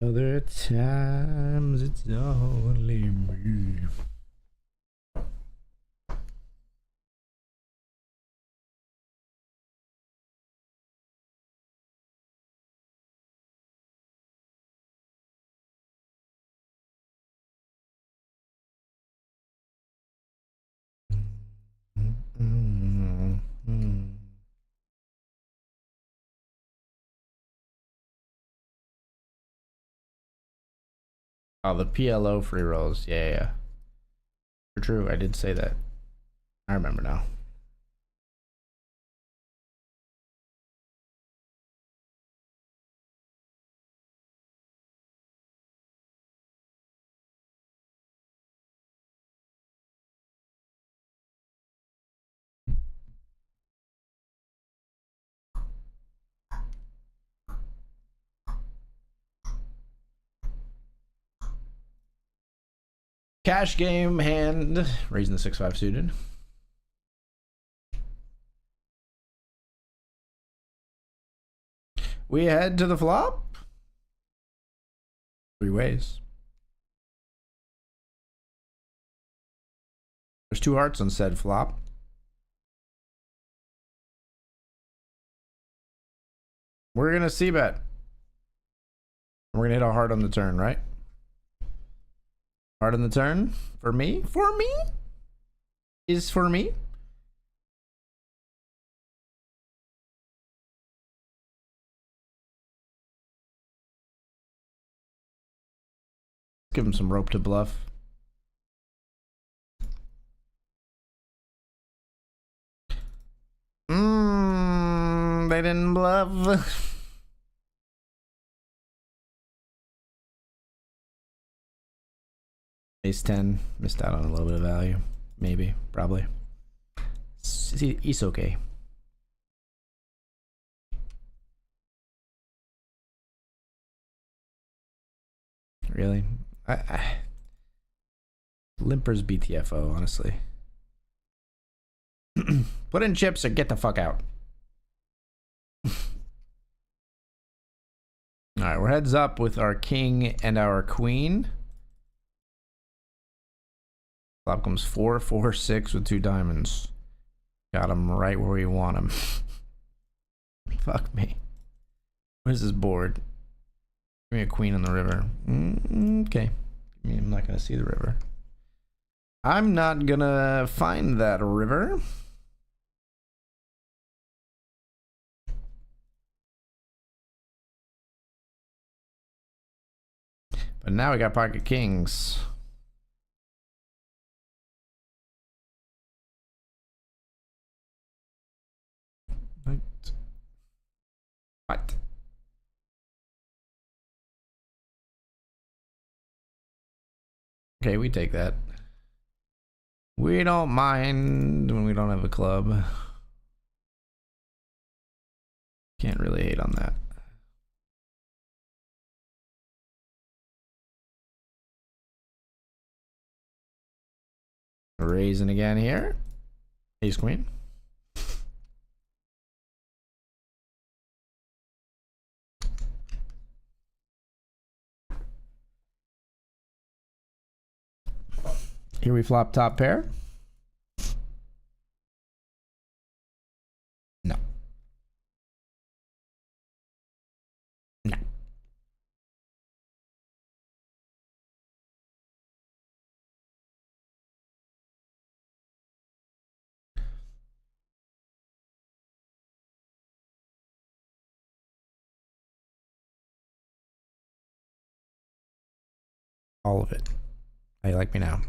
Other times it's only me. Oh, the PLO free rolls. Yeah. True, I did say that. I remember now. Cash game hand, raising the 6-5 suited. We head to the flop. 3 ways. There's 2 hearts on said flop. We're gonna see bet. We're gonna hit a heart on the turn, right? Heart on the turn for me. For me is for me. Give him some rope to bluff. They didn't bluff. Ace 10, missed out on a little bit of value. Maybe, probably. He's okay. Really? Limper's BTFO, honestly. Put in chips or get the fuck out. Alright, we're heads up with our king and our queen. Flop comes 4, 4, 6 with 2 diamonds. Got him right where we want him. Fuck me. What is this board? Give me a queen on the river. Okay. I mean, I'm not gonna see the river. I'm not gonna find that river. But now we got pocket kings. What? Okay, we take that. We don't mind when we don't have a club. Can't really hate on that. Raising again here. Ace queen. Here we flop top pair. No. No. All of it. How you like me now?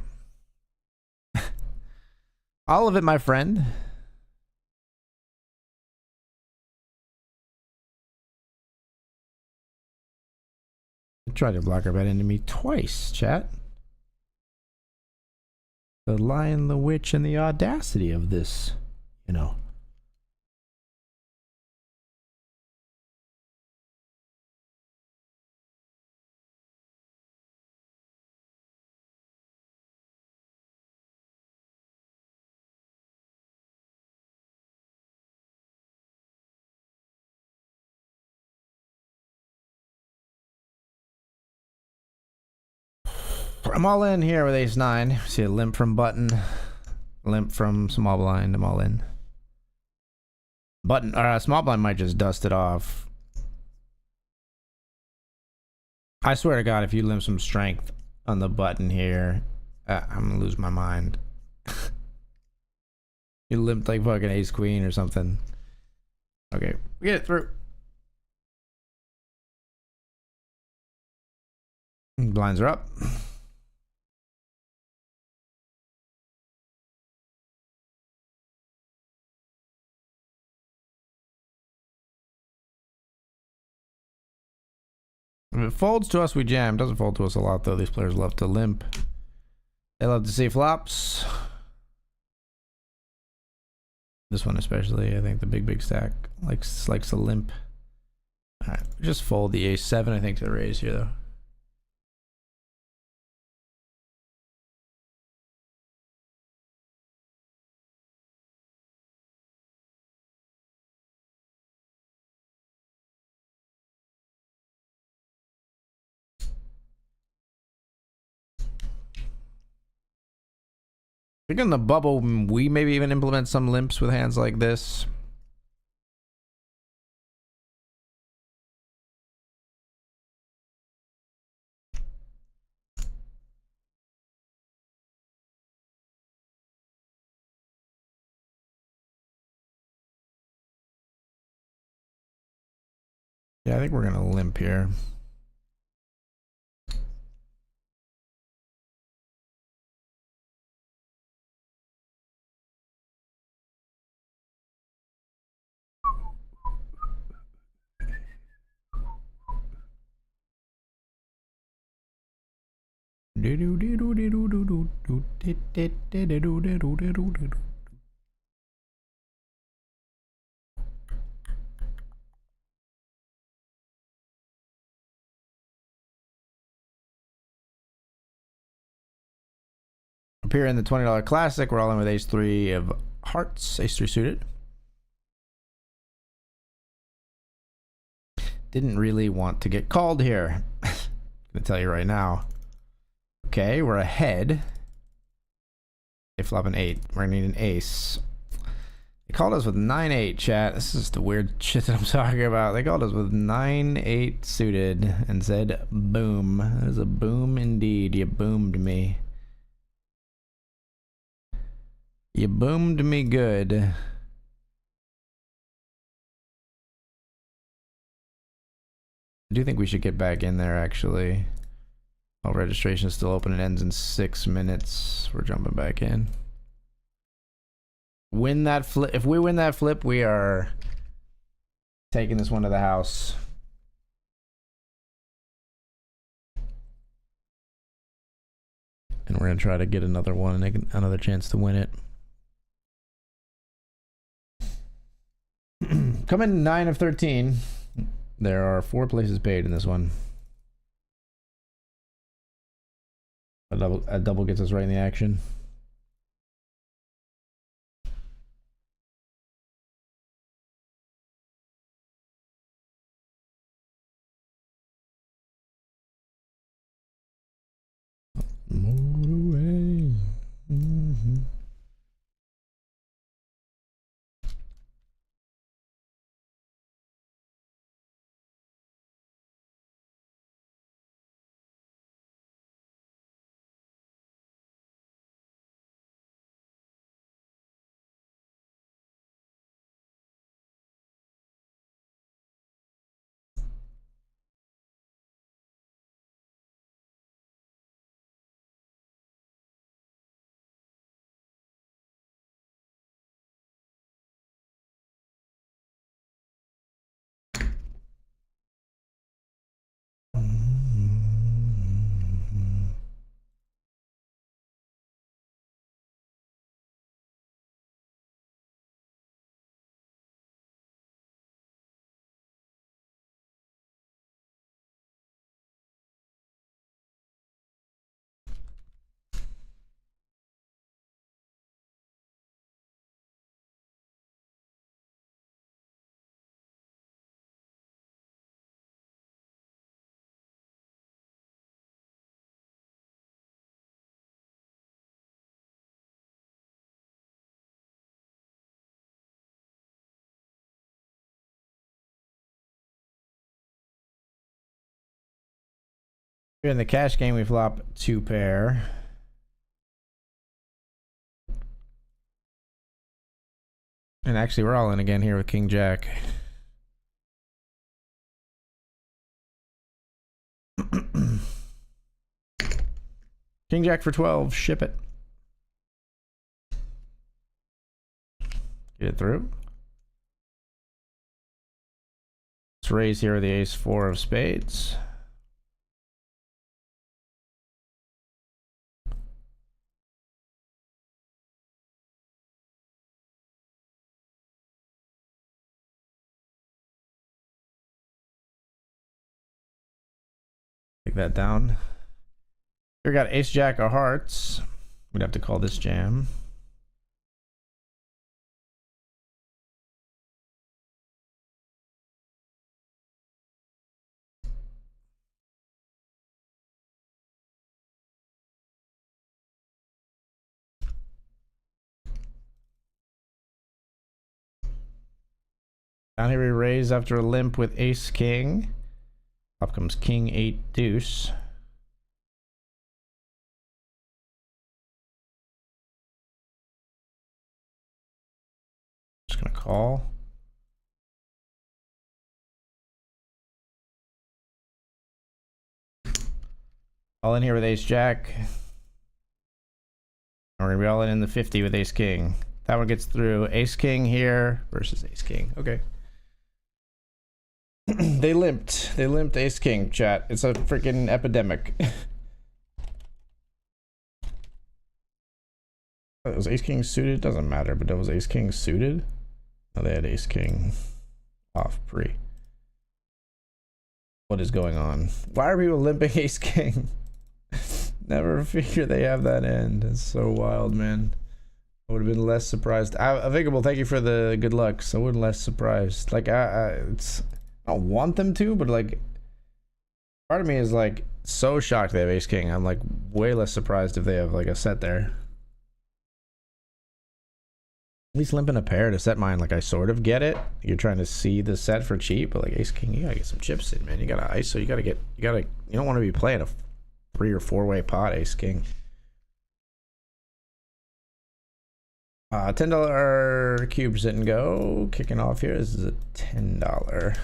All of it, my friend. Tried to block her bet into me twice, chat. The lion, the witch, and the audacity of this, you know. I'm all in here with ace 9. See a limp from button, limp from small blind. I'm all in. Button or small blind might just dust it off. I swear to God, if you limp some strength on the button here, I'm gonna lose my mind. You limped like fucking ace queen or something. Okay, we get it through. Blinds are up. If it folds to us, we jam. Doesn't fold to us a lot, though. These players love to limp. They love to see flops. This one especially, I think the big stack likes to limp. All right, just fold the ace 7, I think, to the raise here, though. I think in the bubble, we maybe even implement some limps with hands like this. Yeah, I think we're going to limp here. Up here in the $20 classic, we're all in with ace 3 of hearts, ace 3 suited. Didn't really want to get called here. Gonna tell you right now. Okay, we're ahead. They flop an 8. We're gonna need an ace. They called us with 9-8, chat. This is the weird shit that I'm talking about. They called us with 9-8 suited and said boom. That is a boom indeed. You boomed me. You boomed me good. I do think we should get back in there, actually. Oh, registration is still open. It ends in 6 minutes. We're jumping back in. Win that flip. If we win that flip, we are taking this one to the house. And we're going to try to get another one and another chance to win it. Come in 9 of 13. There are 4 places paid in this one. A double gets us right in the action. Motorway. Here in the cash game, we flop 2 pair. And actually, we're all in again here with King Jack. King Jack for 12. Ship it. Get it through. Let's raise here with the ace 4 of spades. Take that down. We got ace jack of hearts. We'd have to call this jam. Down here we raise after a limp with ace king. Up comes king 8 deuce. Just gonna call. All in here with ace jack. We're gonna be all in the 50 with ace king. That one gets through. Ace king here versus ace king. Okay. They limped. They limped ace king, chat. It's a freaking epidemic. Was ace king suited? Doesn't matter, but was ace king suited? No, they had ace king off pre. What is going on? Why are people limping ace king? Never figure they have that end. It's so wild, man. I would have been less surprised. Avigable, thank you for the good luck. So I would less surprised. Like I don't want them to, but like part of me is like so shocked they have ace king. I'm like way less surprised if they have like a set there. At least limping a pair to set mine, like I sort of get it. You're trying to see the set for cheap, but like ace king, you gotta get some chips in, man. You gotta ISO, you don't want to be playing a 3 or 4-way pot ace king. $10 cubes didn't go. Kicking off here. This is a $10.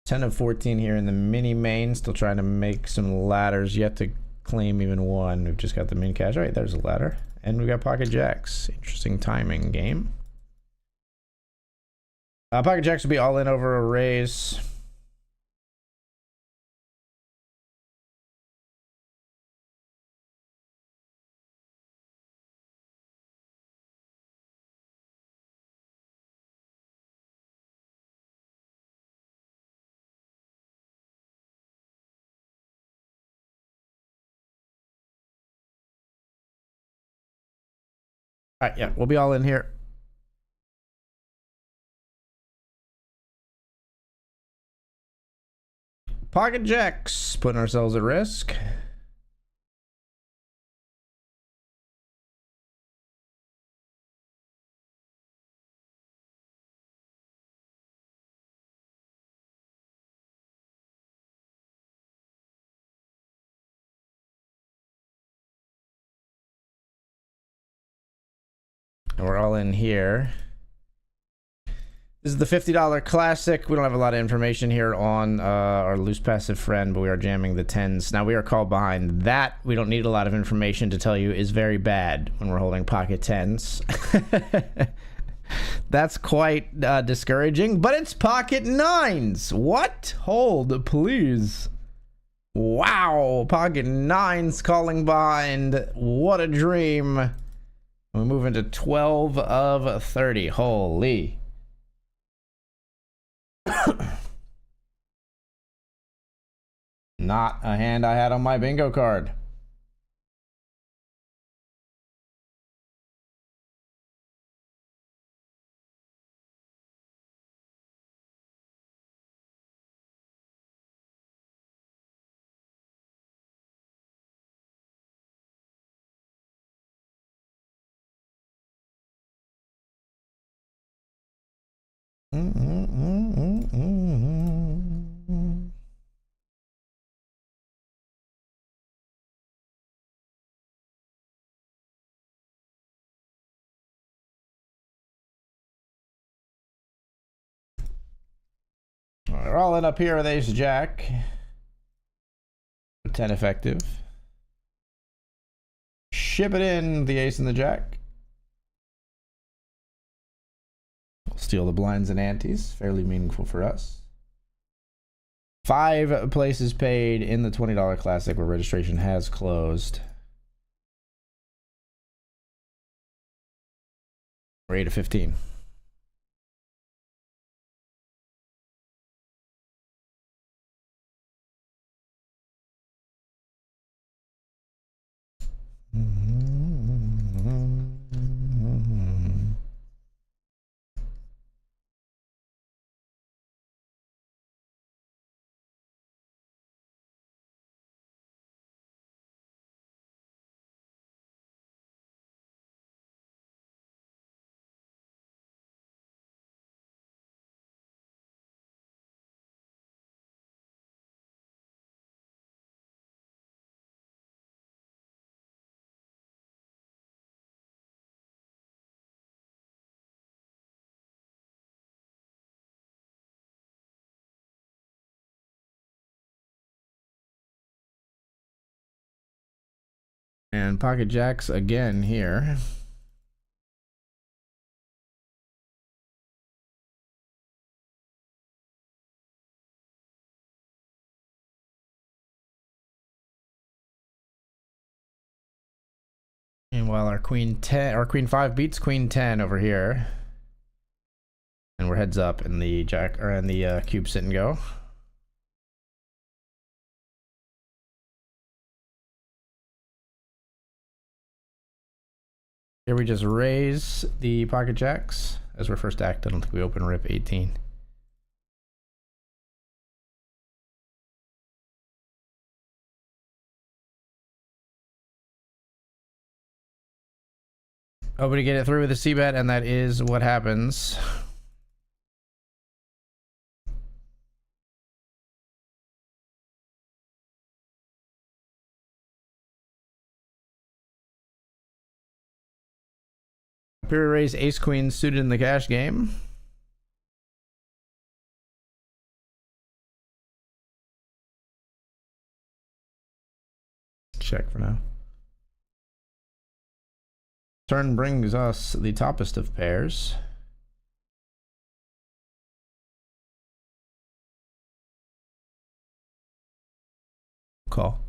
$10 of 14 here in the mini main. Still trying to make some ladders. Yet to claim even one. We've just got the min cash. All right, there's a ladder. And we got pocket jacks. Interesting timing game. Pocket jacks will be all in over a raise. All right, yeah, we'll be all in here. Pocket jacks, putting ourselves at risk. And we're all in here. This is the $50 classic. We don't have a lot of information here on our loose passive friend, but we are jamming the 10s. Now we are called behind. That we don't need a lot of information to tell you is very bad when we're holding pocket 10s. That's quite discouraging, but it's pocket 9s. What? Hold, please. Wow, pocket 9s calling behind. What a dream. We move into 12 of 30. Holy. Not a hand I had on my bingo card. We're all in up here with ace jack. 10 effective. Ship it in, the ace and the jack. We'll steal the blinds and antes. Fairly meaningful for us. 5 places paid in the $20 classic where registration has closed. We're 8 of 15. And pocket jacks again here. And while our queen 10 or queen 5 beats queen 10 over here. And we're heads up in the jack or in the cube sit and go. Here we just raise the pocket jacks as we're first act. I don't think we open rip 18. Hoping to get it through with a c-bet, and that is what happens. Superior raise ace queen suited in the cash game. Check for now. Turn brings us the toppest of pairs. Call.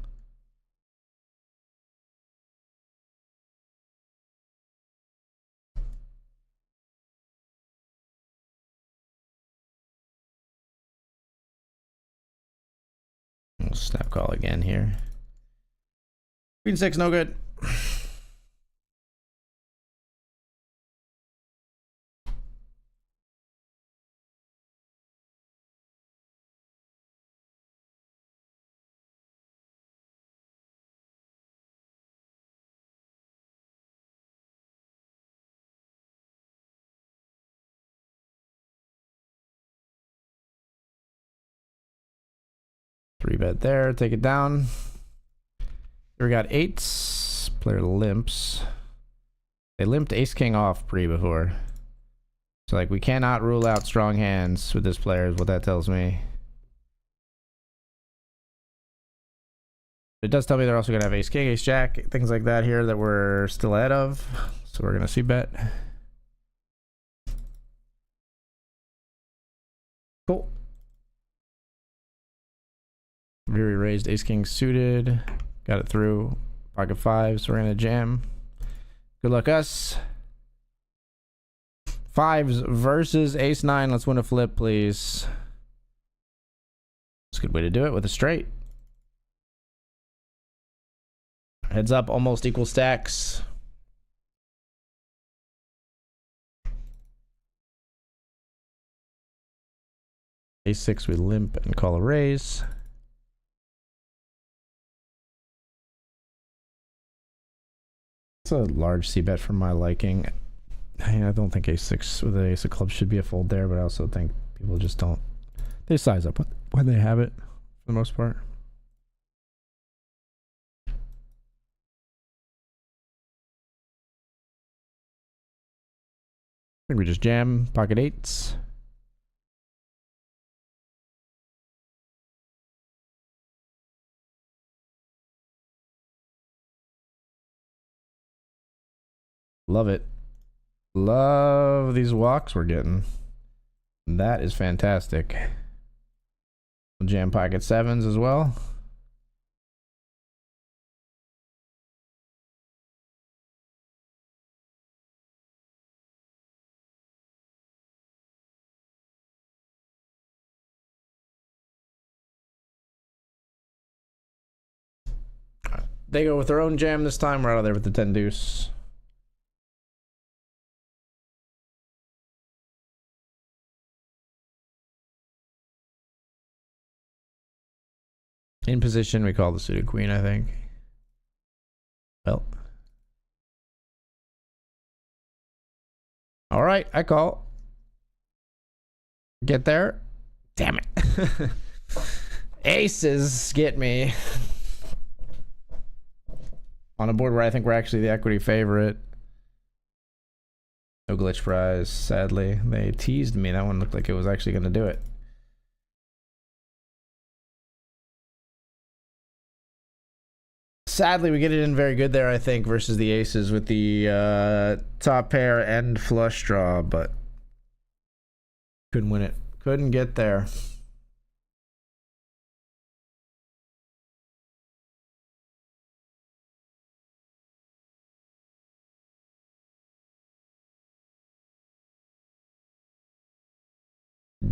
We'll snap call again here. Queen 6, no good. Three bet there, take it down. Here we got eights. Player limps. They limped ace king off pre before. So like we cannot rule out strong hands with this player is what that tells me. It does tell me they're also gonna have ace king, ace jack, things like that here that we're still ahead of. So we're gonna see bet. Cool. Very raised ace king suited. Got it through. Pocket 5, so we're gonna jam. Good luck us. 5s versus ace 9. Let's win a flip, please. It's a good way to do it with a straight. Heads up, almost equal stacks. Ace 6 we limp and call a raise. It's a large c-bet for my liking. I don't think ace 6 with the ace of clubs should be a fold there, but I also think people just don't. They size up when they have it for the most part. I think we just jam pocket 8s. Love it. Love these walks we're getting. That is fantastic. We'll jam pocket 7s as well. They go with their own jam this time. We're out of there with the 10 deuce. In position, we call the suited queen, I think. Well. All right, I call. Get there. Damn it. Aces get me. On a board where I think we're actually the equity favorite. No glitch prize, sadly. They teased me. That one looked like it was actually going to do it. Sadly, we get it in very good there, I think, versus the aces with the top pair and flush draw, but couldn't win it. Couldn't get there.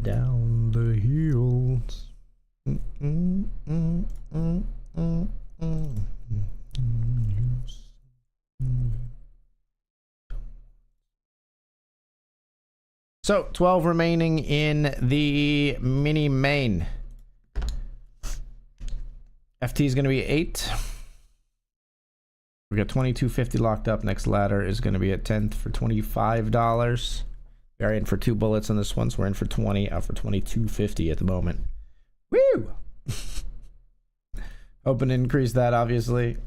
Down the hills. So 12 remaining in the mini main. FT is going to be 8. We got 22.50 locked up. Next ladder is going to be at 10th for $25. We are in for 2 bullets on this one, so we're in for 20, out for 22.50 at the moment. Woo! Hoping to increase that, obviously.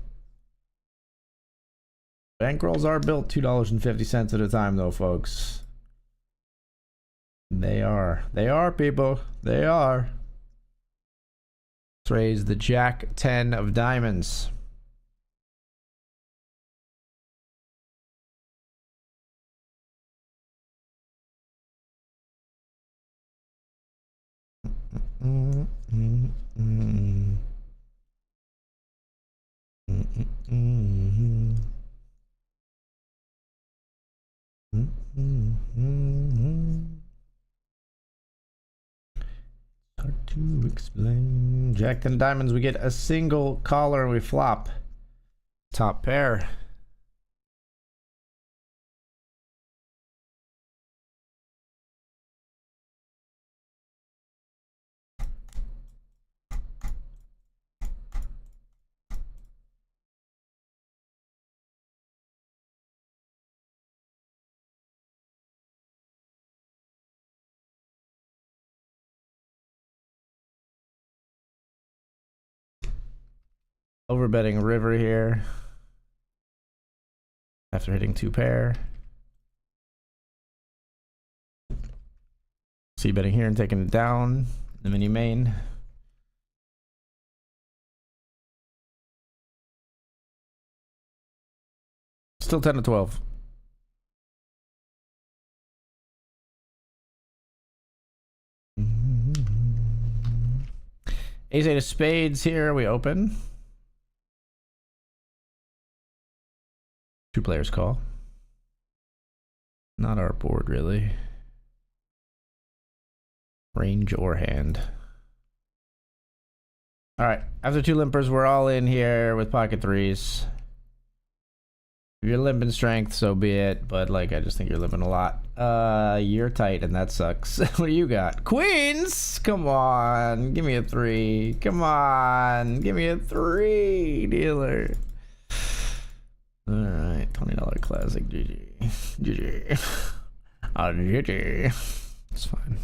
Bankrolls are built $2.50 at a time, though, folks. They are. They are, people. They are. Let's raise the Jack 10 of diamonds. Hard to explain. Jack 10 diamonds, we get a single collar and we flop. Top pair. Overbetting river here after hitting 2 pair. C betting here and taking it down. The mini main. Still 10 to 12. Ace 8 of spades here. We open. 2 players call. Not our board, really. Range or hand. Alright, after 2 limpers, we're all in here with pocket 3s. If you're limping strength, so be it. But, like, I just think you're limping a lot. You're tight, and that sucks. What do you got? Queens! Come on. Give me a 3. Come on. Give me a 3, dealer. Alright, $20 classic. GG. GG. GG. It's fine.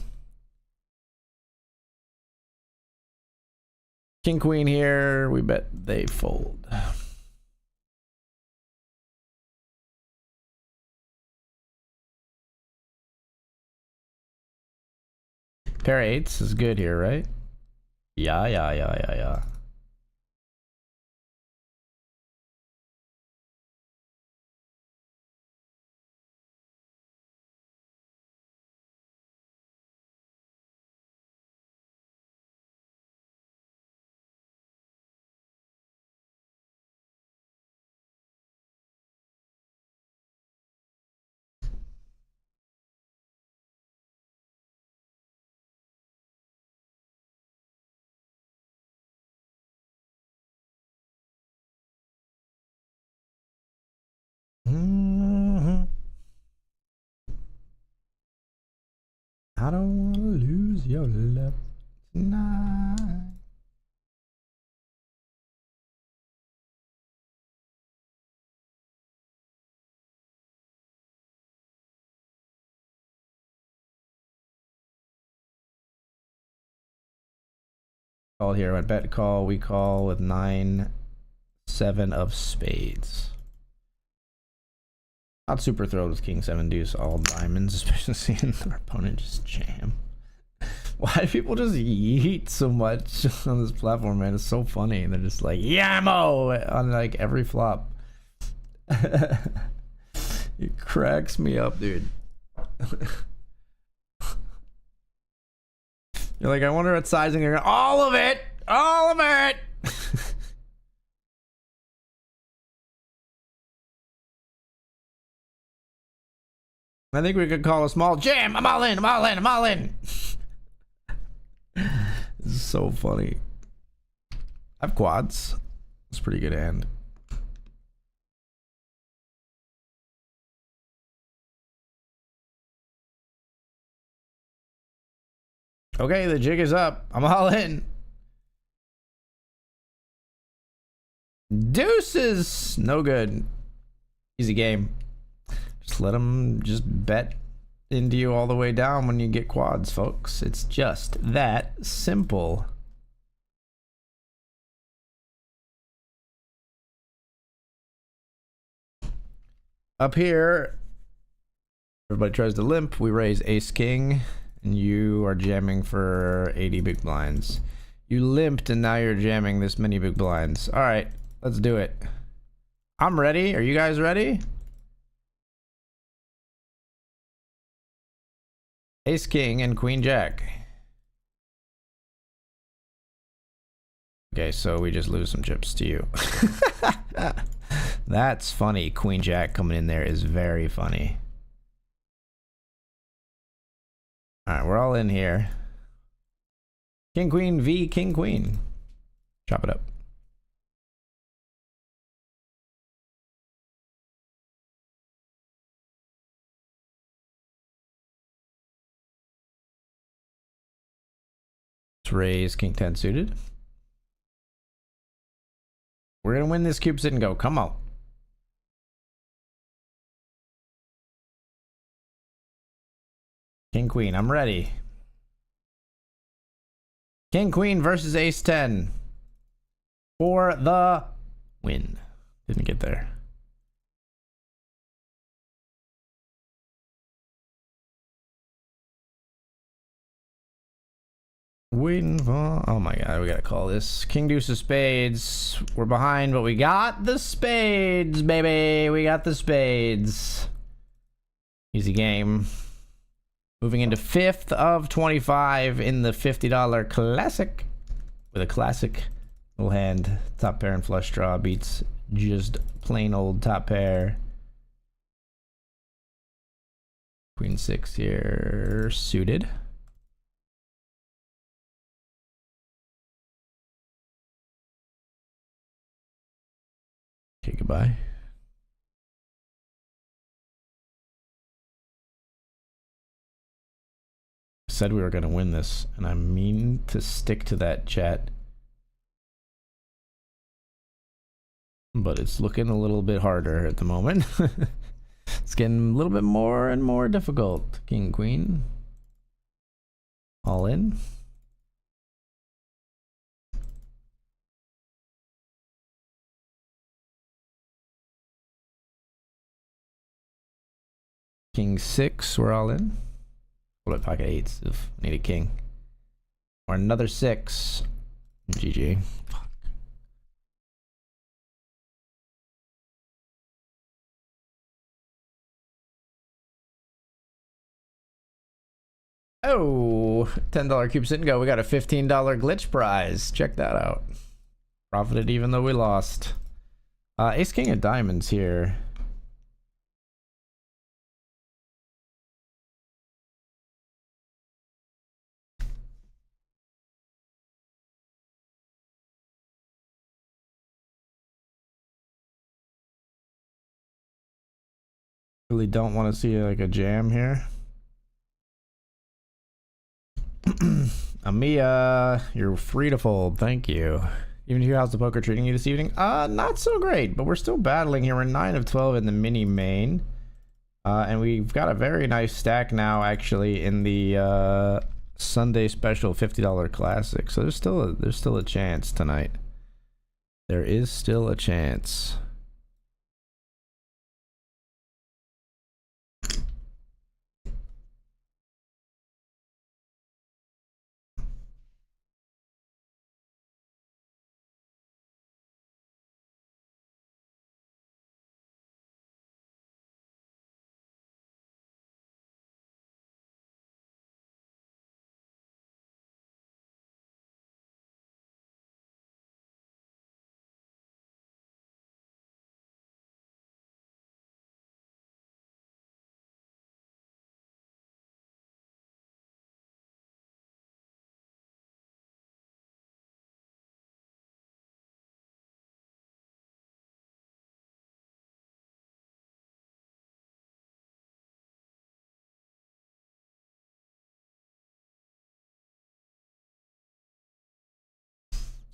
King queen here. We bet they fold. Pair of 8s is good here, right? Yeah. I don't want to lose your love tonight. Call here. Went bet call. We call with 9-7 of spades. Not super thrilled with King 7 deuce all diamonds, especially seeing our opponent just jam. Why do people just yeet so much on this platform, man? It's so funny. And they're just like, Yammo! On like every flop. It cracks me up, dude. You're like, I wonder what sizing you're gonna. All of it! All of it! I think we could call a small jam. I'm all in. I'm all in. I'm all in. This is so funny. I have quads. It's a pretty good hand. Okay, the jig is up. I'm all in. Deuces. No good. Easy game. Just let them just bet into you all the way down when you get quads, folks. It's just that simple. Up here, everybody tries to limp. We raise ace king, and you are jamming for 80 big blinds. You limped, and now you're jamming this many big blinds. All right, let's do it. I'm ready. Are you guys ready? Ace king and queen jack. Okay, so we just lose some chips to you. That's funny. Queen jack coming in there is very funny. All right, we're all in here. King queen v king queen. Chop it up. Let's raise king 10 suited. We're gonna win this cube sit and go. Come on. King queen, I'm ready. King queen versus ace 10 for the win. Didn't get there. Waiting for, oh my god, we gotta call this. King deuce of spades. We're behind, but we got the spades, baby. We got the spades. Easy game. Moving into 5th of 25 in the $50 classic. With a classic little hand. Top pair and flush draw beats just plain old top pair. Queen 6 here, suited. Okay, goodbye. Said we were going to win this, and I mean to stick to that, chat. But it's looking a little bit harder at the moment. It's getting a little bit more and more difficult. King, queen. All in. King 6, we're all in. What pocket 8s if need a king. Or another 6. GG. Fuck. Oh, $10 cube sit and go. We got a $15 glitch prize. Check that out. Profited even though we lost. Ace king of diamonds here. Really don't want to see like a jam here. Amia, you're free to fold. Thank you. Even here, how's the poker treating you this evening? Not so great, but we're still battling here. We're 9 of 12 in the mini main. And we've got a very nice stack now, actually, in the Sunday special $50 classic. So there's still a chance tonight. There is still a chance.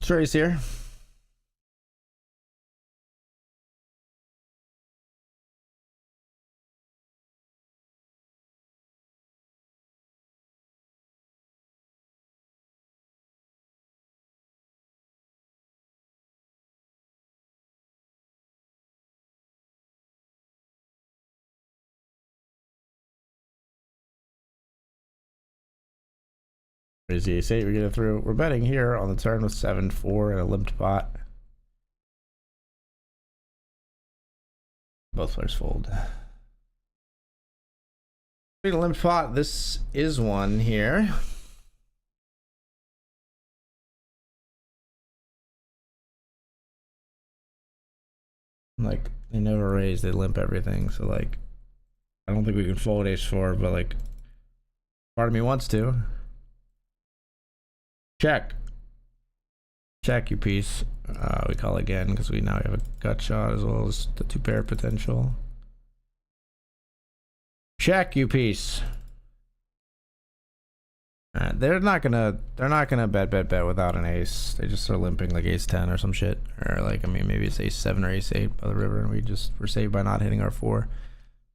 Trace here. Crazy ace 8 we get it through. We're betting here on the turn with 7-4 and a limped pot. Both players fold. A limped pot, this is one here. Like, they never raise, they limp everything, so like, I don't think we can fold ace 4, but like, part of me wants to. Check. Check, you piece. We call again because we now have a gut shot as well as the 2-pair potential. Check, you piece. They're not gonna bet without an ace. They just are limping like ace 10 or some shit, or like, I mean, maybe it's ace 7 or ace 8 by the river, and we're saved by not hitting our 4.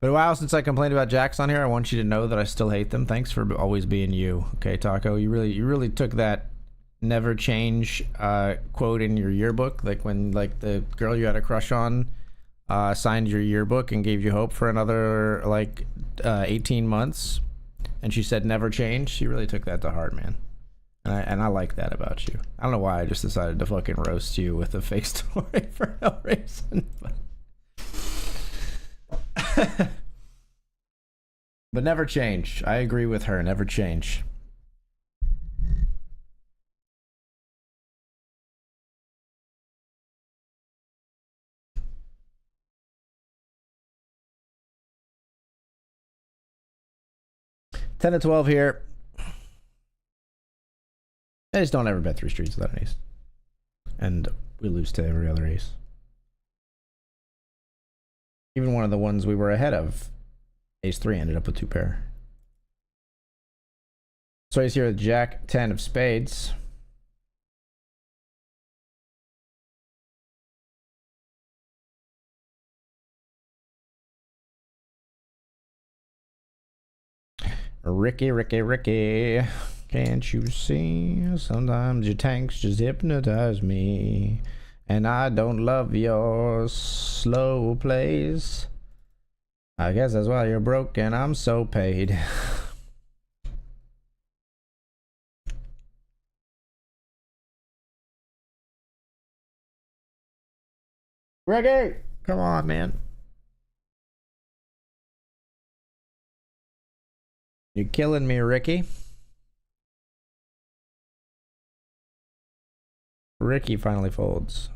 But a while since I complained about jacks on here. I want you to know that I still hate them. Thanks for always being you. Okay, Taco, you really took that never change quote in your yearbook, like when like the girl you had a crush on signed your yearbook and gave you hope for another like 18 months, and she said never change. She really took that to heart, man. And I like that about you. I don't know why I just decided to fucking roast you with a fake story for no reason, but never change. I agree with her. Never change. $10 to 12 here. I just don't ever bet 3 streets without an ace. And we lose to every other ace. Even one of the ones we were ahead of, ace 3, ended up with 2-pair. So he's here with jack 10 of spades. Ricky, can't you see? Sometimes your tanks just hypnotize me, and I don't love your slow plays. I guess that's why you're broke and I'm so paid. Ricky, come on, man. You're killing me, Ricky. Ricky finally folds.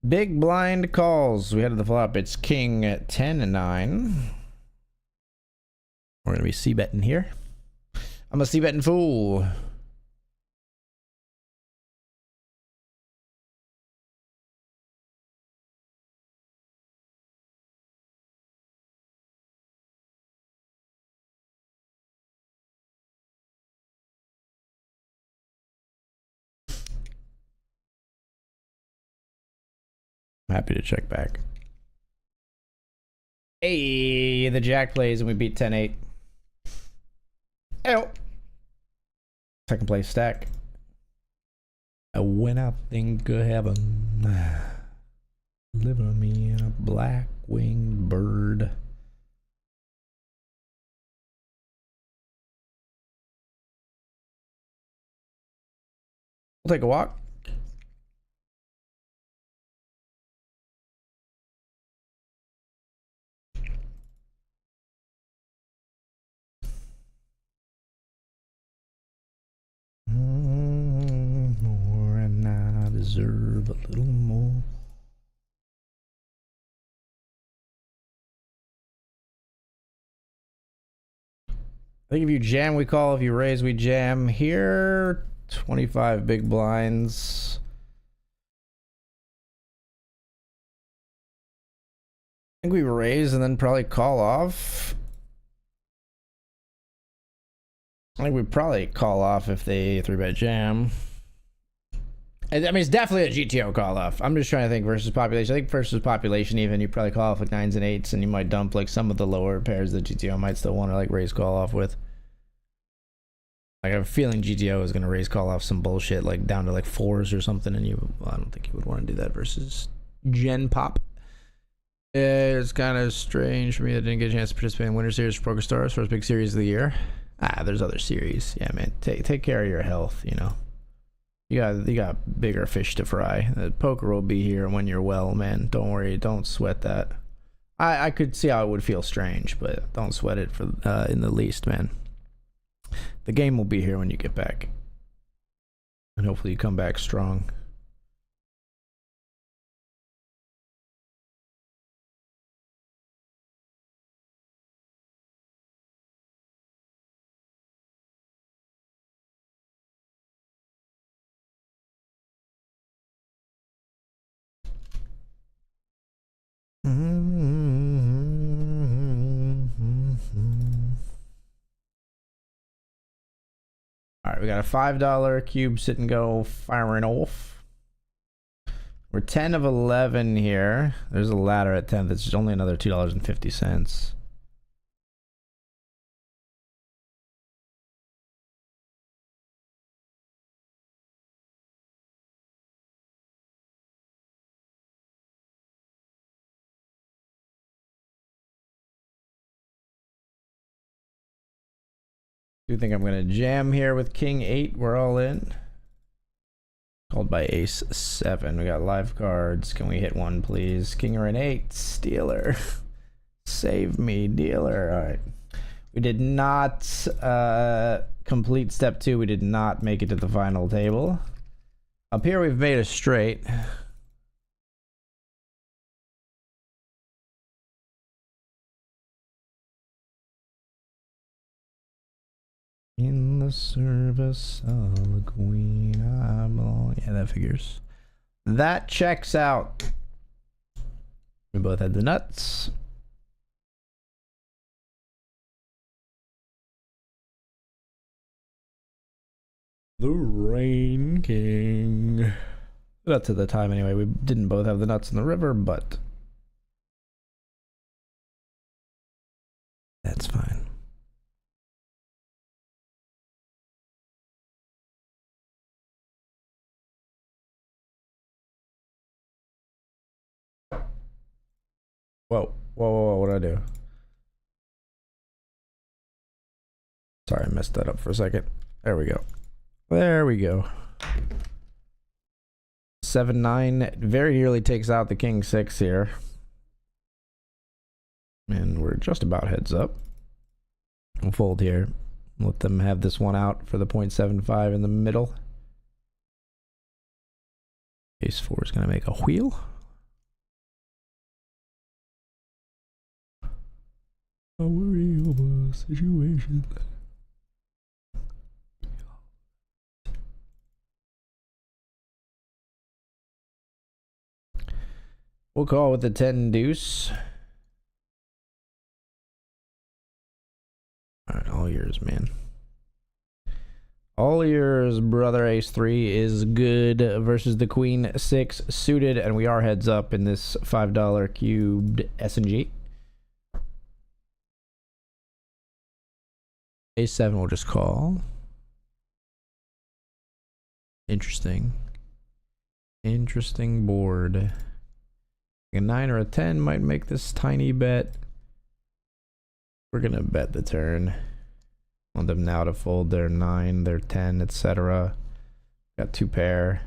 Big blind calls. We had the flop. It's king at 10 and 9. We're gonna be c-betting here. I'm a c-betting fool. I'm happy to check back. Hey, the jack plays and we beat 10-8. Ew. Second place stack. I went out, think of heaven. Live on me in a black winged bird. We'll take a walk. More, and I deserve a little more. think if you jam, we call. If you raise, we jam. Here, 25 big blinds. I think we raise and then probably call off. I think we probably call off if they 3-bet jam. I mean, it's definitely a GTO call off. I'm just trying to think versus population. I think versus population, even you probably call off like 9s and 8s, and you might dump like some of the lower pairs that GTO might still want to like raise call off with. Like, I have a feeling GTO is going to raise call off some bullshit like down to like 4s or something, and well, I don't think you would want to do that versus Gen Pop. It's kind of strange for me that I didn't get a chance to participate in Winter Series for PokerStars, first big series of the year. There's other series. Yeah, man, take care of your health, you know. You got bigger fish to fry. The poker will be here when you're well, man. Don't worry, don't sweat that. I could see how it would feel strange, but don't sweat it for in the least, man. The game will be here when you get back. And hopefully you come back strong. Alright, we got a $5 cube sit and go firing off. We're 10 of 11 here. There's a ladder at 10th. It's only another $2.50. Do think I'm going to jam here with King 8. We're all in. Called by Ace 7. We got live cards. Can we hit one, please? King or an 8. Stealer. Save me, dealer. All right. We did not complete step 2. We did not make it to the final table. Up here, we've made a straight. In the service of the queen, I'm all... Yeah, that figures. That checks out. We both had the nuts. The Rain King. That's at the time anyway. We didn't both have the nuts in the river, but that's fine. Whoa, whoa, whoa, what did I do? Sorry, I messed that up for a second. There we go. There we go. 7-9 very nearly takes out the King 6 here. And we're just about heads up. We'll fold here. Let them have this one out for the 0.75 in the middle. Ace 4 is going to make a wheel. A worry over situation. We'll call with the 10 deuce. All right, all yours, man. All yours, brother. Ace 3 is good versus the Queen 6 suited, and we are heads up in this $5 cubed S&G. Ace 7 will just call. Interesting. Interesting board. A 9 or a 10 might make this tiny bet. We're gonna bet the turn. Want them now to fold their 9, their 10, etc. Got 2 pair.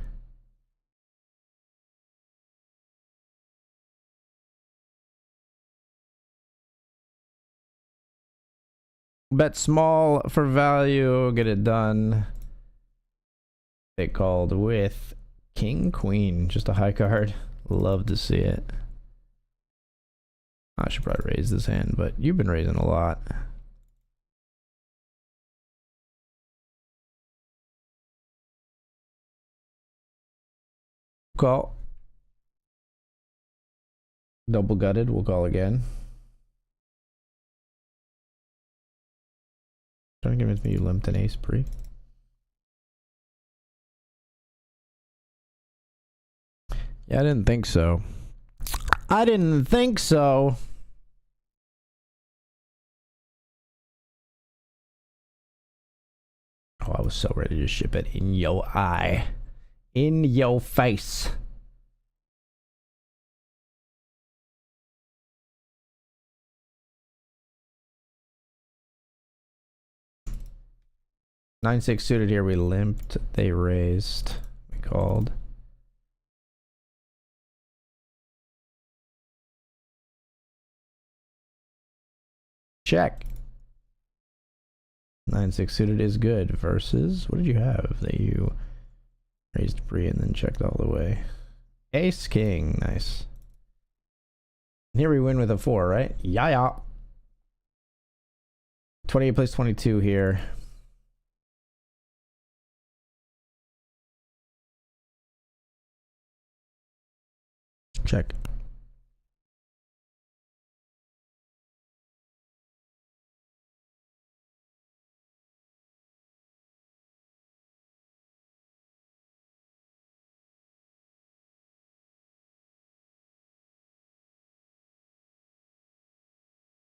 Bet small for value, get it done. They called with King Queen, just a high card. Love to see it. I should probably raise this hand, but you've been raising a lot. Call. Double gutted, we'll call again. Trying to convince me you limped an ace pre. Yeah, I didn't think so. I didn't think so. Oh, I was so ready to ship it in your eye. In your face. Nine six suited here. We limped. They raised. We called. Check. 9-6 suited is good versus, what did you have that you raised pre and then checked all the way? Ace king, nice. And here we win with a 4, right? Yeah. 28 plays 22 here. Check.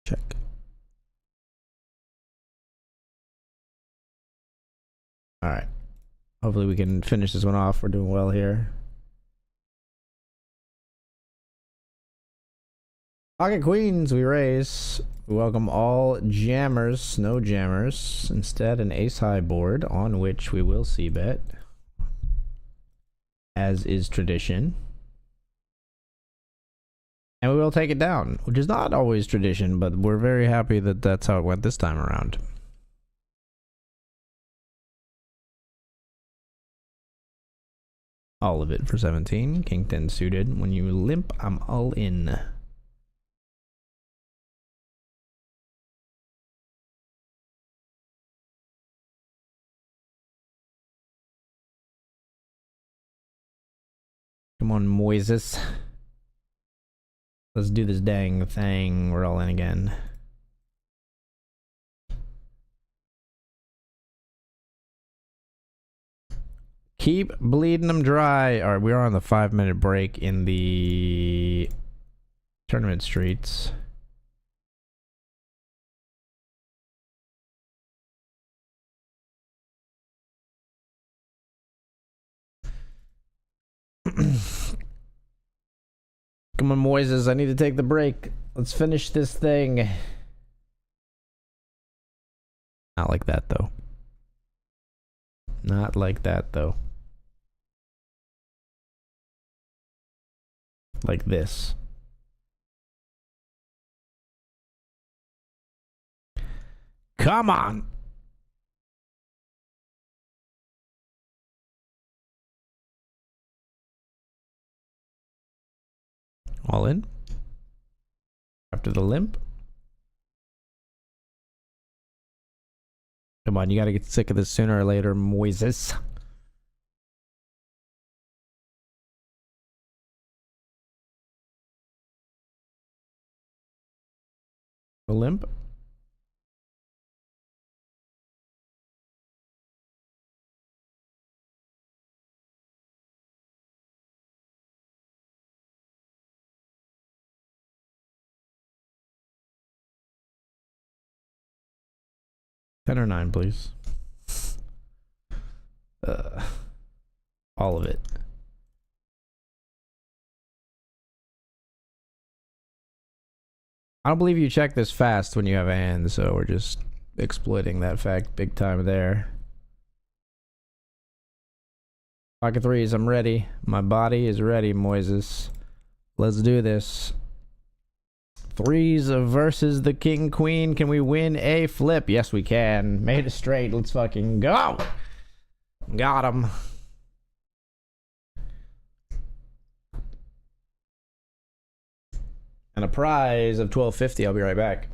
Check. All right. Hopefully we can finish this one off. We're doing well here. Pocket queens, we raise. We welcome all jammers, no jammers. Instead, an ace high board on which we will see bet, as is tradition. And we will take it down, which is not always tradition, but we're very happy that that's how it went this time around. All of it for 17. King 10 suited. When you limp, I'm all in. Come on, Moises. Let's do this dang thing. We're all in again. Keep bleeding them dry. All right, we are on the 5-minute break in the tournament streets. Come on, Moises. I need to take the break. Let's finish this thing. Not like that, though. Not like that, though. Like this. Come on. All in. After the limp. Come on, you gotta get sick of this sooner or later, Moises. The limp. Ten or 9, please. All of it. I don't believe you check this fast when you have a hand, so we're just exploiting that fact big time there. Pocket threes, I'm ready. My body is ready, Moises. Let's do this. Threes versus the king queen. Can we win a flip? Yes, we can. Made it straight. Let's fucking go. Got him. And a prize of $12.50. I'll be right back.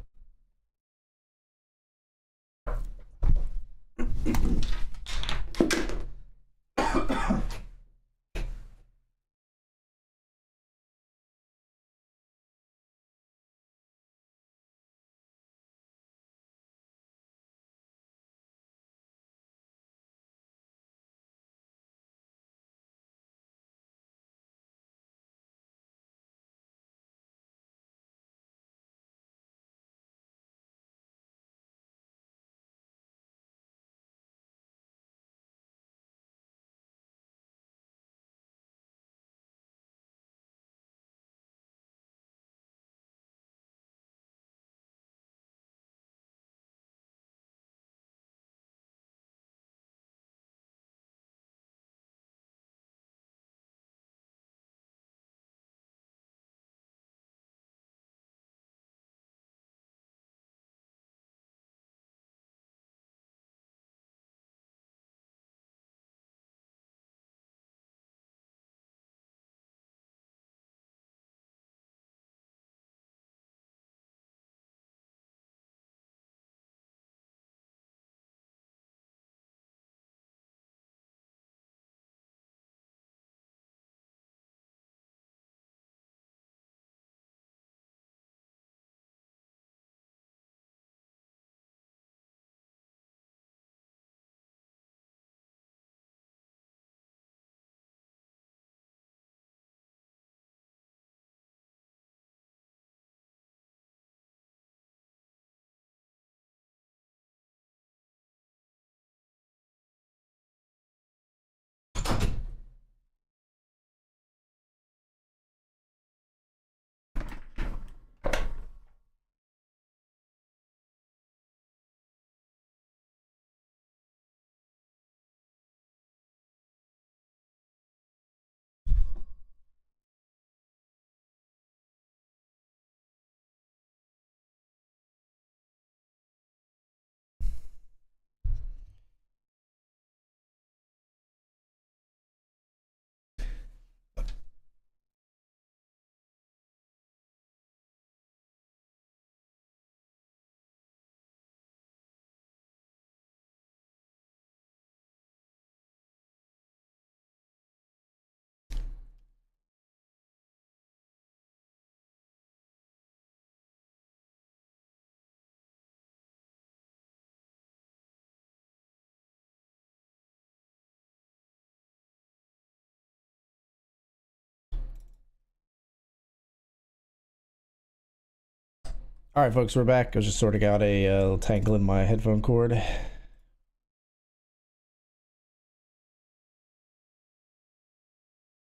All right, folks, we're back. I was just sorting out a little tangle in my headphone cord.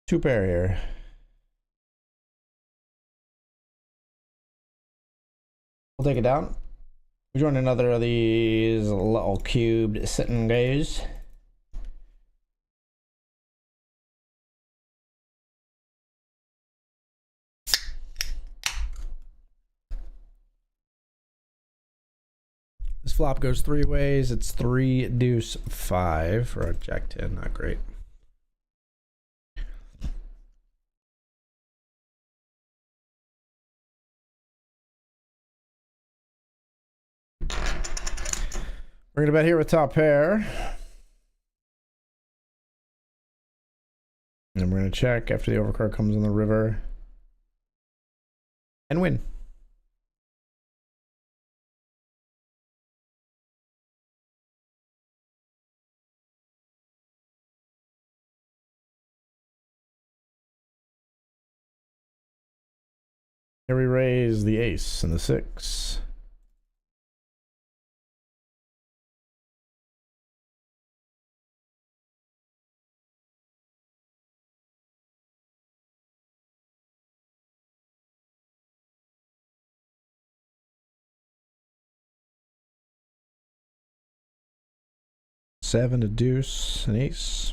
Two pair here. We'll take it down. We join another of these little cubed sitting guys. This flop goes three ways. It's 3 deuce 5 for a jack 10. Not great. We're gonna bet here with top pair. And we're gonna check after the overcard comes on the river. And win. Here we raise the ace and the 6. Seven, a deuce, an ace.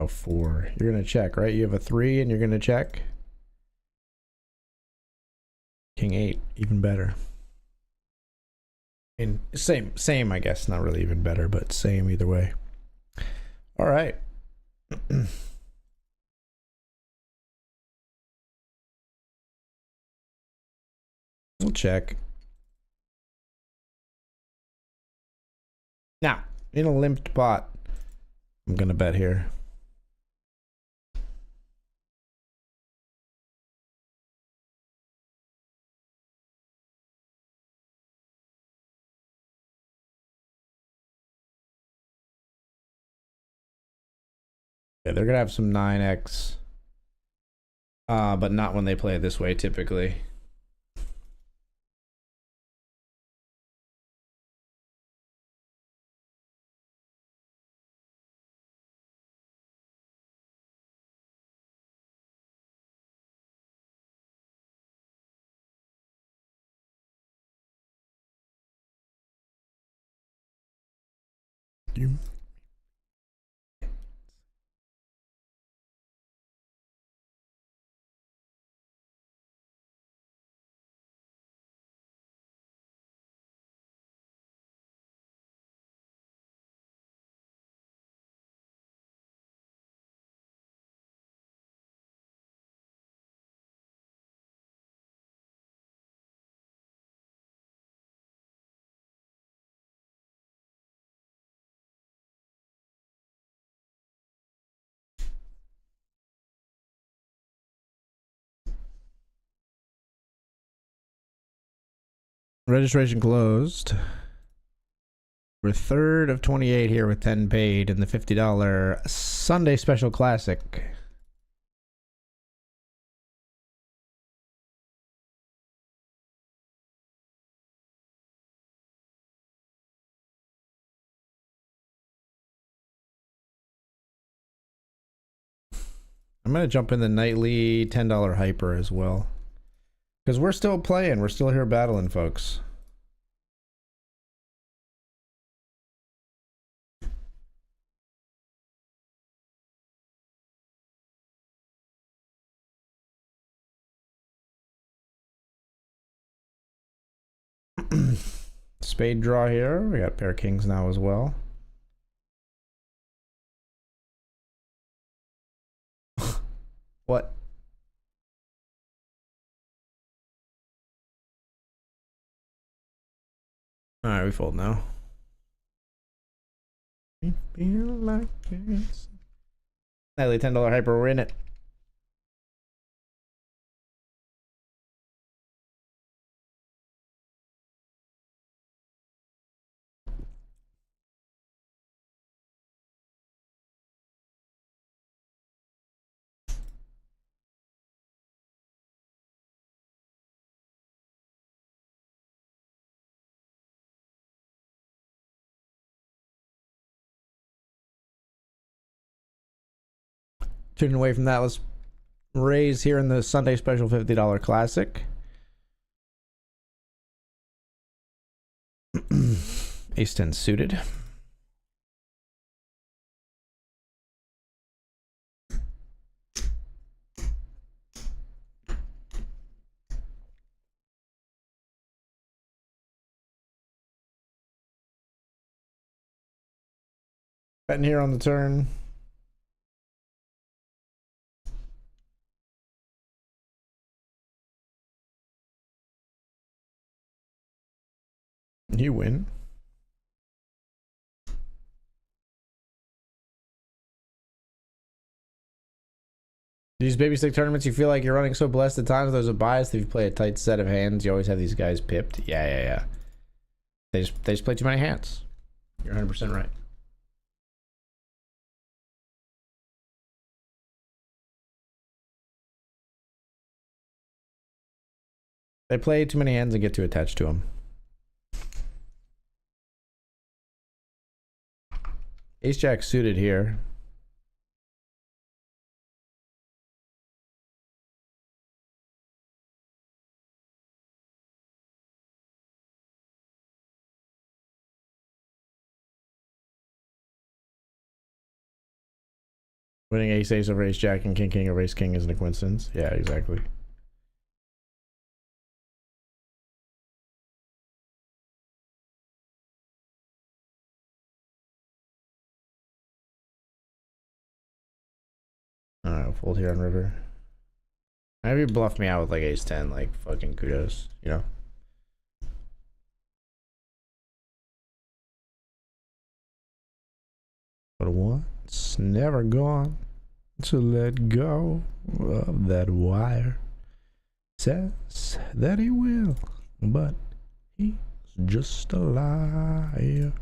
Oh, 4. You're gonna check, right? You have a 3 and you're gonna check. King 8, even better. And same, I guess. Not really even better, but same either way. All right. We'll check. Now, in a limped pot, I'm gonna bet here. Yeah, they're gonna have some 9x. But not when they play it this way, typically. Registration closed. We're third of 28 here with 10 paid in the $50 Sunday Special Classic. I'm going to jump in the nightly $10 hyper as well. Because we're still playing. We're still here battling, folks. Spade draw here. We got pair of kings now as well. What? Alright, we fold now. Nightly $10 hyper, we're in it. Turning away from that, let's raise here in the Sunday special $50 classic. Ace 10 suited. Betting here on the turn. You win. These baby stick tournaments, you feel like you're running so blessed at times. There's a bias if you play a tight set of hands. You always have these guys pipped. Yeah. They just play too many hands. You're 100% right. They play too many hands and get too attached to them. Ace Jack suited here. Winning ace ace over ace jack and king king over ace king isn't a coincidence. Yeah, exactly. Alright, I'll fold here on river. Maybe you bluff me out with like ace 10, like fucking kudos, you know? But once, never gone to let go of that wire. Says that he will, but he's just a liar.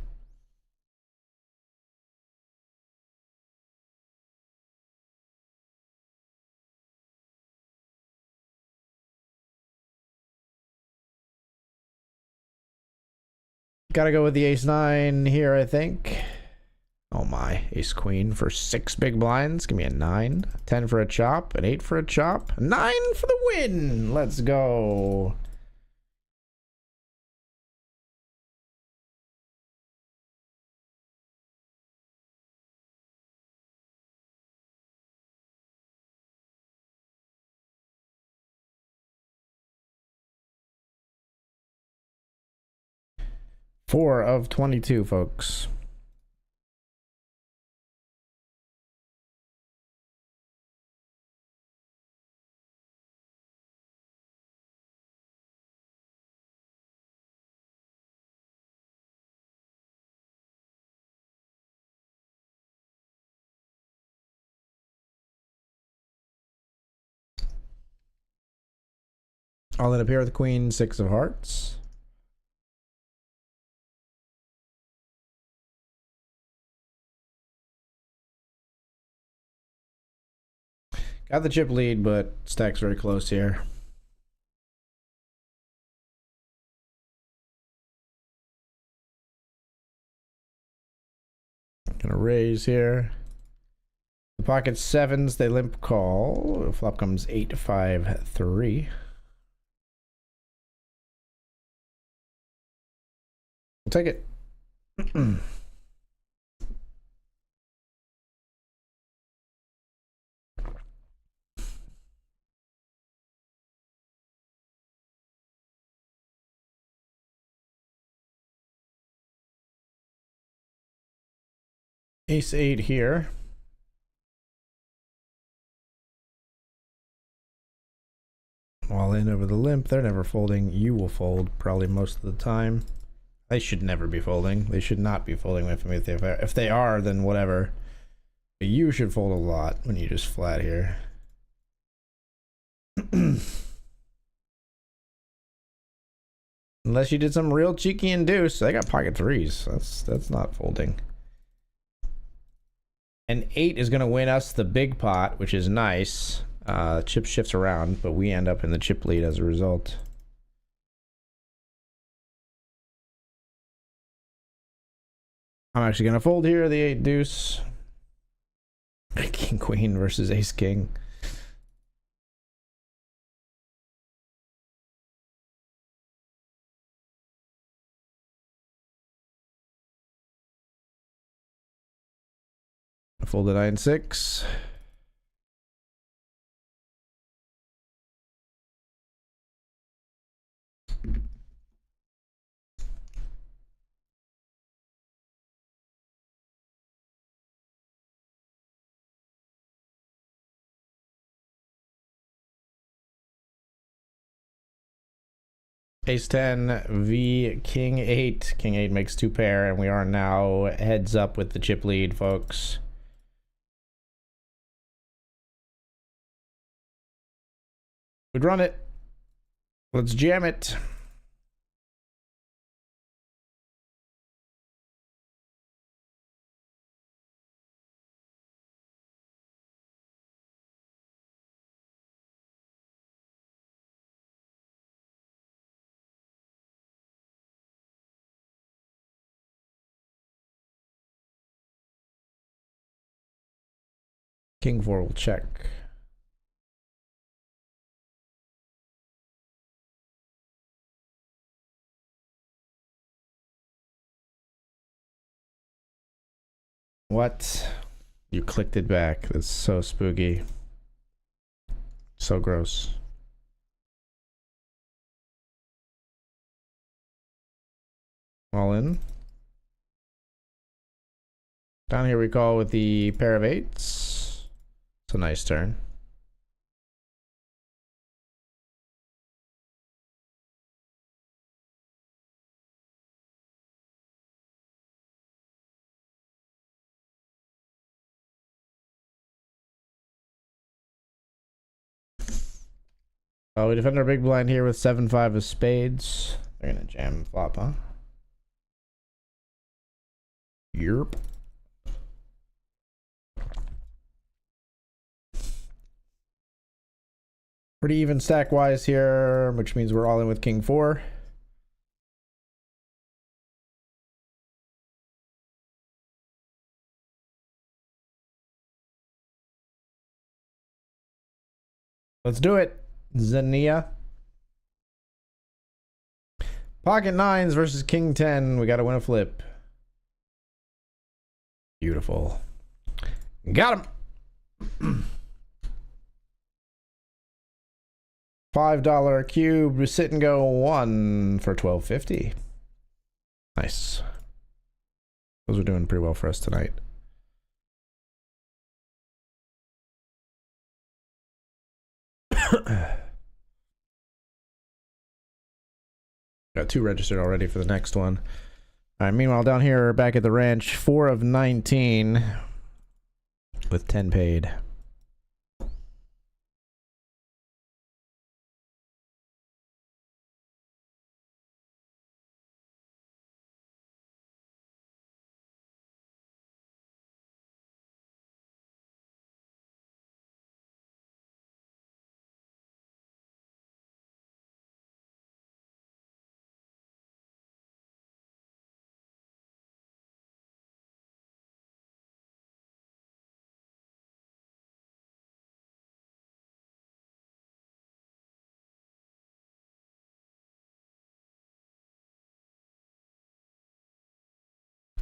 Gotta go with the ace 9 here, I think. Oh my, ace queen for 6 big blinds. Give me a 9. 10 for a chop, an 8 for a chop, 9 for the win. Let's go. Four of 22, folks. All in up here with the queen, 6 of hearts. Got the chip lead, but stack's very close here. Gonna raise here. The pocket 7s, they limp call. Flop comes 8, 5, 3. We'll take it. Ace 8 here. All in over the limp. They're never folding. You will fold probably most of the time. They should never be folding. They should not be folding with me. If they are, then whatever. But you should fold a lot when you just flat here. Unless you did some real cheeky induce. They got pocket 3s. That's not folding. And 8 is going to win us the big pot, which is nice. Chip shifts around, but we end up in the chip lead as a result. I'm actually going to fold here, the 8 deuce. King queen versus ace king. Folded 9-6. Ace 10 v king 8. King 8 makes 2 pair, and we are now heads up with the chip lead, folks. We'd run it. Let's jam it. King 4 will check. What? You clicked it back. That's so spooky. So gross. All in. Down here we call with the pair of 8s. It's a nice turn. Oh, we defend our big blind here with 7-5 of spades. They're gonna jam flop, huh? Yerp. Pretty even stack wise here, which means we're all in with king 4. Let's do it, Zania. Pocket 9s versus king 10. We gotta win a flip. Beautiful. Got him. $5 cube. We sit and go 1 for $12.50. Nice. Those are doing pretty well for us tonight. Got 2 registered already for the next one. All right, meanwhile, down here back at the ranch, 4 of 19 with 10 paid.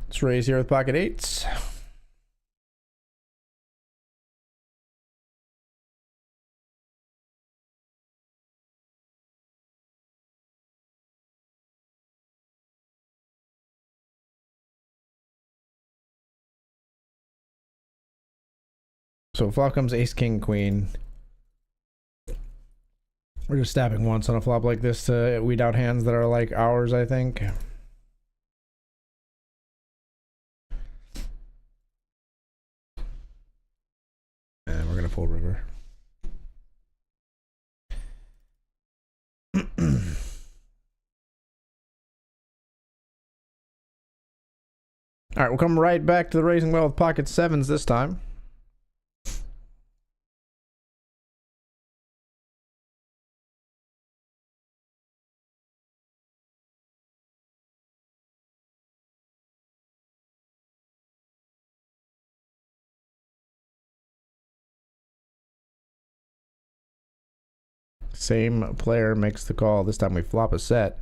Let's raise here with pocket 8s. So flop comes ace, king, queen. We're just stabbing once on a flop like this to weed out hands that are like ours, I think. And we're gonna pull river. All right, we'll come right back to the raising well with pocket 7s this time. Same player makes the call. This time we flop a set.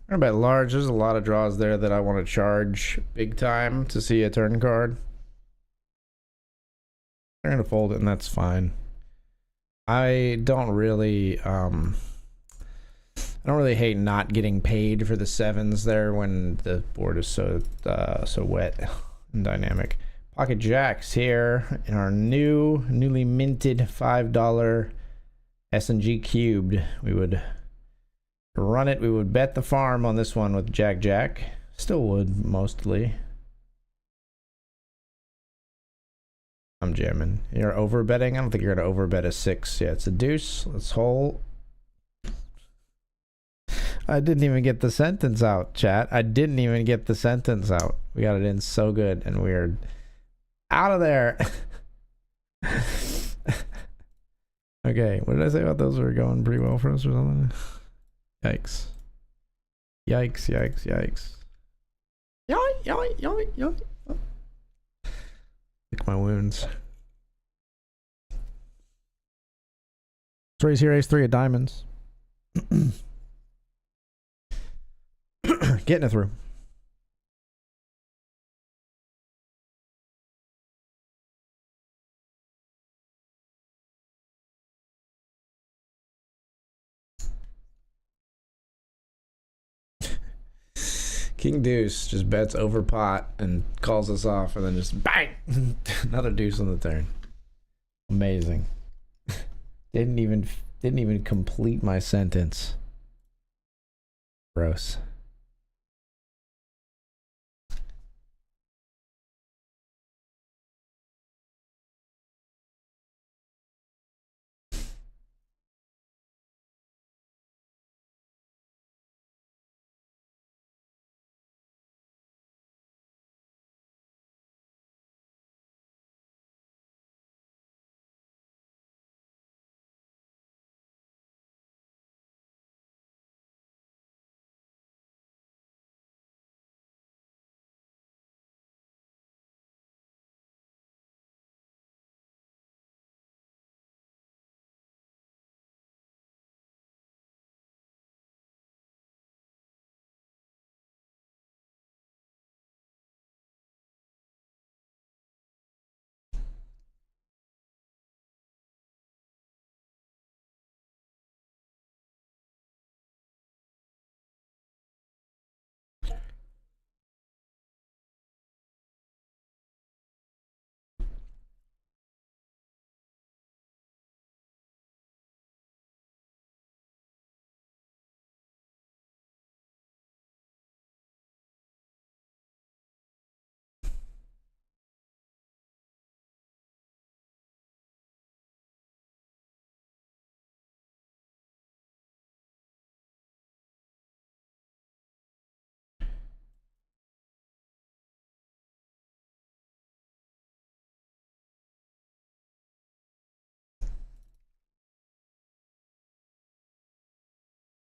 I'm gonna bet large. There's a lot of draws there that I want to charge big time to see a turn card. They're gonna fold it, and that's fine. I don't really hate not getting paid for the sevens there when the board is so wet and dynamic. Pocket jacks here in our newly minted $5 S&G cubed. We would run it. We would bet the farm on this one with jack. Still would mostly. I'm jamming. You're over betting. I don't think you're gonna over bet a 6. Yeah, it's a deuce. Let's hole. I didn't even get the sentence out, chat. I didn't even get the sentence out. We got it in so good and weird. Out of there. Okay, what did I say about those? Were going pretty well for us or something? Yikes. Yikes. Yoink. Lick my wounds. Let's raise here, ace 3 of diamonds. Getting it through. King deuce just bets over pot and calls us off, and then just bang, another deuce on the turn. Amazing. Didn't even complete my sentence. Gross.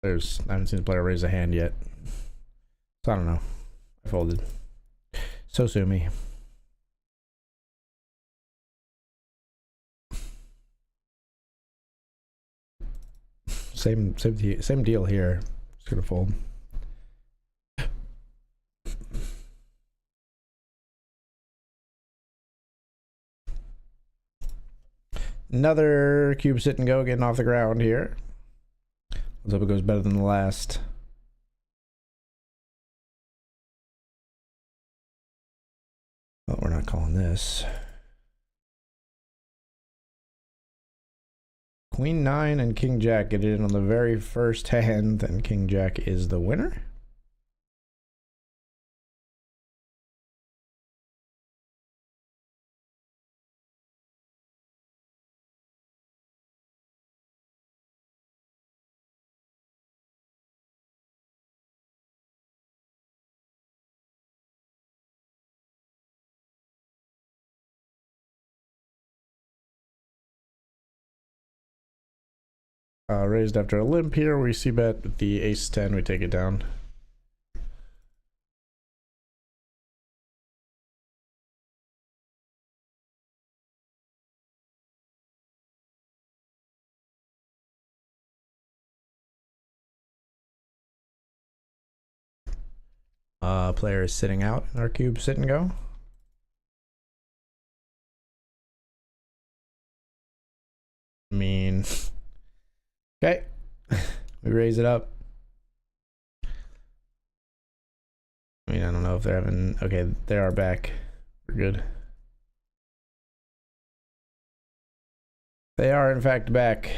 I haven't seen the player raise a hand yet. So I don't know. I folded. So sue me. Same deal here. Just gonna fold. Another cube sit and go getting off the ground here. Let's hope it goes better than the last. Well, we're not calling this. Queen 9 and King Jack get it in on the very first hand, and King Jack is the winner. Raised after a limp here. We see bet with the ace 10. We take it down. Player is sitting out in our cube. Sit and go. I mean, okay. We raise it up. I mean, I don't know if they're having... Okay, they are back. We're good. They are, in fact, back.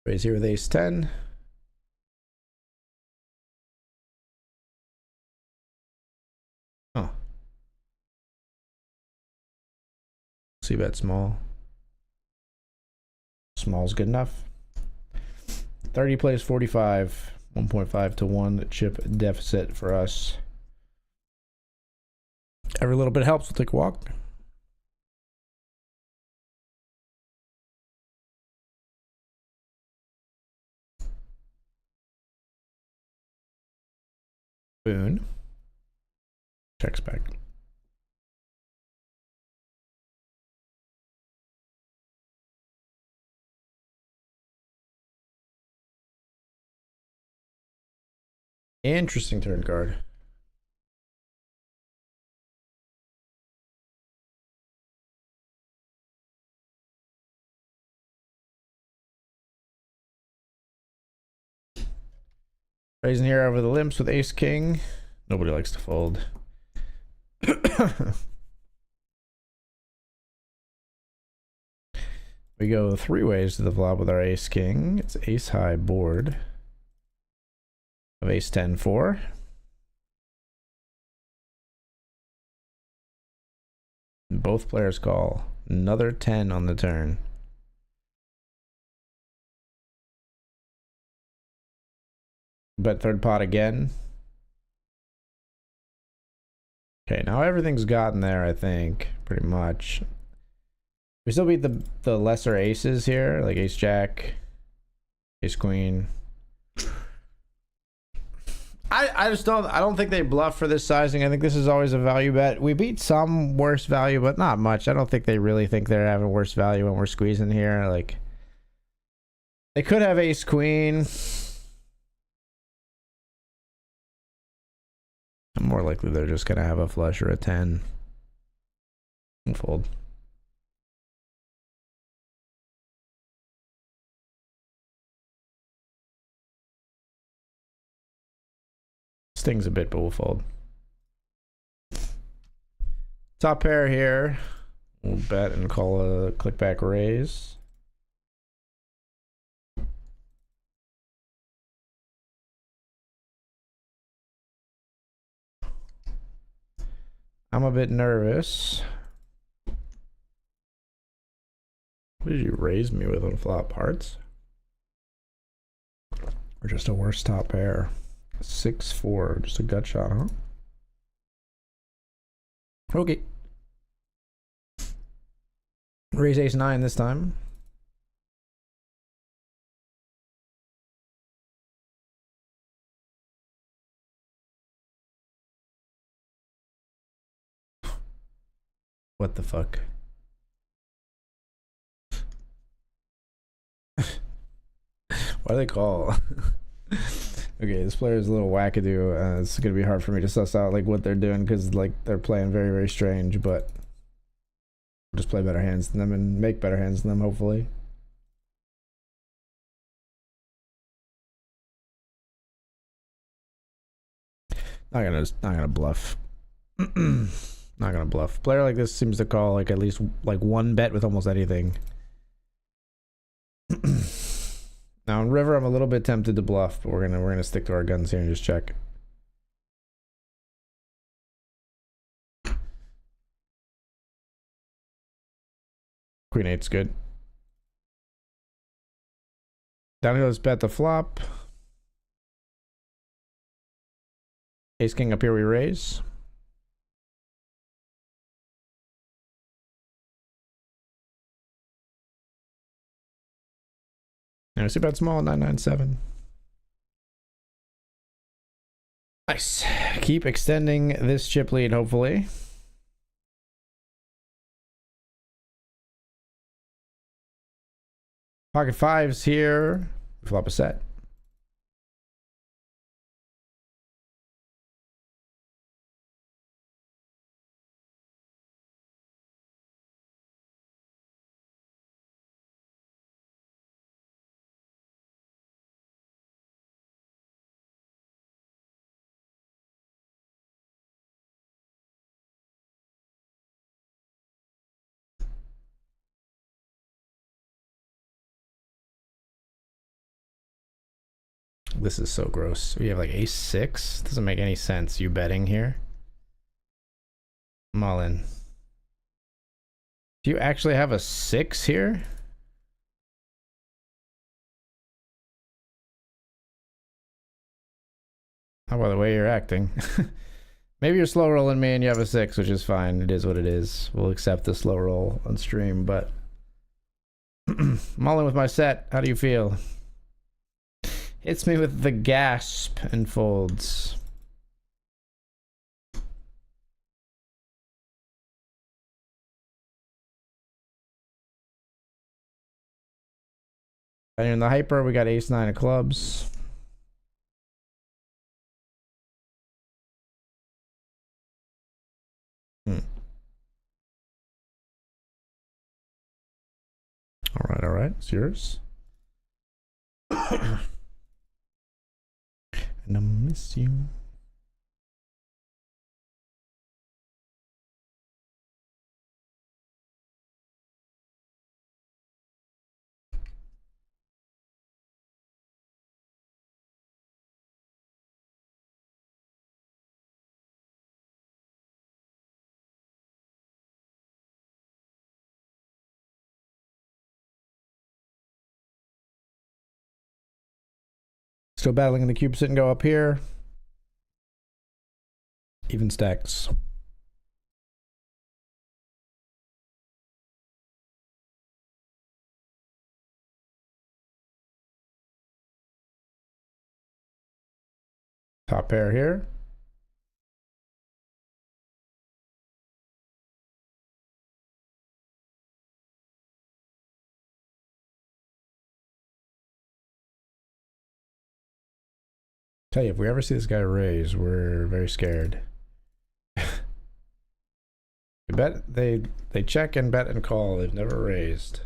Raise here with ace 10. Oh. See bet small. Small's good enough. 30 plays 45. 1.5 to 1 chip deficit for us. Every little bit helps. We'll take a walk. Boon. Checks back. Interesting turn card. Raising here over the limps with ace king. Nobody likes to fold. We go 3 ways to the flop with our ace king. It's ace high board of ace 10 4. Both players call. Another 10 on the turn. Bet third pot again. Okay, now everything's gotten there, I think, pretty much. We still beat the lesser aces here, like ace jack, ace queen. I don't think they bluff for this sizing. I think this is always a value bet. We beat some worse value, but not much. I don't think they really think they're having worse value when we're squeezing here. Like, they could have ace queen. More likely they're just gonna have a flush or a 10 and fold. Stings a bit, but we'll fold. Top pair here. We'll bet and call a click back raise. I'm a bit nervous. What did you raise me with on flop? Hearts? Or just a worse top pair? 6-4, just a gut shot, huh? Okay. Raise ace 9 this time. What the fuck? Why do they call? Okay, this player is a little wackadoo. It's gonna be hard for me to suss out like what they're doing because like they're playing very, very strange, but I'll just play better hands than them and make better hands than them, hopefully. Not gonna bluff. Not gonna bluff. Player like this seems to call like at least like one bet with almost anything. Now in river, I'm a little bit tempted to bluff, but we're gonna stick to our guns here and just check. Queen 8's good. Down here, let's bet the flop. Ace king up here, we raise. Now we see bet small, 997. Nice. Keep extending this chip lead, hopefully. Pocket fives here. Flop a set. This is so gross. We have like ace six. Doesn't make any sense. You betting here? I'm all in. Do you actually have a six here? How about the way you're acting? Maybe you're slow rolling me and you have a six, which is fine. It is what it is. We'll accept the slow roll on stream, but I'm all in with my set. How do you feel? Hits me with the gasp and folds. And in the hyper, we got ace nine of clubs. All right, it's yours. And I miss you. Still battling in the cube, sit and go up here. Even stacks. Top pair here. Tell you, if we ever see this guy raise, we're very scared. they check and bet and call. They've never raised.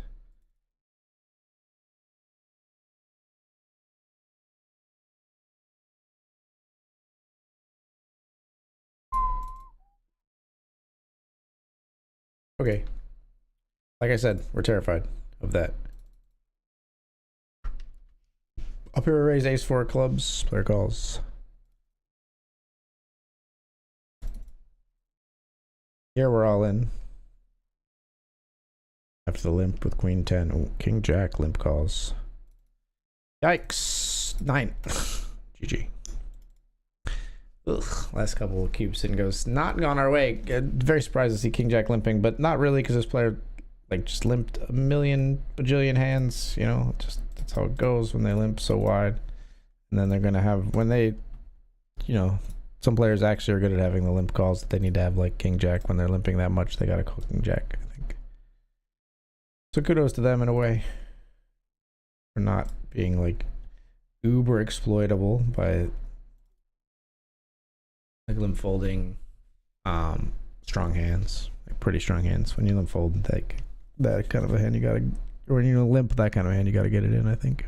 Okay. Like I said, we're terrified of that. Up here, raise ace four clubs. Player calls. Here we're all in. After the limp with queen 10. Oh, king jack limp calls. Yikes. 9. GG. Ugh. Last couple of cubes and goes not gone our way. Very surprised to see king jack limping, but not really, because this player like just limped a million bajillion hands. You know, just that's how it goes when they limp so wide. And then they're gonna have, when they, you know, some players actually are good at having the limp calls that they need to have, like king jack. When they're limping that much, they gotta call king jack, I think. So kudos to them in a way for not being like uber exploitable by like limp folding strong hands, like pretty strong hands. When you limp fold that kind of a hand, you gotta, or when you limp that kind of hand, you gotta get it in, I think.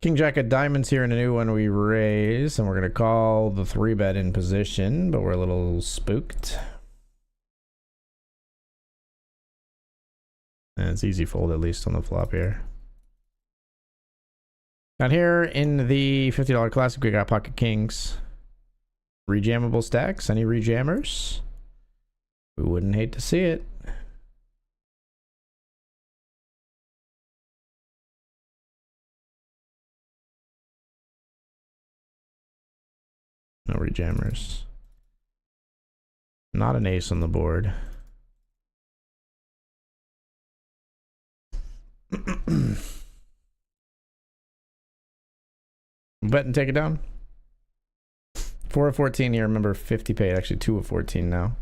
King jack of diamonds here in a new one. We raise, and we're gonna call the 3-bet in position, but we're a little spooked. And it's easy fold, at least on the flop here. Down here in the $50 classic, we got pocket kings. Rejammable stacks. Any rejammers? We wouldn't hate to see it. No rejammers. Not an ace on the board. Bet and take it down. 4 of 14 here. Remember, 50 paid. Actually, 2 of 14 now.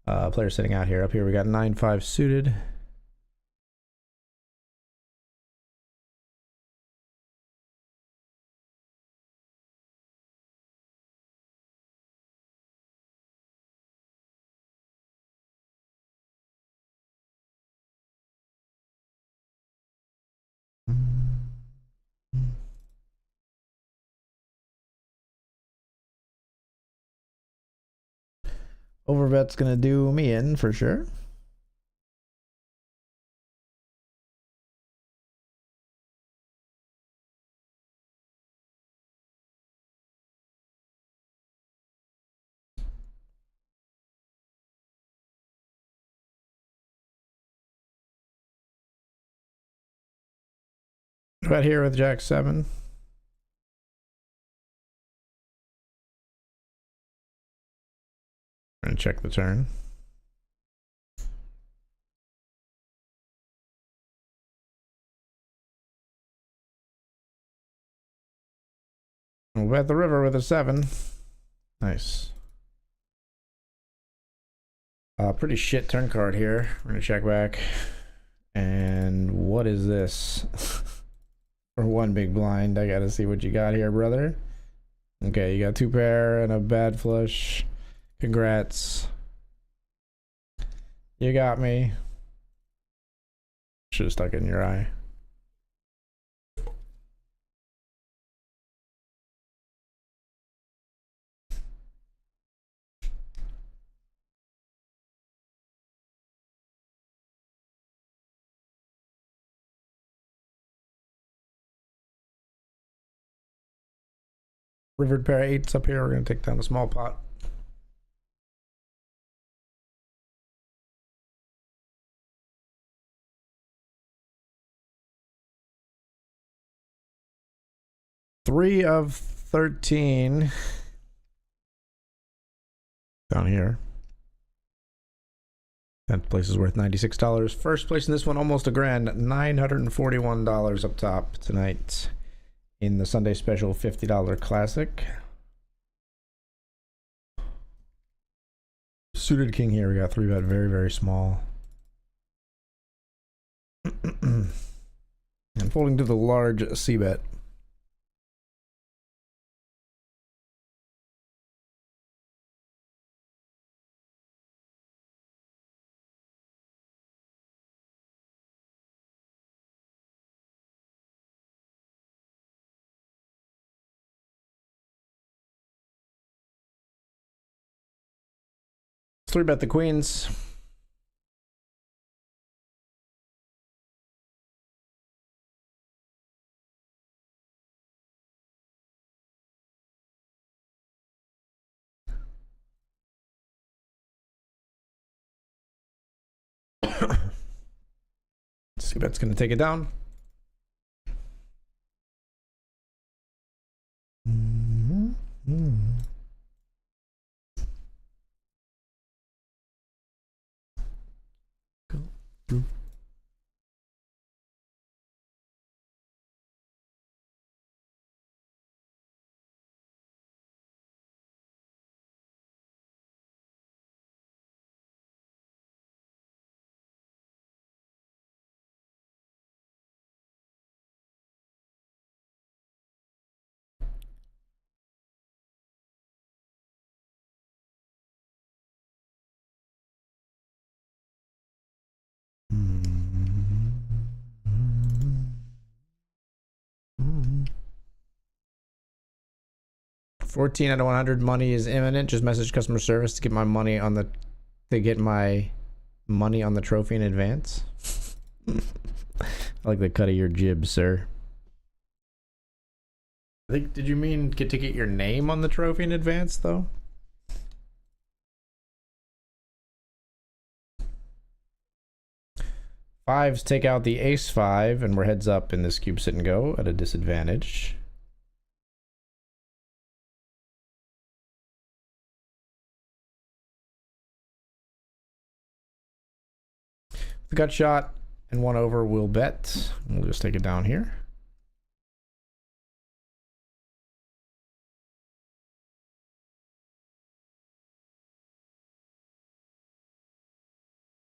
Player sitting out here. Up here, we got 9-5 suited. Overbet's gonna do me in for sure. Right here with Jack 7. And check the turn. We'll bet the river with a 7. Nice. Pretty shit turn card here. We're gonna check back. And what is this? For one big blind, I gotta see what you got here, brother. Okay, you got 2 pair and a bad flush. Congrats. You got me. Should have stuck it in your eye. Rivered pair of 8s up here. We're going to take down a small pot. Three of 13 down here. 10th place is worth $96. First place in this one, almost a grand. $941 up top tonight in the Sunday special $50 classic. Suited king here. We got 3-bet very, very small. And folding to the large C-bet. Let's 3-bet the queens. C-bet's gonna take it down. $14 out of 100 money is imminent. Just message customer service to get my money on the trophy in advance. I like the cut of your jib, sir. I think, did you mean to get your name on the trophy in advance though? Fives take out the ace five, and we're heads up in this cube sit and go at a disadvantage. The gut shot and one over, we'll bet. We'll just take it down here.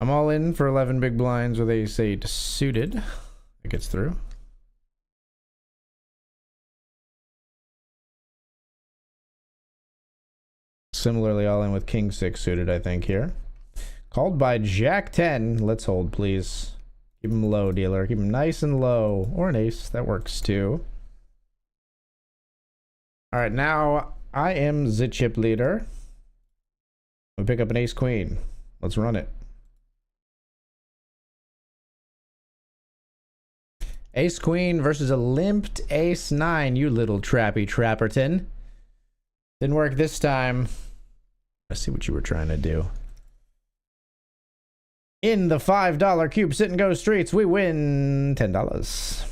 I'm all in for 11 big blinds with ace 8 suited. It gets through. Similarly, all in with king 6 suited, I think, here. Called by jack 10. Let's hold, please. Keep him low, dealer. Keep him nice and low. Or an ace. That works, too. All right, now I am the chip leader. We pick up an ace queen. Let's run it. Ace queen versus a limped ace 9, you little trappy trapperton. Didn't work this time. Let's see what you were trying to do. In the $5 cube sit and go streets, we win $10.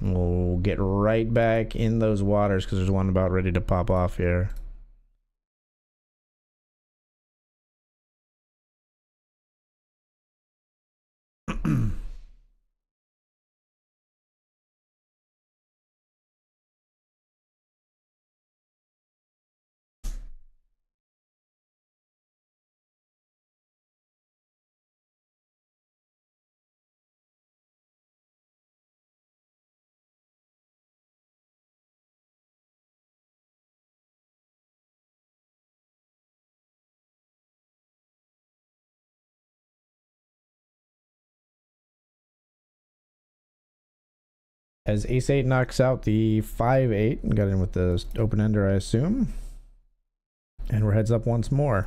We'll get right back in those waters because there's one about ready to pop off here. As ace 8 knocks out the 5-8 and got in with the open ender, I assume. And we're heads up once more.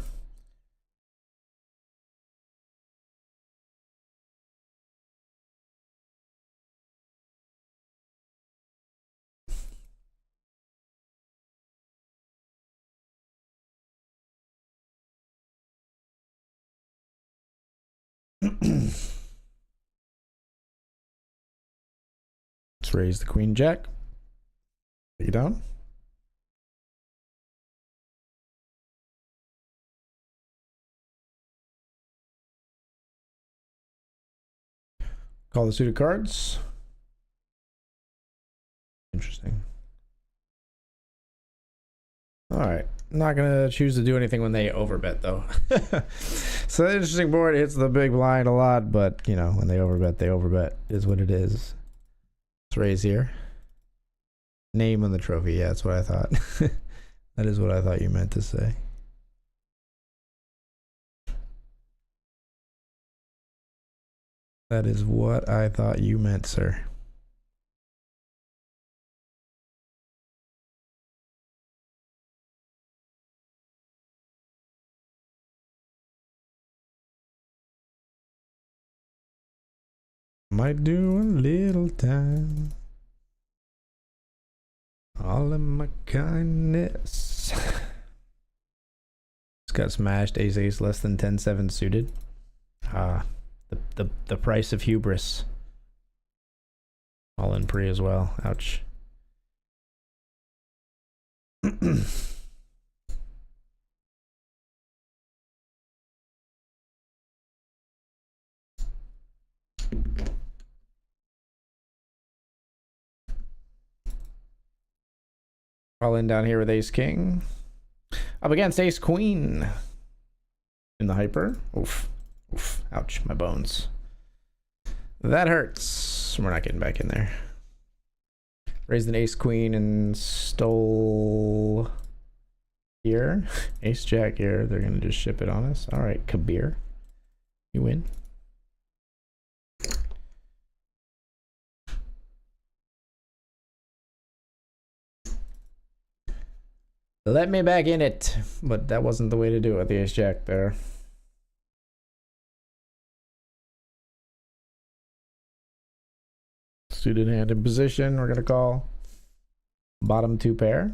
Let's raise the queen jack. Take it down. Call the suited cards. Interesting. All right. I'm not going to choose to do anything when they overbet, though. So, interesting board. It hits the big blind a lot, but, you know, when they overbet is what it is. Let's raise here. Name on the trophy. Yeah, that's what I thought. That is what I thought you meant to say. That is what I thought you meant, sir. Might do a little time. All of my kindness. It's got smashed ace ace less than 10-7 suited. The price of hubris. All in pre as well. Ouch. All in down here with ace king. Up against ace queen. In the hyper. Oof. Oof. Ouch. My bones. That hurts. We're not getting back in there. Raised an ace queen and stole here. Ace jack here. They're going to just ship it on us. All right, Kabir. You win. Let me back in it. But that wasn't the way to do it, the ace jack there. Suited hand in position. We're going to call bottom two pair.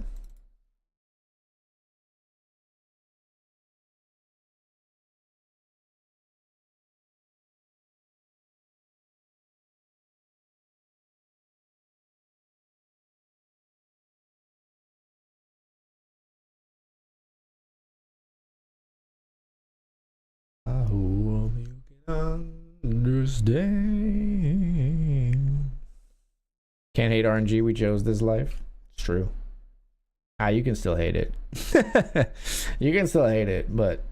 Understand. Can't hate RNG. We chose this life. It's true. You can still hate it. You can still hate it, but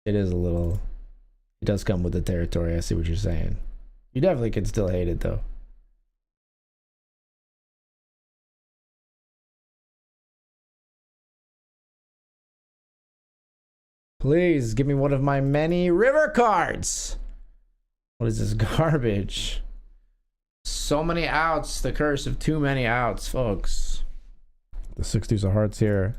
it is a little. It does come with the territory. I see what you're saying. You definitely can still hate it, though. Please give me one of my many river cards. What is this garbage? So many outs. The curse of too many outs, folks. The 60s of hearts here.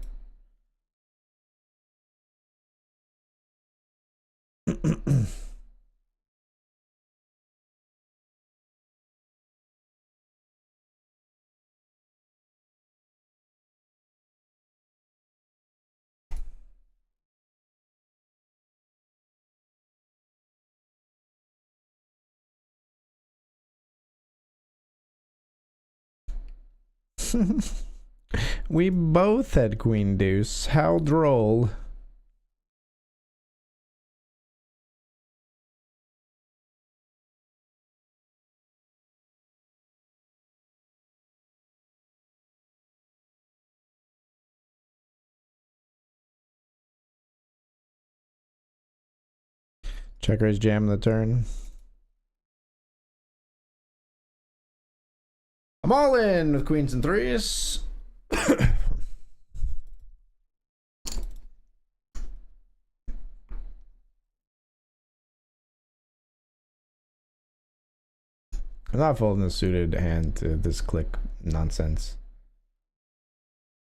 We both had Queen Deuce. How droll. Check raise jam the turn. I'm all in with queens and threes. I'm not folding a suited hand to this click nonsense.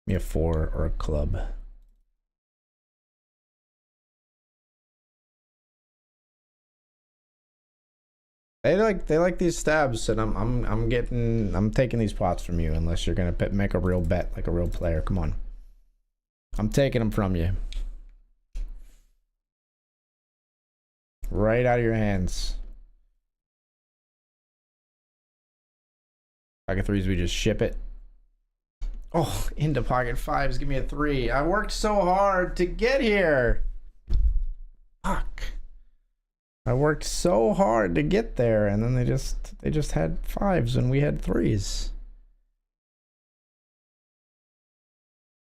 Give me a 4 or a club. They like these stabs, and I'm taking these pots from you unless you're gonna make a real bet like a real player. Come on, I'm taking them from you right out of your hands. Pocket threes, we just ship it. Oh, into pocket fives, give me a 3. I worked so hard to get here. Fuck. I worked so hard to get there, and then they just had 5s and we had 3s.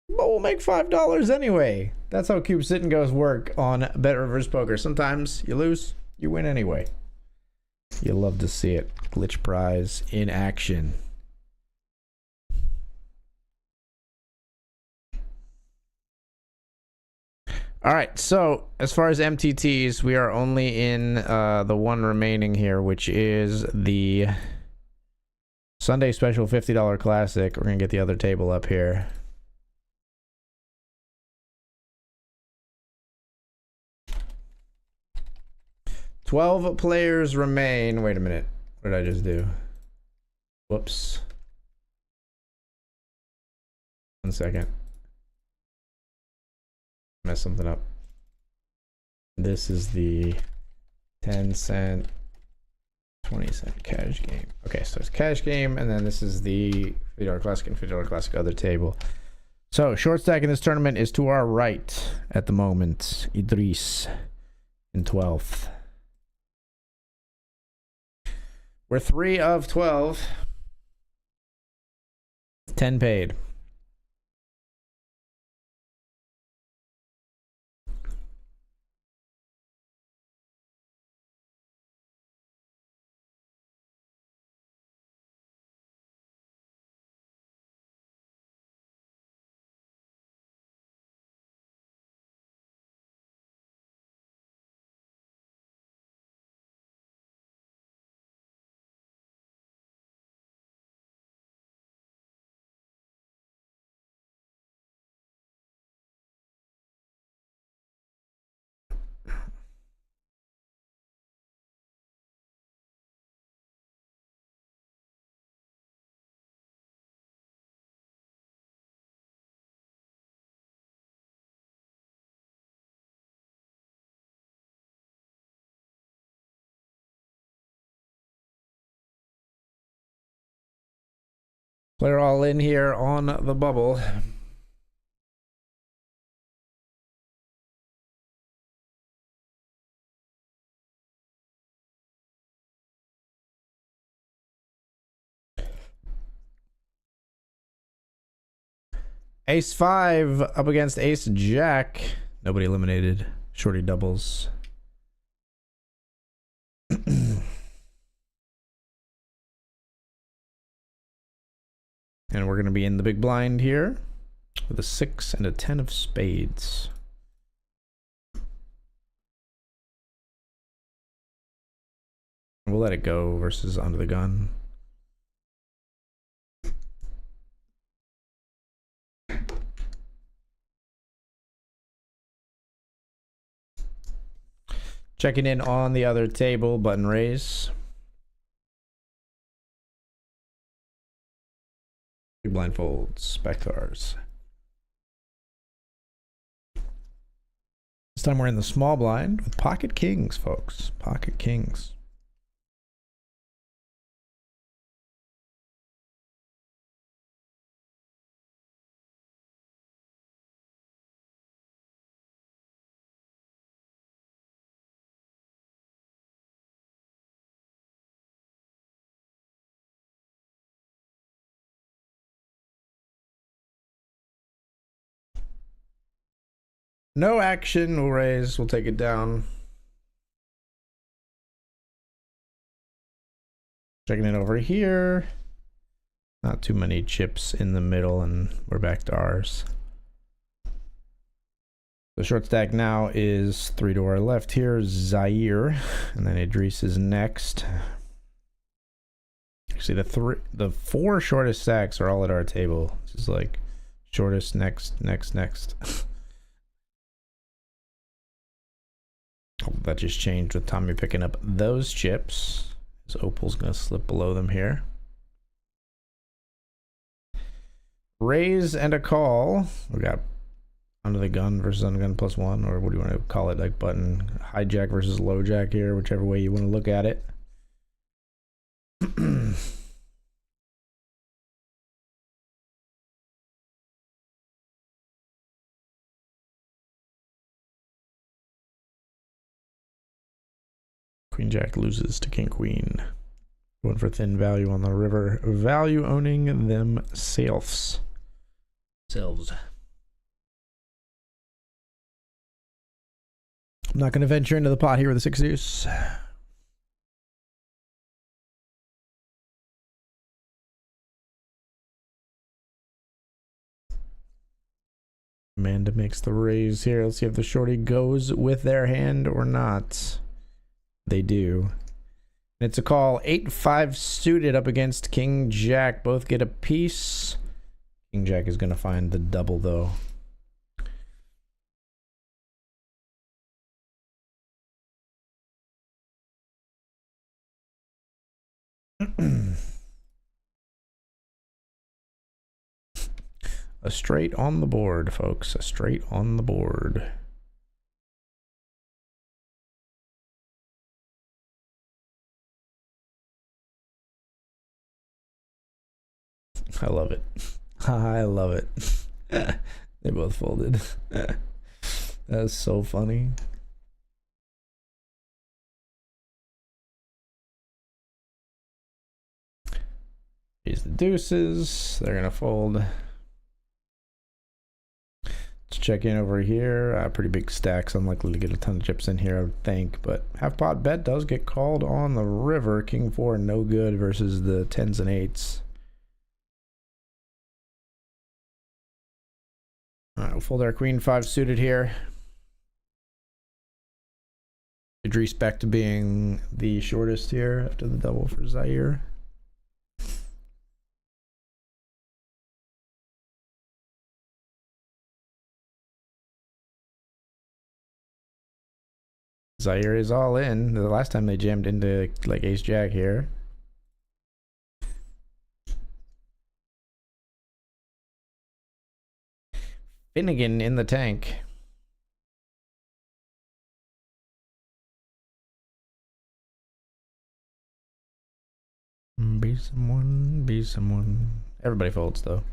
But we'll make $5 anyway. That's how Cube Sit and Go's work on BetRivers Poker. Sometimes you lose, you win anyway. You love to see it. Glitch prize in action. All right, so as far as MTTs, we are only in the one remaining here, which is the Sunday Special $50 Classic. We're going to get the other table up here. $12 players remain. Wait a minute. What did I just do? Whoops. 1 second. Mess something up. This is the 10-cent, 20-cent cash game. Okay, so it's cash game, and then this is the $50 Classic and $50 Classic other table. So short stack in this tournament is to our right at the moment. Idris in 12th. We're 3 of 12. 10 paid. Player all in here on the bubble. Ace 5 up against Ace Jack. Nobody eliminated. Shorty doubles. And we're going to be in the big blind here with a 6 and a 10 of spades. We'll let it go versus under the gun. Checking in on the other table, button raise. Big blind folds, back to ours. This time we're in the small blind with pocket kings, folks. Pocket kings. No action, we'll raise, we'll take it down. Checking it over here. Not too many chips in the middle, and we're back to ours. The short stack now is 3 to our left here, Zaire, and then Idris is next. Actually, the 4 shortest stacks are all at our table. This is like shortest, next. That just changed with Tommy picking up those chips. His opal's gonna slip below them here. Raise and a call. We got under the gun versus under gun +1, or what do you want to call it? Like button hijack versus low jack here, whichever way you want to look at it. Queen Jack loses to King Queen. Going for thin value on the river. Value owning themselves. I'm not going to venture into the pot here with a 6 deuce. Amanda makes the raise here. Let's see if the shorty goes with their hand or not. They do. It's a call. 8-5 suited up against King Jack. Both get a piece. King Jack is going to find the double, though. A straight on the board, folks. A straight on the board. I love it. I love it. They both folded. That's so funny. Here's the deuces. They're gonna fold. Let's check in over here. Pretty big stacks. Unlikely to get a ton of chips in here, I would think. But half pot bet does get called on the river. King 4 no good versus the 10s and 8s. All right, we'll fold our Queen 5 suited here. Idris back to being the shortest here after the double for Zaire. Zaire is all in. The last time they jammed into like Ace Jack here. Finnegan in the tank. Be someone, be someone. Everybody folds though.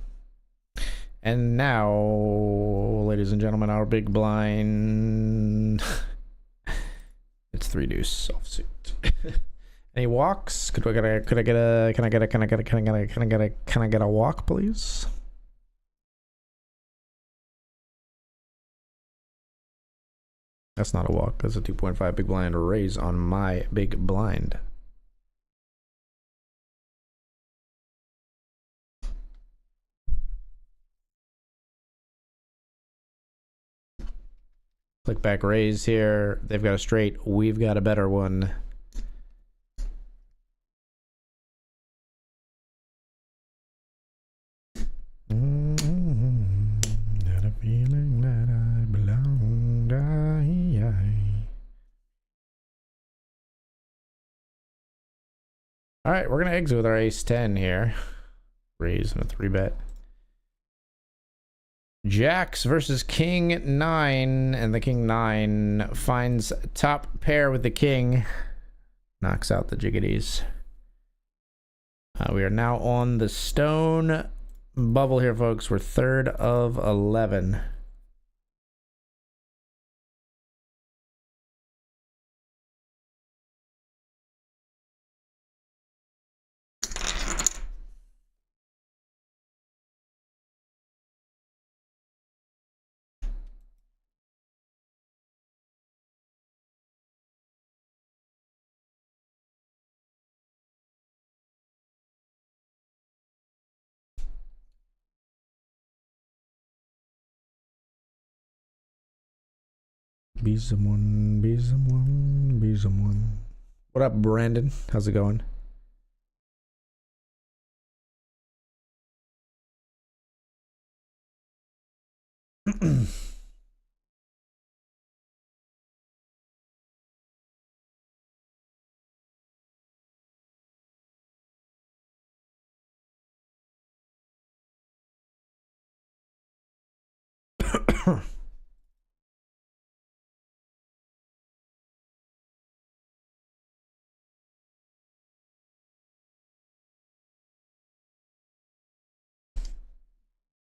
And now, ladies and gentlemen, our big blind. It's 3 deuce offsuit. Any walks? Can I get a walk, please? That's not a walk. That's a 2.5 big blind raise on my big blind. Click back raise here. They've got a straight. We've got a better one. Got a feeling that I belong. All right, we're gonna exit with our ace 10 here. Raise and a 3-bet. Jacks versus king 9, and the king 9 finds top pair with the king, knocks out the jiggities. We are now on the stone bubble here, folks. We're 3rd of 11. Be someone, be someone, be someone. What up, Brandon? How's it going?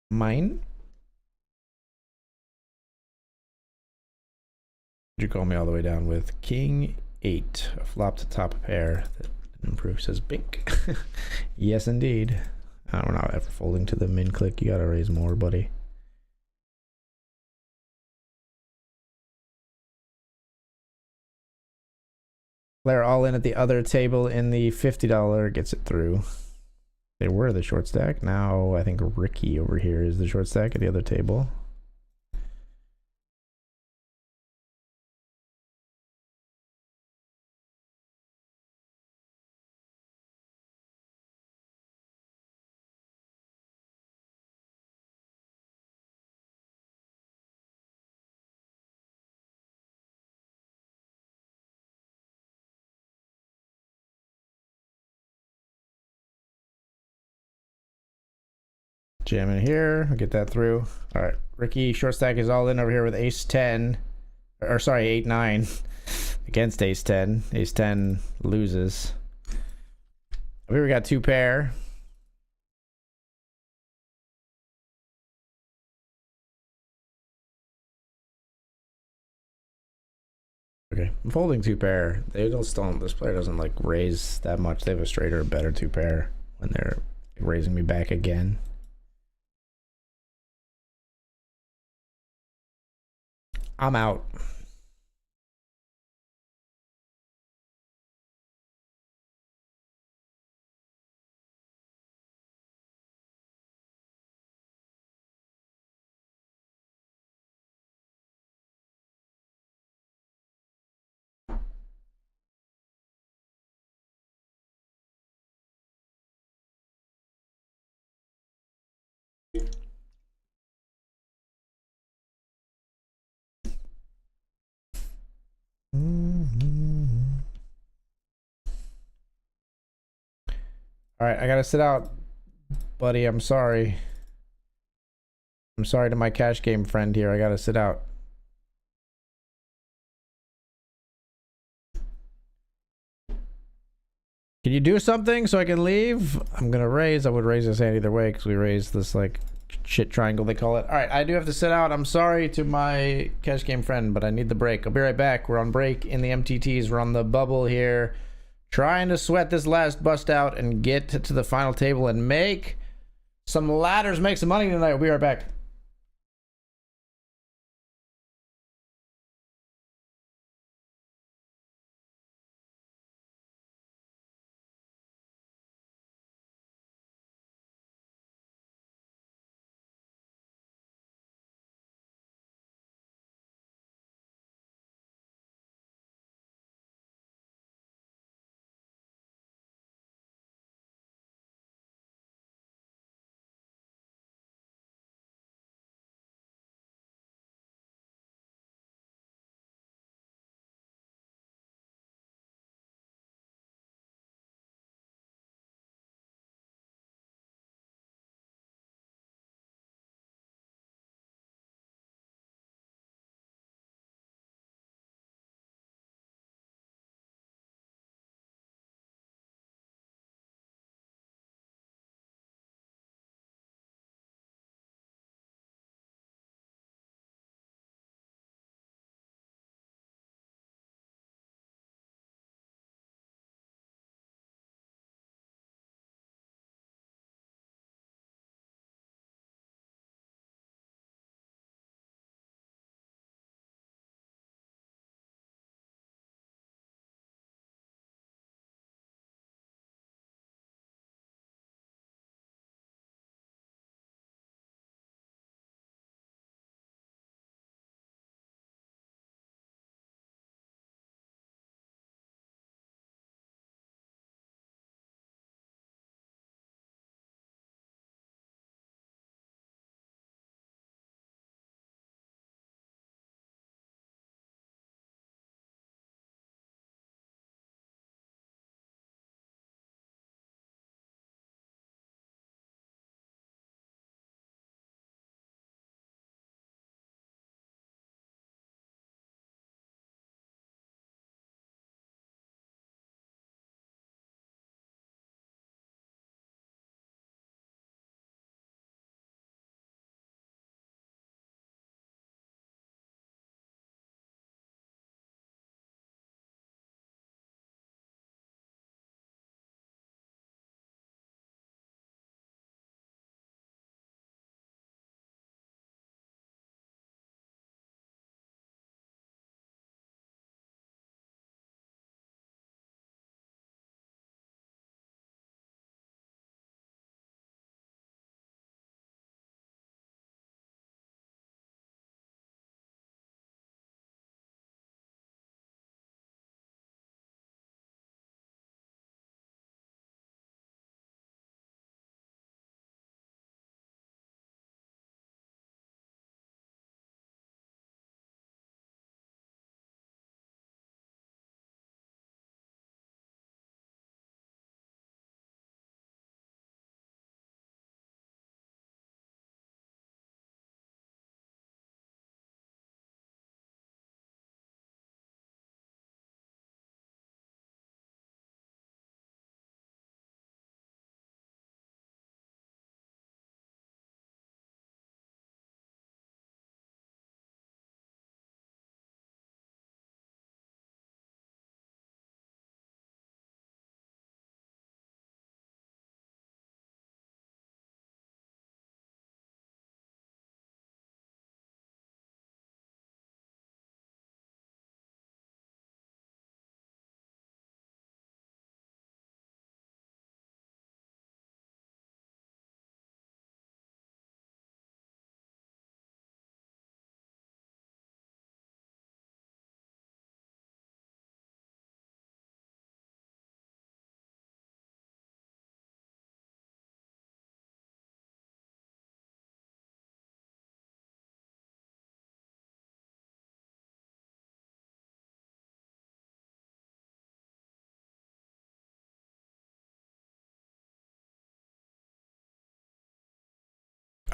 Mine? You call me all the way down with king 8, a flop to top pair that improves, says bink. Yes, indeed. We're not ever folding to the min click. You gotta raise more, buddy. Player all in at the other table in the $50 gets it through. They were the short stack. Now I think Ricky over here is the short stack at the other table. Jam in here, I'll get that through. All right, Ricky short stack is all in over here with ace 10, or sorry, 8-9 against ace 10. Ace 10 loses. Over here we got 2 pair. Okay, I'm folding 2 pair. They don't still. This player doesn't like raise that much. They have a straighter, better 2 pair when they're raising me back again. I'm out. All right, I gotta sit out, buddy. I'm sorry. I'm sorry to my cash game friend here. I gotta sit out. Can you do something so I can leave? I'm gonna raise. I would raise this hand either way because we raised this like shit triangle they call it. All right, I do have to sit out. I'm sorry to my cash game friend, but I need the break. I'll be right back. We're on break in the MTTs. We're on the bubble here, trying to sweat this last bust out and get to the final table and make some ladders, make some money tonight. We'll be right back.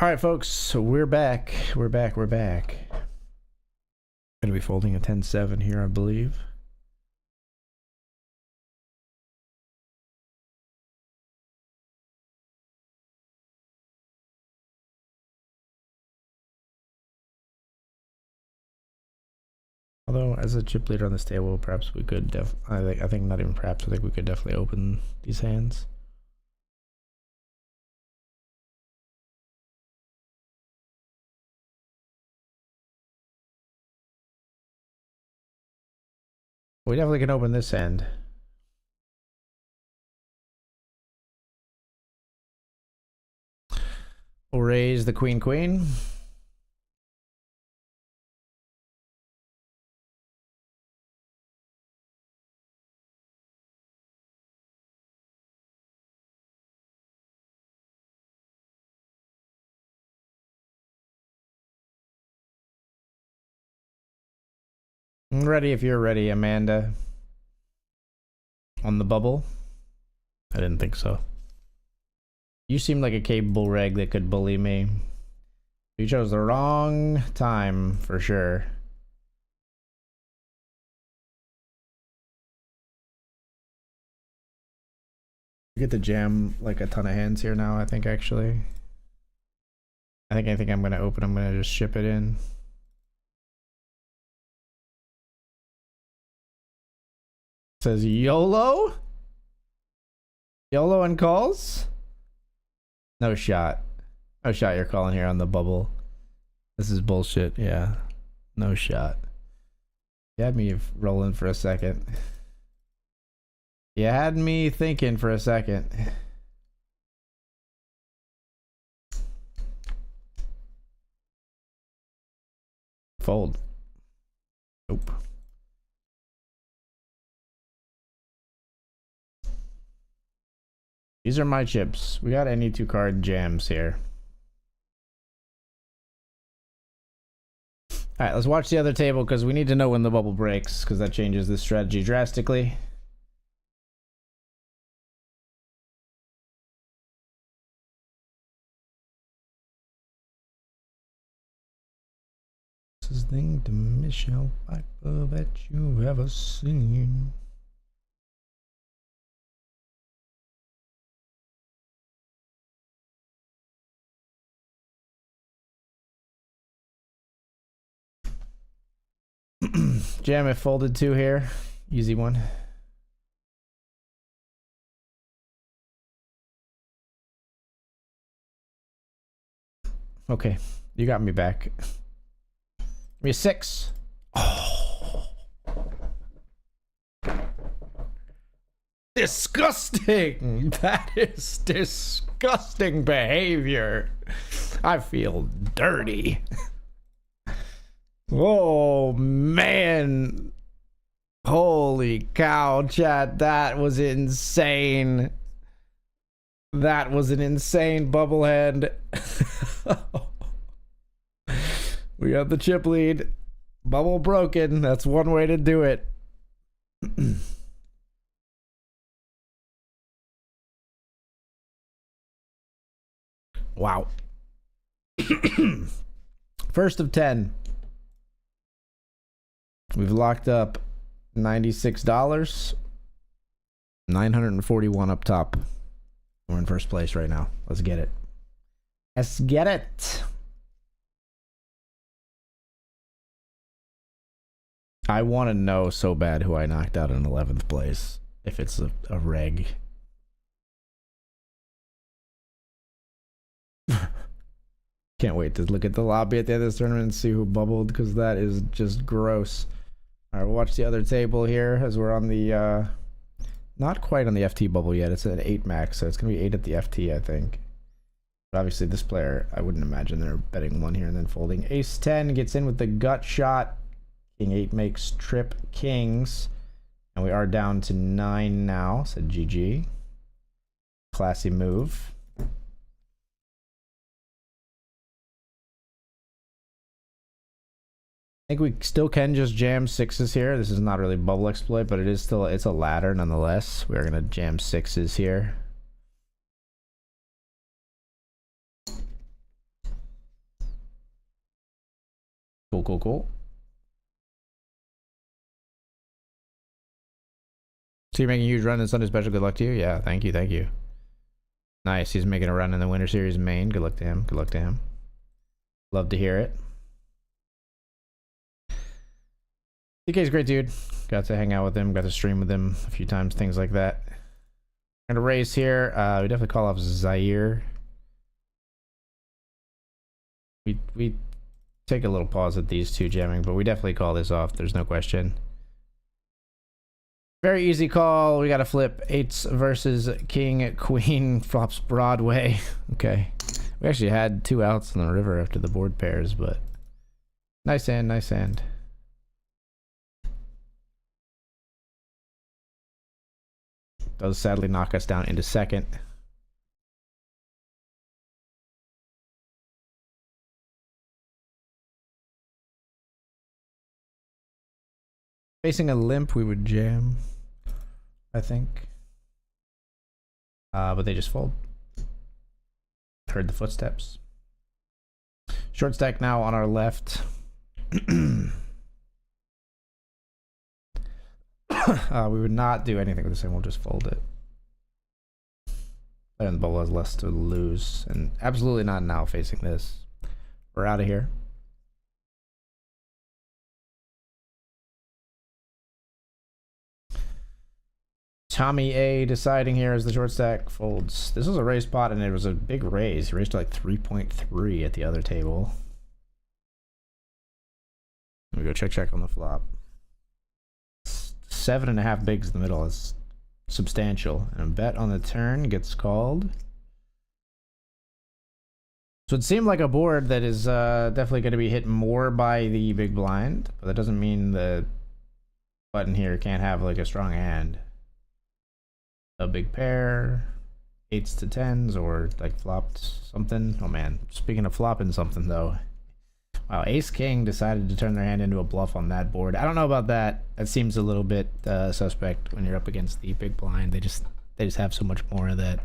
All right, folks, so we're back. We're back. Gonna be folding a 10-7 here, I believe. Although, as a chip leader on this table, perhaps we could I think not even perhaps, I think we could definitely open these hands. We definitely can open this hand. We'll raise the queen. I'm ready if you're ready, Amanda. On the bubble? I didn't think so. You seem like a capable reg that could bully me. You chose the wrong time, for sure. You get to jam like a ton of hands here now, I think, actually. I think I'm gonna open, I'm gonna just ship it in. It says YOLO? YOLO and calls? No shot. No shot you're calling here on the bubble. This is bullshit, yeah. No shot. You had me rolling for a second. You had me thinking for a second. Fold. Nope. These are my chips. We got any 2-card jams here. Alright, let's watch the other table because we need to know when the bubble breaks because that changes the strategy drastically. This is the thing to Michelle Piper that you've ever seen. Jam if folded 2 here. Easy one. Okay, you got me back. Give me a 6. Oh. Disgusting! That is disgusting behavior. I feel dirty. Oh man, holy cow, chat, that was insane. That was an insane bubblehead. We got the chip lead. Bubble broken. That's one way to do it. Wow. First of 10. We've locked up $96. 941 up top. We're in first place right now. Let's get it. Let's get it. I want to know so bad who I knocked out in 11th place. If it's a reg. Can't wait to look at the lobby at the end of this tournament and see who bubbled because that is just gross. Alright, we'll watch the other table here as we're on the, not quite on the FT bubble yet. It's an 8 max, so it's going to be 8 at the FT, I think. But obviously this player, I wouldn't imagine they're betting 1 here and then folding. Ace 10 gets in with the gut shot. King 8 makes trip kings. And we are down to 9 now, said GG. Classy move. I think we still can just jam 6s here. This is not really bubble exploit, but it is still, it's a ladder nonetheless. We're gonna jam 6s here. Cool, cool, cool. So you're making a huge run in Sunday special. Good luck to you. Yeah, thank you, thank you. Nice. He's making a run in the Winter Series main. Good luck to him. Good luck to him. Love to hear it. DK's a great dude. Got to hang out with him. Got to stream with him a few times. Things like that. Gonna race here. We definitely call off Zaire. We take a little pause at these two jamming, but we definitely call this off. There's no question. Very easy call. We got to flip 8s versus King, Queen, flops Broadway. Okay. We actually had 2 outs on the river after the board pairs, but nice hand, nice hand. Does sadly knock us down into second. Facing a limp, we would jam, I think. But they just fold. Heard the footsteps. Short stack now on our left. We would not do anything with this hand. We'll just fold it. And the bubble has less to lose. And absolutely not now facing this. We're out of here. Tommy A deciding here as the short stack folds. This was a raised pot and it was a big raise. He raised to like 3.3 at the other table. Let me go check on the flop. 7.5 bigs in the middle is substantial. And a bet on the turn gets called. So it seemed like a board that is definitely going to be hit more by the big blind. But that doesn't mean the button here can't have like a strong hand. A big pair, 8s to 10s, or like flopped something. Oh man, speaking of flopping something though. Wow, Ace King decided to turn their hand into a bluff on that board. I don't know about that. That seems a little bit suspect when you're up against the big blind. They just have so much more of that.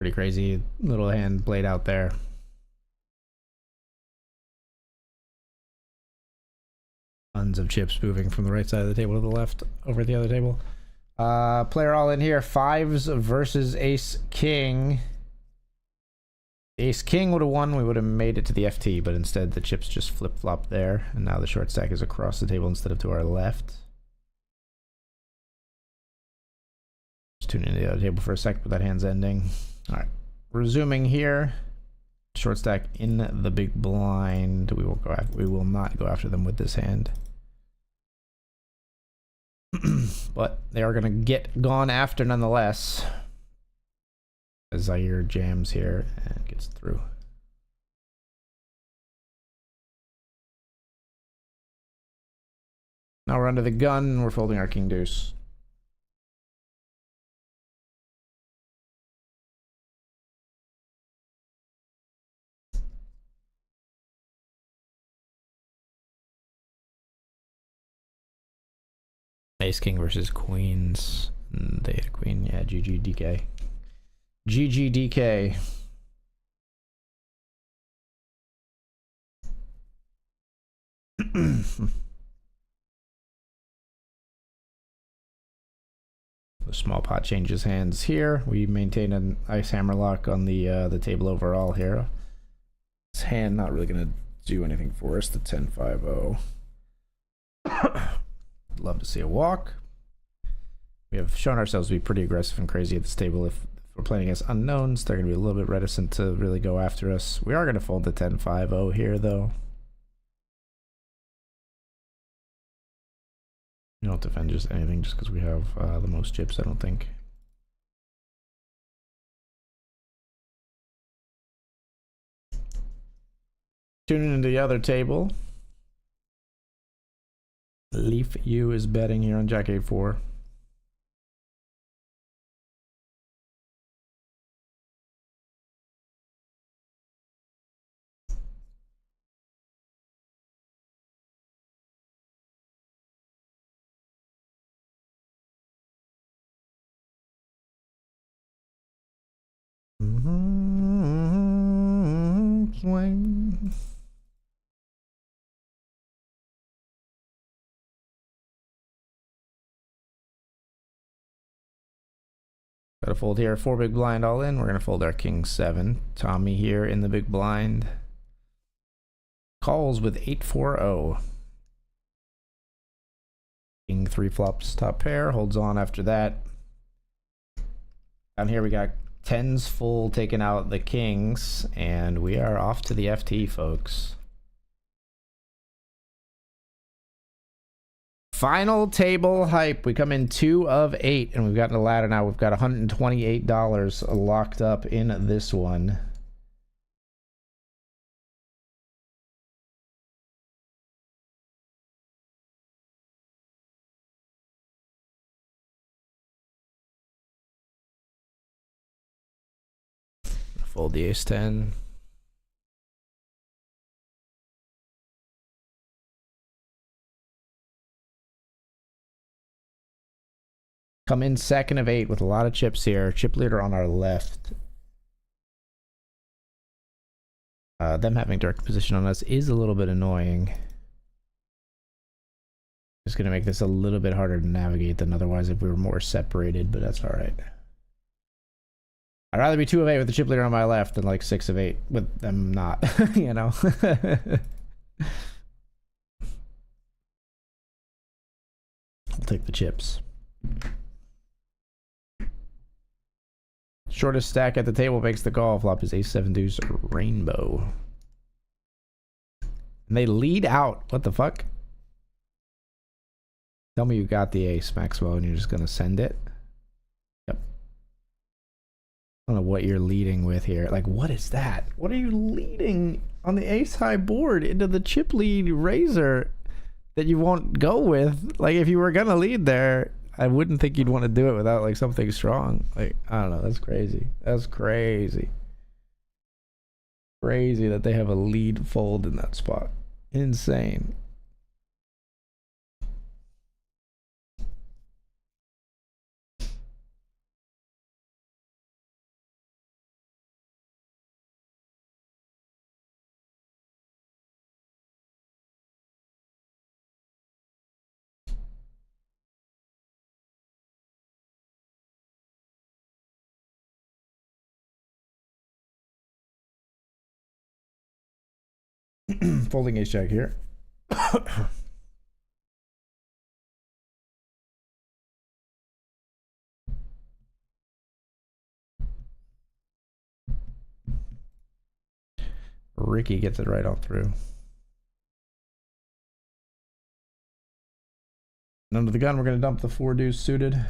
Pretty crazy little hand played out there. Tons of chips moving from the right side of the table to the left over the other table. Player all in here. 5s versus Ace King. Ace King would have won. We would have made it to the FT, but instead the chips just flip-flop there. And now the short stack is across the table instead of to our left. Just tune into the other table for a sec, but that hand's ending. All right, resuming here. Short stack in the big blind. We will not go after them with this hand. But they are going to get gone after nonetheless. As Zaire jams here and gets through. Now we're under the gun. We're folding our king deuce. Ace King versus Queens. They hit a queen. Yeah, GG DK. GG DK. The small pot changes hands here. We maintain an ice hammer lock on the table overall here. This hand not really gonna do anything for us. The 10-5-0. Love to see a walk. We have shown ourselves to be pretty aggressive and crazy at this table. If we're playing against unknowns, they're going to be a little bit reticent to really go after us. We are going to fold the 10-5-0 here, though. You don't defend just anything just because we have the most chips, I don't think. Tuning into the other table. Leaf U is betting here on Jack 8-4. swing. Got to fold here. 4 big blind all in. We're going to fold our king 7. Tommy here in the big blind. Calls with 8-4-0. King 3 flops top pair. Holds on after that. Down here we got 10s full taking out the kings. And we are off to the FT, folks. Final table hype. We come in 2 of 8, and we've gotten a ladder now. We've got $128 locked up in this one. Fold the ace-10. Come in 2nd of 8 with a lot of chips here. Chip leader on our left. Them having direct position on us is a little bit annoying. Just gonna make this a little bit harder to navigate than otherwise if we were more separated, but that's alright. I'd rather be 2 of 8 with the chip leader on my left than like 6 of 8 with them not, you know. I'll take the chips. Shortest stack at the table makes the call. Flop is ace-7 deuce rainbow. And they lead out. What the fuck? Tell me you got the ace, Maxwell, and you're just gonna send it. Yep. I don't know what you're leading with here. Like, what is that? What are you leading on the ace high board into the chip lead razor that you won't go with? Like, if you were gonna lead there, I wouldn't think you'd want to do it without like something strong. Like, I don't know. That's crazy. That's crazy. Crazy that they have a lead fold in that spot. Insane. Folding ace jack here. Ricky gets it right on through. And under the gun, we're going to dump the 4 deuce suited.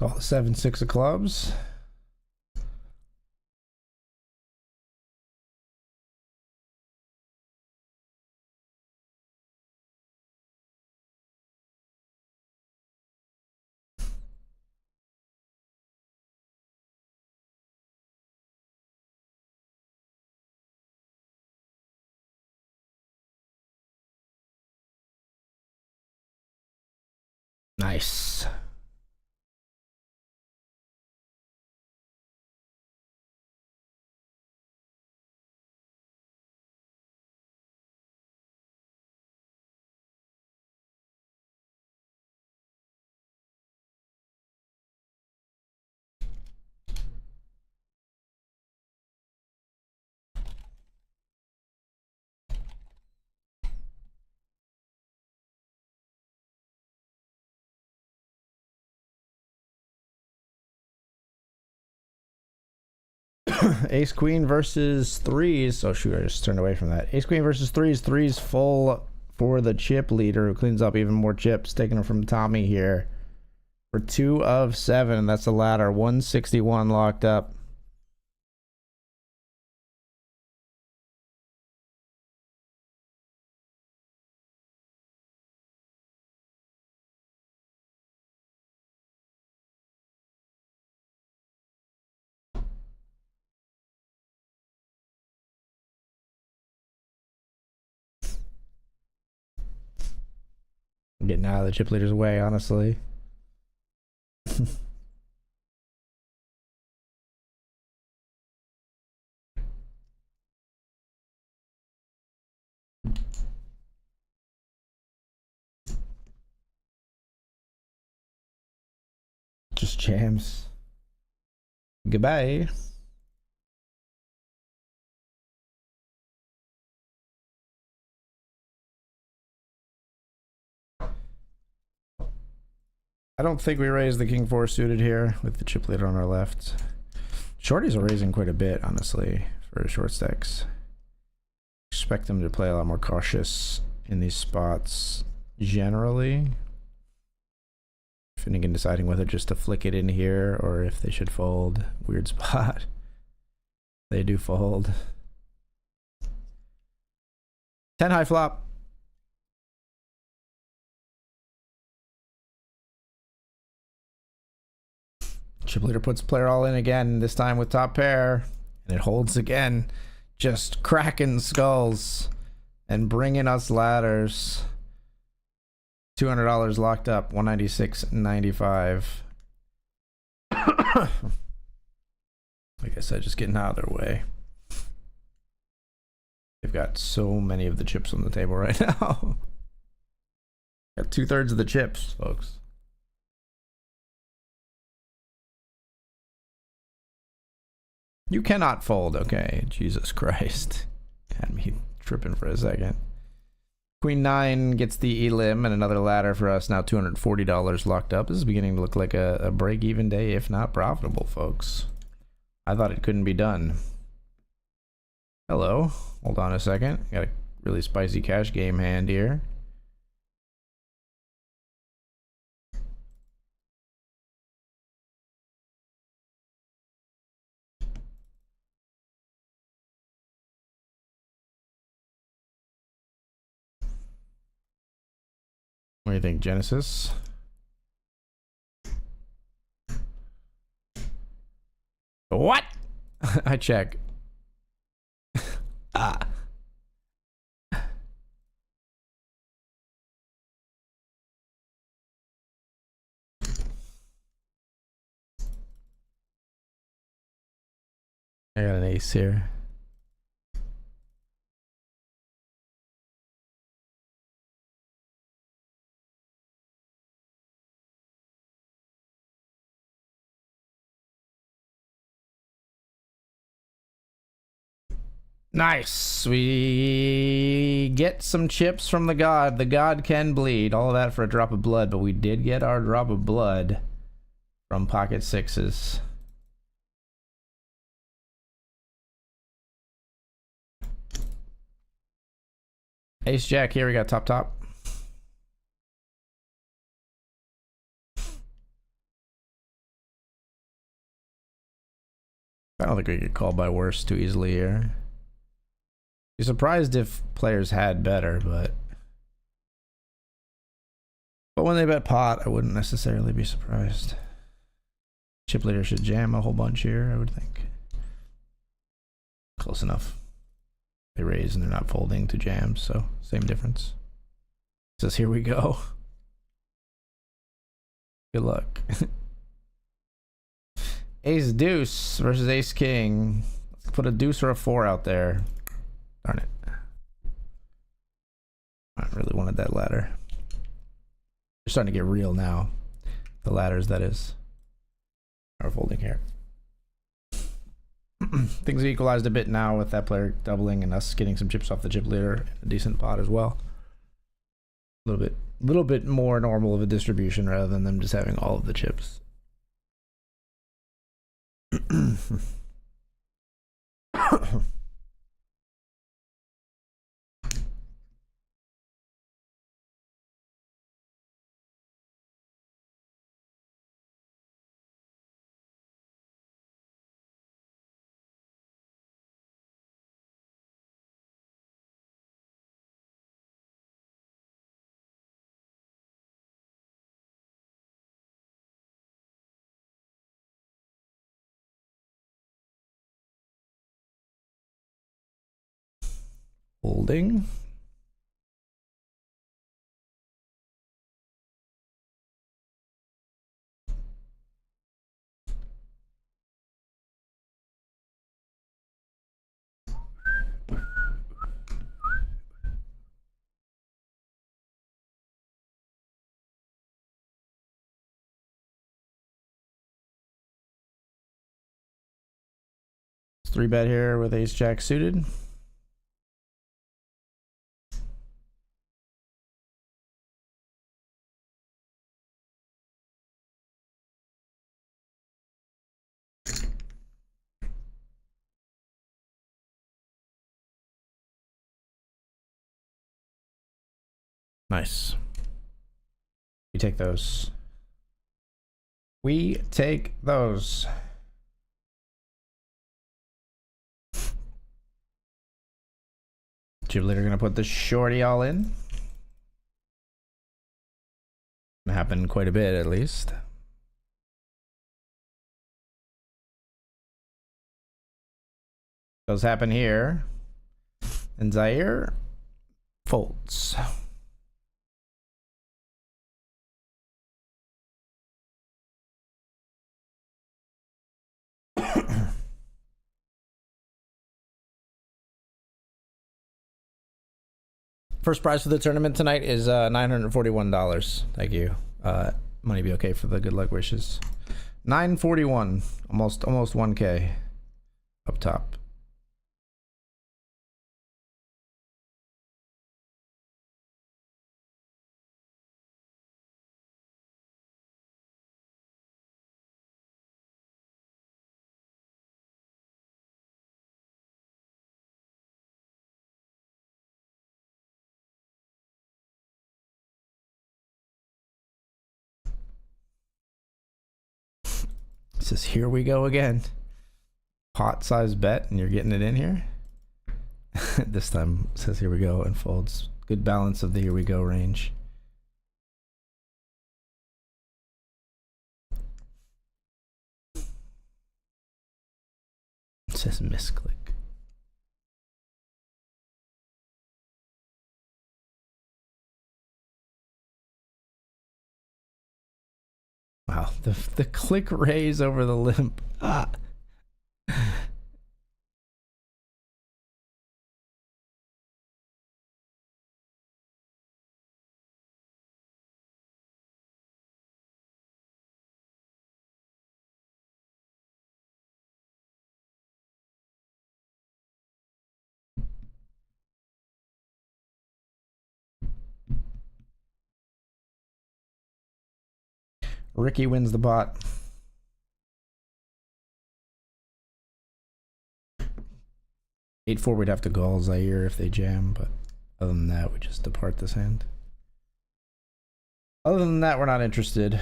Call the 7-6 of clubs. Nice. Ace queen versus threes. Oh shoot, I just turned away from that. Ace queen versus threes. Threes full for the chip leader, who cleans up even more chips, taking them from Tommy here for 2 of 7. That's the ladder. 161 locked up. I'm getting out of the chip leader's way, honestly. Just jams. Goodbye. I don't think we raised the king 4 suited here with the chip leader on our left. Shorties are raising quite a bit, honestly, for short stacks. Expect them to play a lot more cautious in these spots generally. Finnegan deciding whether just to flick it in here or if they should fold. Weird spot. They do fold. 10 high flop. Chip leader puts player all in again, this time with top pair, and it holds again, just cracking skulls and bringing us ladders. $200 locked up, 196.95. Like I said, just getting out of their way. They've got so many of the chips on the table right now. Got 2/3 of the chips, folks. You cannot fold, okay? Jesus Christ. Had me tripping for a second. Queen 9 gets the elim and another ladder for us. Now $240 locked up. This is beginning to look like a break-even day, if not profitable, folks. I thought it couldn't be done. Hello. Hold on a second. Got a really spicy cash game hand here. What do you think, Genesis? What? I check. Ah. I got an ace here. Nice. We get some chips from the god. The god can bleed. All of that for a drop of blood, but we did get our drop of blood from pocket sixes. Ace jack here. We got top top. I don't think we get called by worse too easily here. Be surprised if players had better, but when they bet pot, I wouldn't necessarily be surprised. Chip leader should jam a whole bunch here, I would think. Close enough. They raise and they're not folding to jam, so same difference. It says here we go. Good luck. Ace deuce versus ace king. Let's put a deuce or a 4 out there. Darn it. I really wanted that ladder. They're starting to get real now. The ladders, that is, are folding here. Things have equalized a bit now with that player doubling and us getting some chips off the chip leader. A decent pot as well. A little bit more normal of a distribution rather than them just having all of the chips. Holding. Three bet here with ace jack suited. Nice. We take those. We take those. Chip leader gonna put the shorty all in. Happened quite a bit at least. Does happen here. And Zaire folds. First prize for the tournament tonight is $941. Thank you. Money be okay for the good luck wishes. 941, almost 1K up top. It says, here we go again. Pot size bet, and you're getting it in here. This time it says, here we go, and folds. Good balance of the here we go range. It says misclick. Wow, the click raise over the limp. Ah. Ricky wins the bot. 8-4, we'd have to call Zaire if they jam, but other than that, we just depart this hand. Other than that, we're not interested.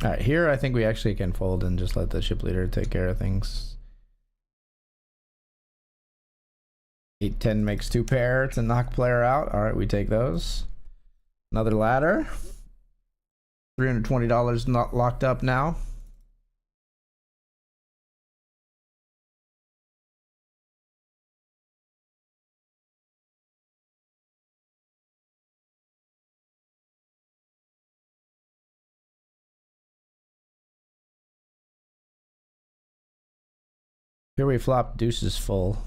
All right, here I think we actually can fold and just let the chip leader take care of things. 8-10 makes two pair to knock player out. All right, we take those. Another ladder. $320 not locked up now. Here we flop deuces full.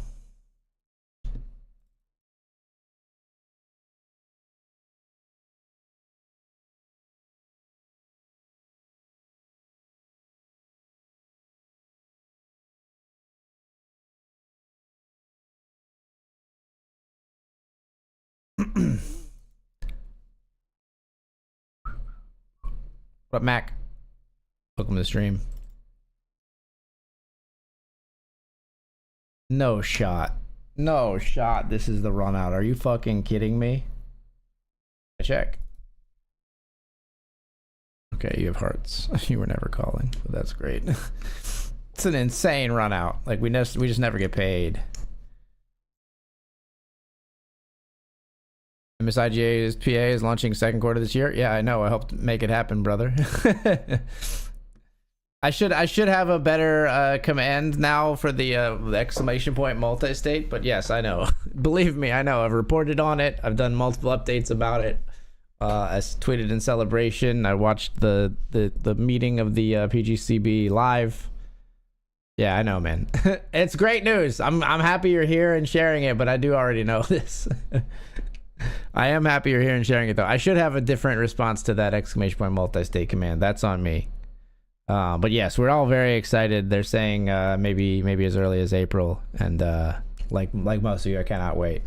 What up, Mac? Welcome to the stream. No shot. No shot. This is the run out. Are you fucking kidding me? I check. Okay, you have hearts. You were never calling, but that's great. It's an insane run out. Like we just never get paid. MSIGA's PA is launching second quarter this year. Yeah, I know. I helped make it happen, brother. I should have a better command now for the exclamation point multi-state, but yes, I know. Believe me, I know. I've reported on it. I've done multiple updates about it. I tweeted in celebration. I watched the meeting of the PGCB live. Yeah, I know, man. It's great news. I'm happy you're here and sharing it, but I do already know this. I am happy you're here and sharing it, though. I should have a different response to that exclamation point multi-state command. That's on me. But yes, we're all very excited. They're saying maybe as early as April, and like most of you, I cannot wait.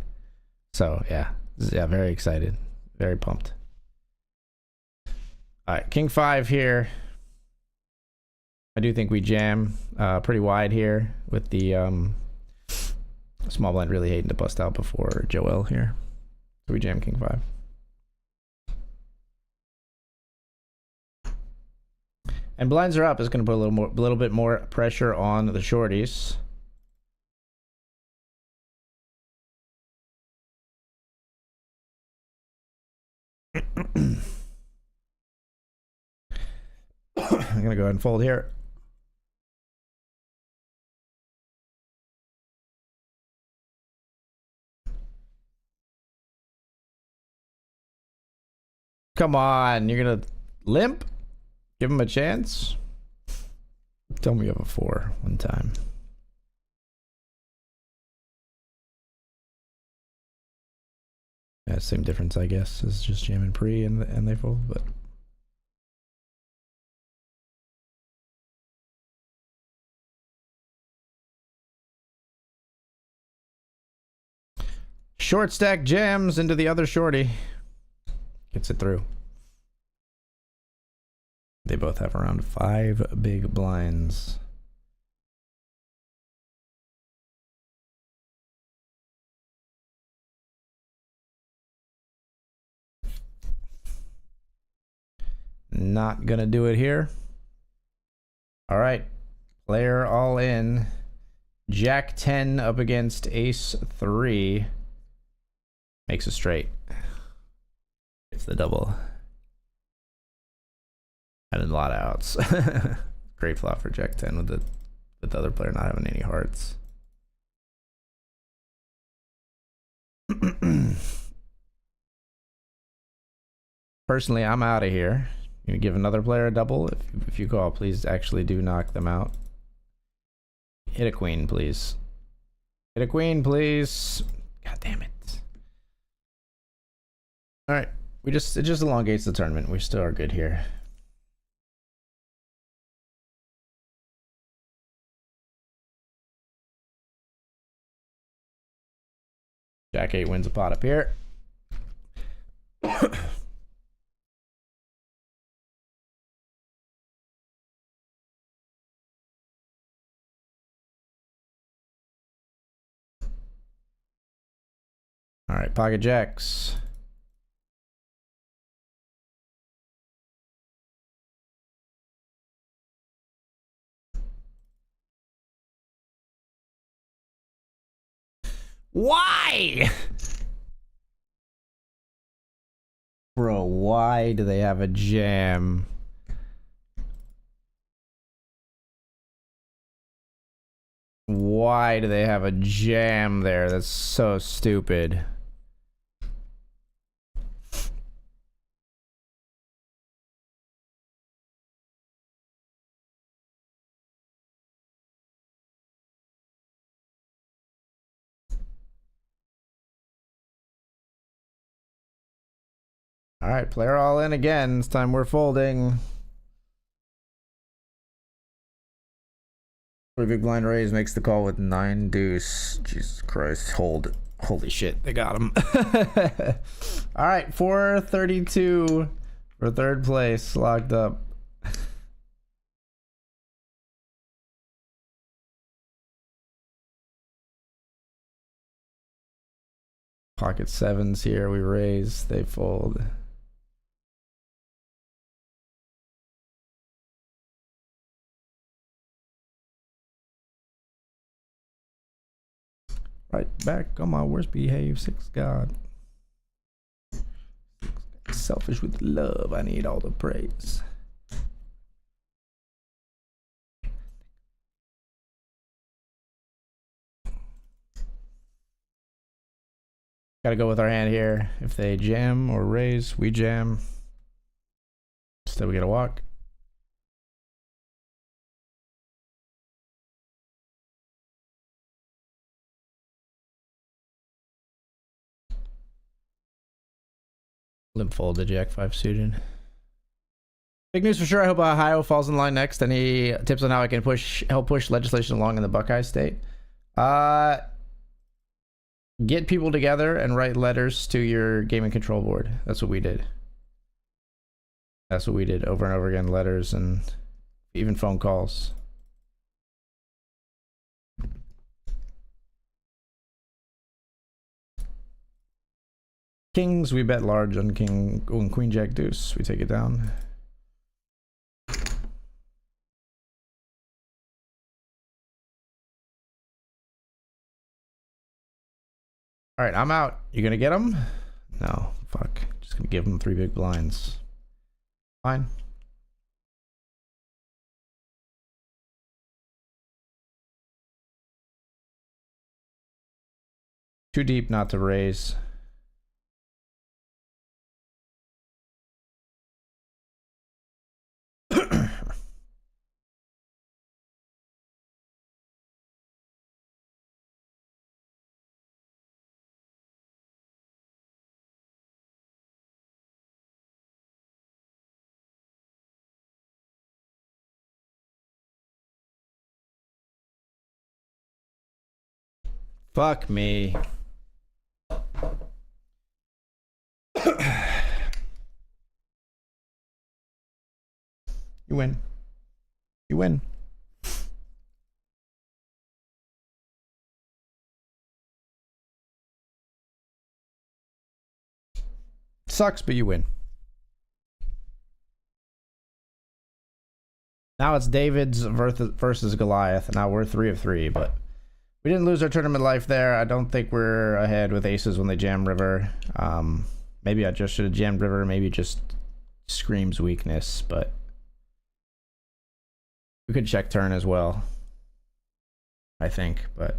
So yeah, very excited, very pumped. All right, King 5 here. I do think we jam pretty wide here with the small blind really hating to bust out before Joel here. So we jam King 5. And blinds are up is going to put a little bit more pressure on the shorties. I'm going to go ahead and fold here. Come on, you're going to limp? Give him a chance. Tell me you have a 4 one time. Yeah, same difference, I guess. It's just jamming pre and they fold, but. Short stack jams into the other shorty. Gets it through. They both have around 5 big blinds. Not gonna do it here. All right, player all in. Jack 10 up against Ace 3. Makes a straight. It's the double. Had a lot of outs. Great flop for Jack 10 with the other player not having any hearts. Personally, I'm out of here. You give another player a double. If you call, please actually do knock them out. Hit a queen, please. Hit a queen, please. God damn it. All right, it just elongates the tournament. We still are good here. Jack 8 wins a pot up here. All right, pocket jacks. Why? Bro, why do they have a jam? Why do they have a jam there? That's so stupid. All right, player all in again. This time we're folding. 3 big blind raise makes the call with 9 deuce. Jesus Christ, hold. Holy shit, they got him. All right, 432 for third place, locked up. Pocket sevens here, we raise, they fold. Right back on my worst behave, six God. Selfish with love, I need all the praise. Gotta go with our hand here. If they jam or raise, we jam. Still we gotta walk. Limp fold the jack 5 suited. Big news for sure. I hope Ohio falls in line next. Any tips on how I can help push legislation along in the Buckeye state? Get people together and write letters to your gaming control board. That's what we did. That's what we did over and over again. Letters and even phone calls. Kings, we bet large on king and queen jack deuce. We take it down. All right, I'm out. You gonna get him? No, fuck. Just gonna give him 3 big blinds. Fine. Too deep not to raise. Fuck me. You win. You win. Sucks, but you win. Now it's David's versus Goliath. Now we're 3 of 3, but we didn't lose our tournament life there. I don't think we're ahead with aces when they jam river. Maybe I just should have jammed river. Maybe just screams weakness, but we could check turn as well, I think, but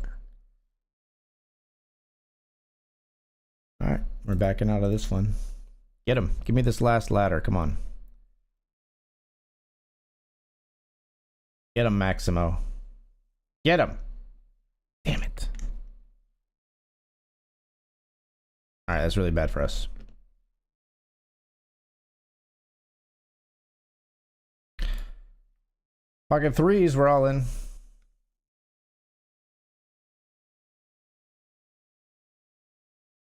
all right, we're backing out of this one. Get him. Give me this last ladder. Come on. Get him, Maximo. Get him. Damn it. All right, that's really bad for us. Pocket threes, we're all in.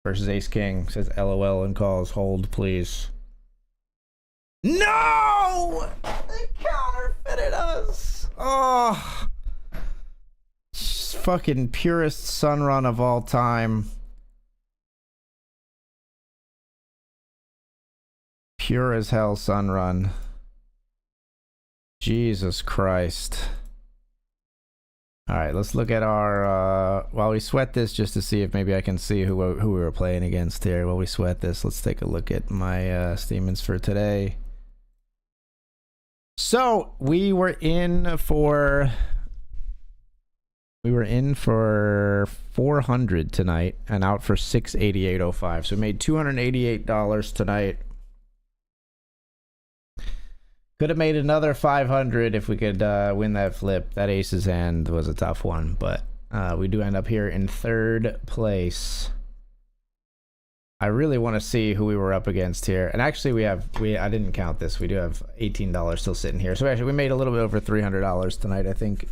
Versus ace king. Says LOL and calls hold, please. No! They counterfeited us. Oh. Fucking purest sun run of all time. Pure as hell sun run. Jesus Christ. All right, let's look at our while we sweat this, just to see if maybe I can see who we were playing against here. While we sweat this, let's take a look at my Steemans for today. So we were in for 400 tonight and out for 688.05. So we made $288 tonight. Could have made another 500 if we could win that flip. That ace's hand was a tough one, but we do end up here in third place. I really want to see who we were up against here. And actually I didn't count this. We do have $18 still sitting here. So actually we made a little bit over $300 tonight, I think,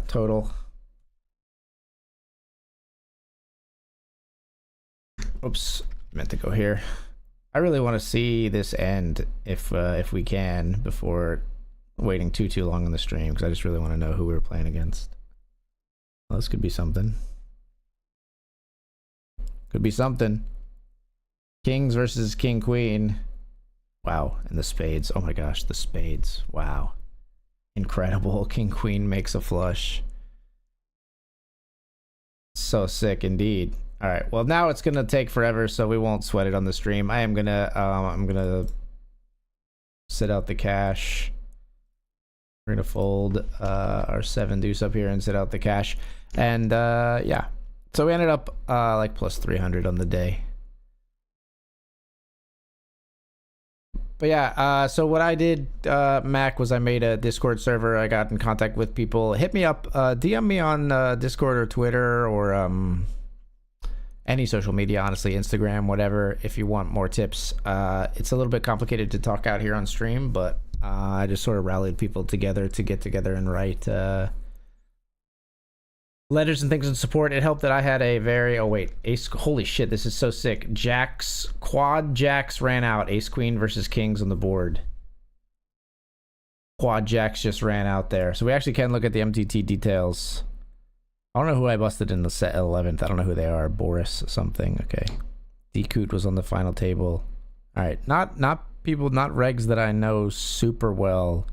total. Oops, meant to go here. I really want to see this end if we can before waiting too long on the stream, because I just really want to know who we were playing against. Well, this could be something. Could be something. Kings versus King Queen. Wow, and the spades. Oh my gosh, the spades. Wow. Incredible. King Queen makes a flush. So sick indeed. All right, well now it's gonna take forever, so we won't sweat it on the stream. I'm gonna sit out the cash. We're gonna fold our 7 deuce up here and sit out the cash. And yeah, so we ended up like plus 300 on the day. But yeah, so what I did, Mac, was I made a Discord server. I got in contact with people. Hit me up, DM me on Discord or Twitter or any social media, honestly, Instagram, whatever, if you want more tips. It's a little bit complicated to talk out here on stream, but I just sort of rallied people together to get together and write letters and things in support. It helped that I had a very, oh wait, ace, holy shit, this is so sick. Jacks, quad jacks ran out. Ace queen versus kings on the board. Quad jacks just ran out there. So we actually can look at the MTT details. I don't know who I busted in the set 11th. I don't know who they are. Boris something. Okay. Decoot was on the final table. All right. Not people, not regs that I know super well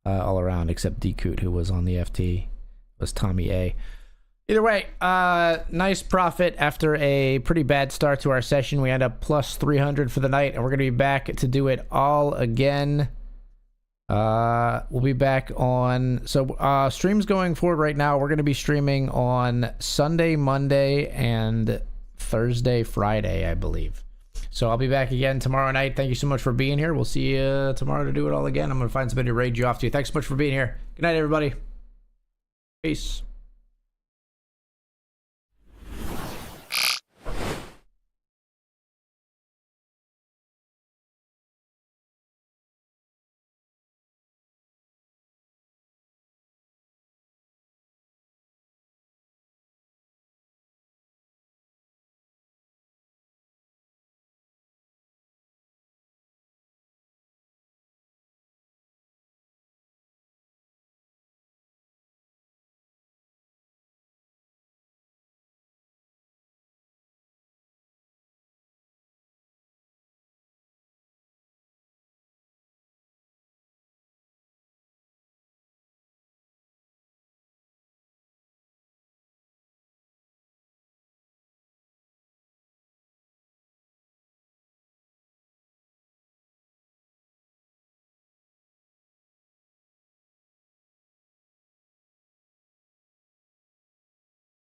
all around, except Decoot, who was on the FT. It was Tommy A. Either way, nice profit after a pretty bad start to our session. We end up plus 300 for the night, and we're going to be back to do it all again. We'll be back on, so streams going forward right now, we're going to be streaming on Sunday, Monday, and Thursday, Friday, I believe. So I'll be back again tomorrow night. Thank you so much for being here. We'll see you tomorrow to do it all again. I'm going to find somebody to raid you off to. Thanks so much for being here. Good night, everybody. Peace.